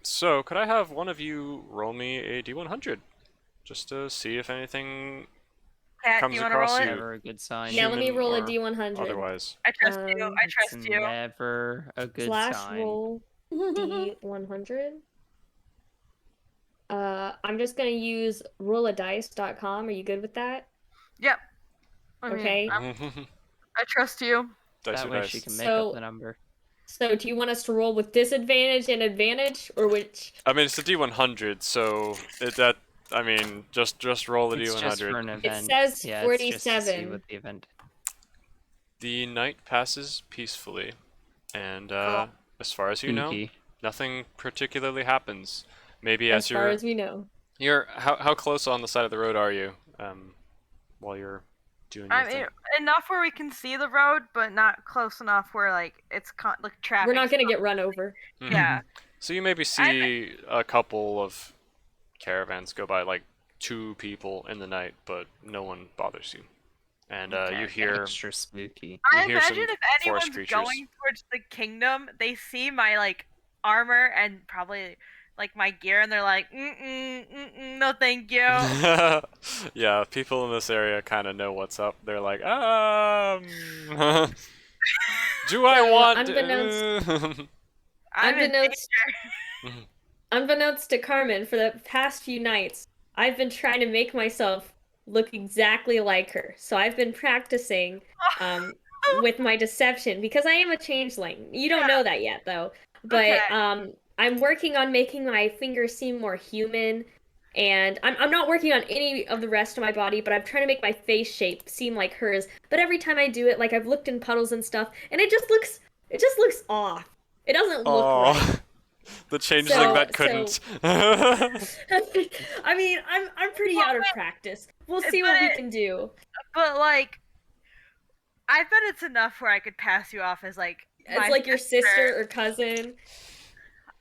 So could I have one of you roll me a D100 just to see if anything Kat, comes do you want to across roll you. it? Never a good sign. Yeah, let me Human roll a or D100. Otherwise, I trust you. I It's trust It's you. never a good Slash sign. roll D100. I'm just gonna use rolladice.com. Are you good with that? Yep. I mean, Okay. I trust you. dice That or way dice. she can make So- up the number. So, do you want us to roll with disadvantage and advantage, or which? I mean, it's a D100, so I mean, just roll the It's just for D100. an event. says yeah, it's just to see 47. what the event. The night passes peacefully, and Cool. as far as you know, Spooky. nothing particularly happens. Maybe As as far you're as we know. how close on the side of the road are you? While you're doing your I thing. mean, enough where we can see the road, but not close enough where like it's like traffic. We're not gonna get run over. Mhm. Yeah. So you maybe see a couple of caravans go by, like 2 people in the night, but no one bothers you. And you hear Extra spooky. I hear some imagine if forest anyone's creatures. going towards the kingdom, they see my like armor and probably like my gear, and they're like, no, thank you. yeah, people in this area kind of know what's up. They're like, do I So, want? I'm in Unbeknownst- danger. Unbeknownst to Carmen, for the past few nights, I've been trying to make myself look exactly like her. So I've been practicing with my deception because I am a changeling. You don't know that yet, though. But Okay. I'm working on making my fingers seem more human. And I'm not working on any of the rest of my body, but I'm trying to make my face shape seem like hers. But every time I do it, like I've looked in puddles and stuff, and it just looks off. It doesn't look right. Oh, the changeling So- that couldn't. I mean, I'm pretty out of practice. We'll see what we can do. But like, I bet it's enough where I could pass you off as like As my like your sister or cousin.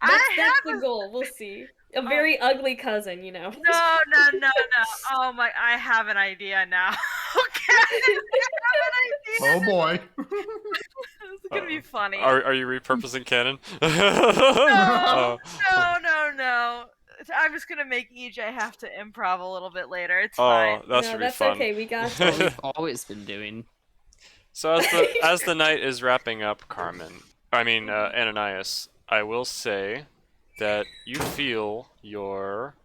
I That's the have a- goal. We'll see. A very ugly cousin, you know. No. Oh my! I have an idea now. Okay, I have an idea. Oh boy. This is gonna be funny. Are you repurposing canon? No, Oh. no. I'm just gonna make EJ have to improv a little bit later. It's Oh, fine. that No, should be that's fun. okay. We got What this. we've always been doing. So as the night is wrapping up, Ananias, I will say that you feel your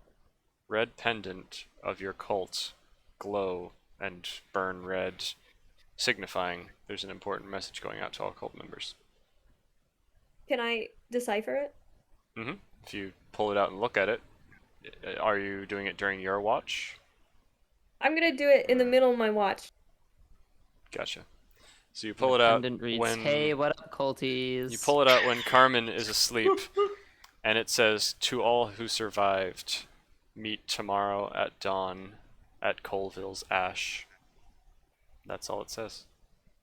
red pendant of your cult glow and burn red, signifying there's an important message going out to all cult members. Can I decipher it? If you pull it out and look at it, are you doing it during your watch? I'm gonna do it in the middle of my watch. Gotcha. So you pull it The out pendant reads, when "Hey, what up, culties?" you pull it out when Carmen is asleep, and it says, "To all who survived, meet tomorrow at dawn at Colville's Ash." That's all it says.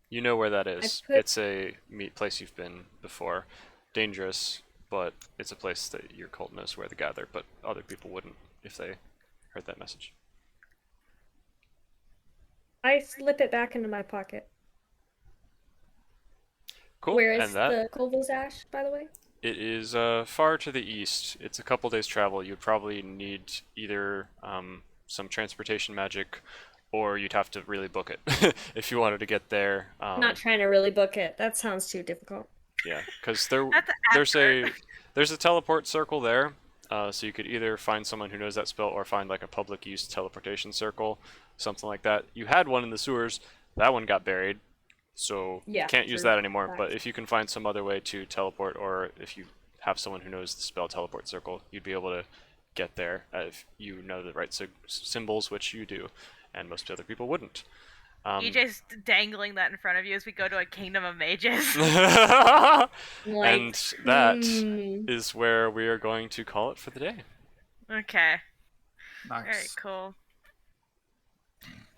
You know where that is. put- It's a meet place you've been before. Dangerous, but it's a place that your cult knows where to gather, but other people wouldn't if they heard that message. I slip it back into my pocket. Cool. Where and is that the Colville's Ash, by the way? it is far to the east. It's a couple days travel. You'd probably need either some transportation magic, or you'd have to really book it if you wanted to get there. Not trying to really book it. That sounds too difficult. Yeah, because That's there's a teleport circle there, So you could either find someone who knows that spell or find like a public use teleportation circle, something like that. You had one in the sewers, that one got buried, so Yeah, you can't use true. that anymore. But Facts. if you can find some other way to teleport, or if you have someone who knows the spell teleport circle, you'd be able to get there if you know the right symbols, which you do, and most other people wouldn't. EJ's dangling that in front of you as we go to a kingdom of mages. Like, and that hmm. is where we are going to call it for the day. Okay. Alright, Nice. cool.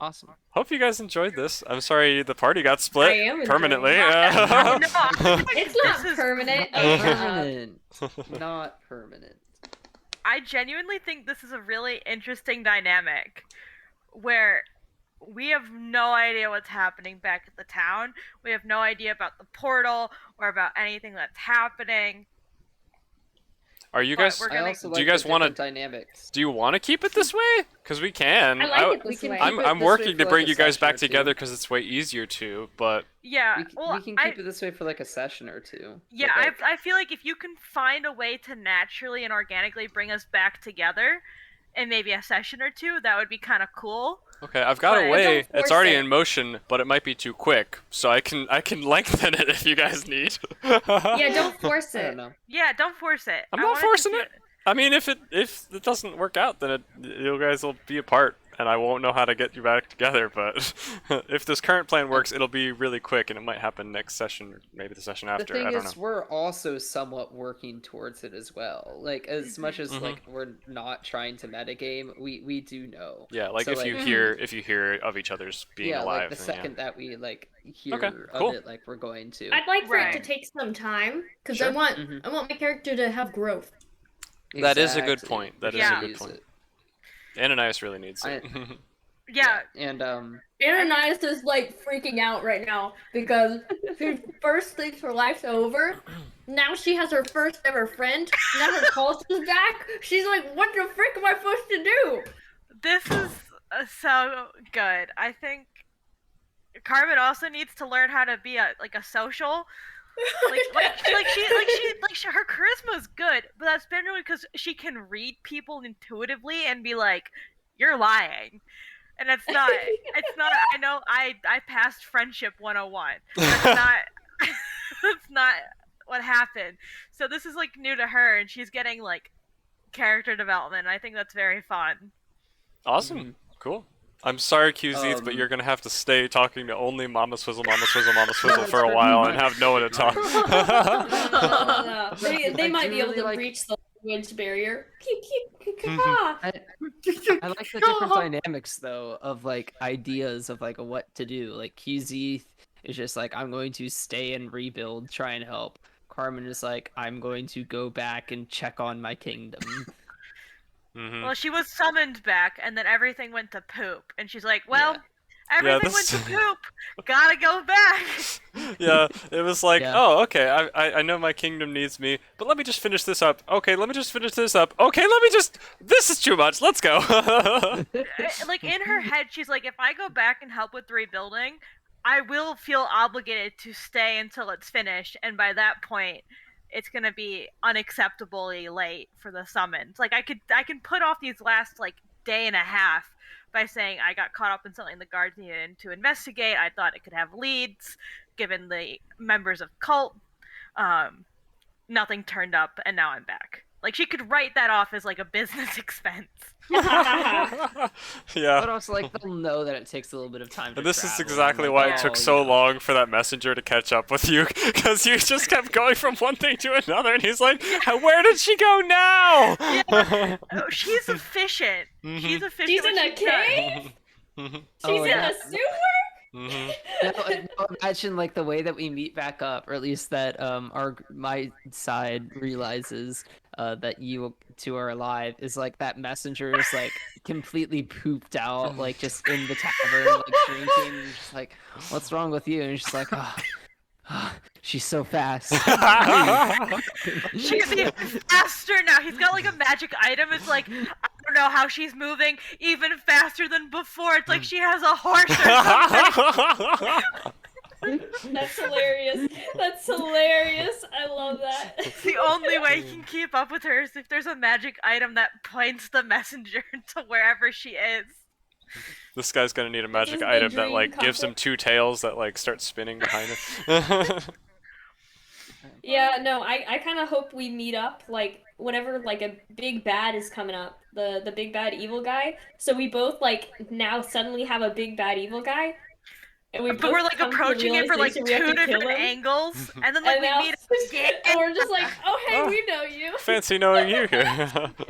Awesome. Hope you guys enjoyed this. I'm sorry the party got split I am enjoying permanently. it. No, It's not this is- permanent. Permanent. Not permanent. I genuinely think this is a really interesting dynamic where we have no idea what's happening back at the town. We have no idea about the portal or about anything that's happening. Are you But guys? we're I gonna- also Do like you guys the wanna- different dynamics. Do you want to keep it this way? Because we can. I like it We this can way. keep I'm it I'm this working way to for, bring like, you a guys session or back together two. because it's way easier to. But Yeah, well, We can I, keep it this way for like a session or two. yeah, but, like, I feel like if you can find a way to naturally and organically bring us back together in maybe a session or two, that would be kind of cool. okay, I've got a But way. don't It's force already it. in motion, but it might be too quick. So I can lengthen it if you guys need. Yeah, don't force I don't it. know. Yeah, don't force it. I'm I not want to forcing do- it. I mean, if it doesn't work out, then you guys will be apart, and I won't know how to get you back together. But if this current plan works, it'll be really quick, and it might happen next session, or maybe the session The after. thing I don't is, know. we're also somewhat working towards it as well. Like, as much as Mhm. like we're not trying to metagame, we do know. Yeah, like So, if like- you hear of each other's being Yeah, alive. like the then second that we like hear Okay, of cool. it, like we're going to. I'd like for it to Right. take some time because Sure. I want Mhm. I want my character to have growth. That is a good Exactly. point. That We is a should good use point. it. Ananias really needs it. Yeah, And Ananias is like freaking out right now because her first sleep for life's over. Now she has her first ever friend. Now her pulse is back. She's like, what the frick am I supposed to do? this is so good. I think Carmen also needs to learn how to be a social. Her charisma's good, but that's generally because she can read people intuitively and be like, "You're lying," and it's not. It's not. I know. I passed friendship 101. That's not. That's not what happened. So this is like new to her, and she's getting like character development. And I think that's very fun. Awesome. Cool. I'm sorry, QZ, but you're gonna have to stay talking to only Mama Swizzle, Mama Swizzle, Mama Swizzle for a while and have no one to talk. No. They I might do be able really to like- breach the language barrier. I like the different dynamics though of like ideas of like what to do. Like QZ is just like, I'm going to stay and rebuild, try and help. Carmen is like, I'm going to go back and check on my kingdom. Mhm. Well, she was summoned back, and then everything went to poop, and she's like, "Well, everything went to this- poop. Gotta go back." Yeah, it was like, Yeah. oh, okay, I know my kingdom needs me, but let me just finish this up. Okay, let me just finish this up. Okay, let me just. This is too much. Let's go. Like in her head, she's like, "If I go back and help with the rebuilding, I will feel obligated to stay until it's finished, and by that point, it's gonna be unacceptably late for the summons. Like I can put off these last like day and a half by saying I got caught up in something the guards needed to investigate. I thought it could have leads, given the members of cult. Nothing turned up, and now I'm back. Like she could write that off as like a business expense. Yeah. But also like they'll know that it takes a little bit of time to And this is travel, exactly and, why like, it oh, took so you know. long for that messenger to catch up with you, because you just kept going from one thing to another, and he's like, where did she go now? Oh, she's efficient. She's efficient. She's when in a she's done. cave? Mhm. She's Oh, in yeah. a sewer? Mhm. No, imagine like the way that we meet back up, or at least that my side realizes that you two are alive is like that messenger is like completely pooped out, like just in the tavern, like drinking. And just like, what's wrong with you? And she's like, oh, she's so fast. She's even faster now. He's got like a magic item. It's like I don't know how she's moving even faster than before. It's like she has a horse or something. That's hilarious. That's hilarious. I love that. The only way you can keep up with her is if there's a magic item that points the messenger to wherever she is. This guy's gonna need a This magic is the item that dream like gives him couple. 2 tails that like start spinning behind him. Yeah, no, I kind of hope we meet up like whenever like a big bad is coming up, the big bad evil guy. So we both like now suddenly have a big bad evil guy, and we But both we're like come to the approaching it for like realization we have 2 to kill different him. angles, and then like And we now, meet again. and we're just like, oh hey, Oh. we know you. Fancy knowing you here.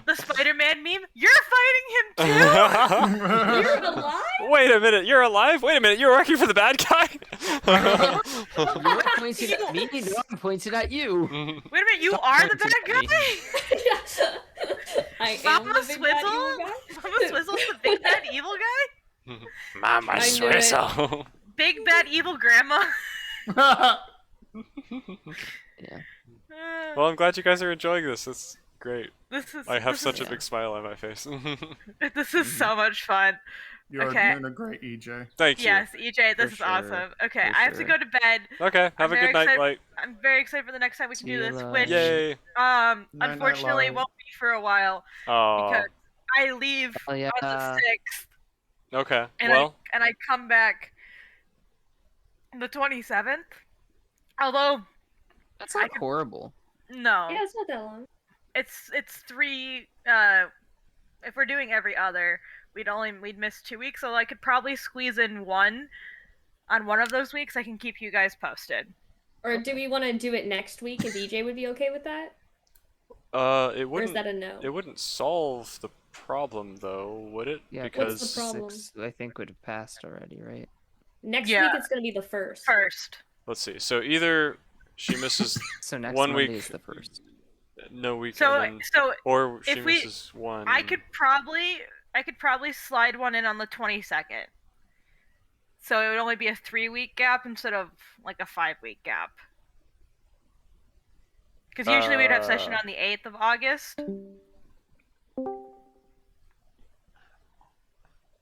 The Spider-Man meme. You're fighting him too. You're alive? Wait a minute, you're alive? Wait a minute, you're working for the bad guy? You're pointing at me, no, I'm pointing at you. Wait a minute, you Stop are the pointing bad at me. guy. Yeah. I am Mama the big bad evil Swizzle. guy. Mama Swizzle's the big bad evil guy. Mama I knew it. Swizzle. Big bad evil grandma. Yeah. Well, I'm glad you guys are enjoying this. It's great. This is. I have this such a is, big smile on my face. This is so much fun. You're Okay. doing a great EJ. Thank you. Yes, EJ, this For is sure. awesome. Okay, For I have to sure. go to bed. Okay, have I'm a very good night, excited- Light. I'm very excited for the next time we can do See this, you which Yay. Night, unfortunately Light. won't be for a while Oh. because I leave Oh yeah. on the 6th Okay. and Well, I come back the 27th. Although That's I not could- horrible. no, Yeah, it's not that long. it's 3 if we're doing every other, we'd miss 2 weeks, so I could probably squeeze in one on one of those weeks. I can keep you guys posted. Or do we want to do it next week if EJ would be okay with that? it Or is wouldn't. that a no? It wouldn't solve the problem, though, would it? Yeah, Because What's the problem? 6, I think, would have passed already, right? Next Yeah. week it's gonna be the first. First. let's see. So either she misses So next 1 Monday week, is the first. no week, So and then, so or she if we- misses 1. I could probably slide one in on the 22nd. So it would only be a 3-week gap instead of like a 5-week gap. Because usually we'd have session on the 8th of August.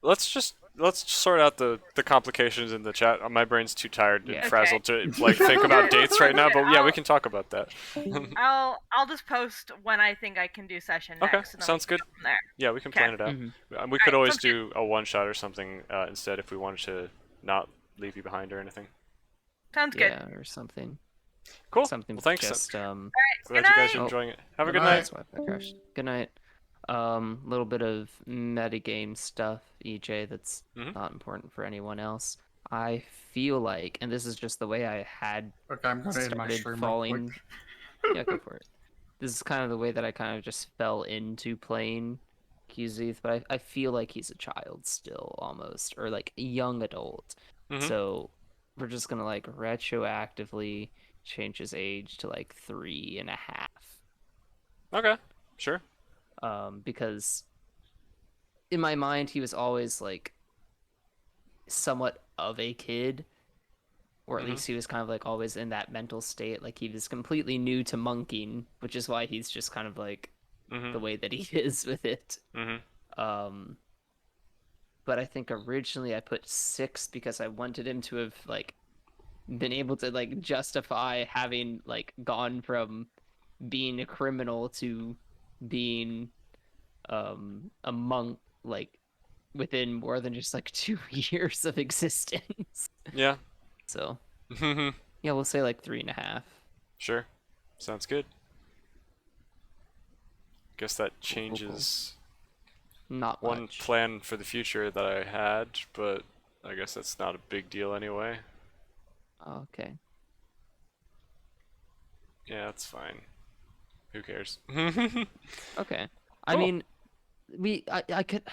Let's sort out the complications in the chat. My brain's too tired and Yeah. frazzled to like think about dates right now. But yeah, we can talk about that. I'll just post when I think I can do session Okay, next. And then sounds we can good. go from there. Yeah, we can Okay. plan it out. Mhm. We could Alright, always sounds do a one shot or something instead if we wanted to not leave you behind or anything. Sounds good. Yeah, or something. Cool. Something Well, with thanks. just Glad Good you guys are night. enjoying it. Have a Good good night. night. That's why I crashed. Good night. Little bit of metagame stuff, EJ, that's Mhm. not important for anyone else. I feel like, and this is just the way I had Okay, I'm going to end my started stream real falling. quick. Yeah, go for it. This is kind of the way that I kind of just fell into playing Kizith, but I feel like he's a child still, almost, or like a young adult. Mhm. So we're just gonna like retroactively change his age to like 3.5. Okay. Sure. Because in my mind he was always like somewhat of a kid, or at Mhm. least he was kind of like always in that mental state, like he was completely new to monking, which is why he's just kind of like Mhm. the way that he is with it. Mhm. But I think originally I put 6 because I wanted him to have like been able to like justify having like gone from being a criminal to being a monk, like within more than just like 2 years of existence. Yeah. So yeah, we'll say like 3.5. Sure. Sounds good. Guess that changes Not one much. plan for the future that I had, but I guess that's not a big deal anyway. Okay. Yeah, that's fine. Who cares? Okay. I Cool. mean, I could.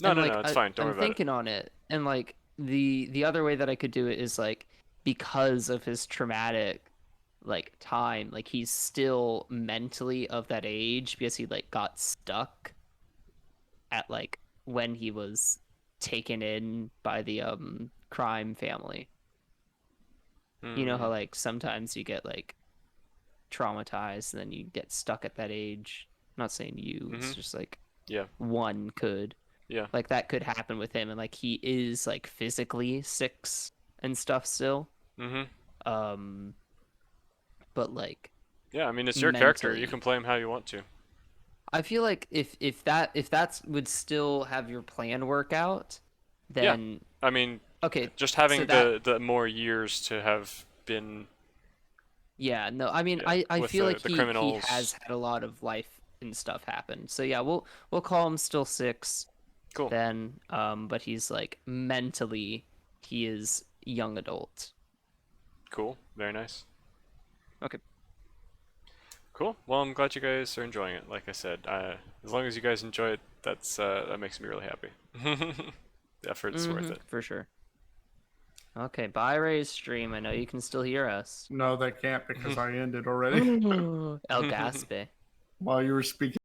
No, and, no, like, no, it's fine. Don't I'm worry about it. thinking on it, and like the other way that I could do it is like because of his traumatic like time, like he's still mentally of that age because he like got stuck at like when he was taken in by the crime family. You know how like sometimes you get like traumatized and then you get stuck at that age. I'm not saying you, it's Mhm. just like Yeah. one could. Yeah. Like that could happen with him, and like he is like physically 6 and stuff still. Mm-hmm. But like, Yeah, I mean, it's your character. You mentally. can play him how you want to. I feel like if that's would still have your plan work out, Yeah. then I mean, okay. just having so that the more years to have been yeah, no, I mean, yeah, I with feel like the he criminals. has had a lot of life and stuff happen. So yeah, we'll call him still 6 Cool. then. But he's like mentally he is young adult. Cool. Very nice. Okay. Cool. Well, I'm glad you guys are enjoying it. Like I said, as long as you guys enjoy it, that makes me really happy. The effort's worth it. For sure. Okay, bye Ray's stream. I know you can still hear us. No, they can't because I ended already. El Gaspe. While you were speaking.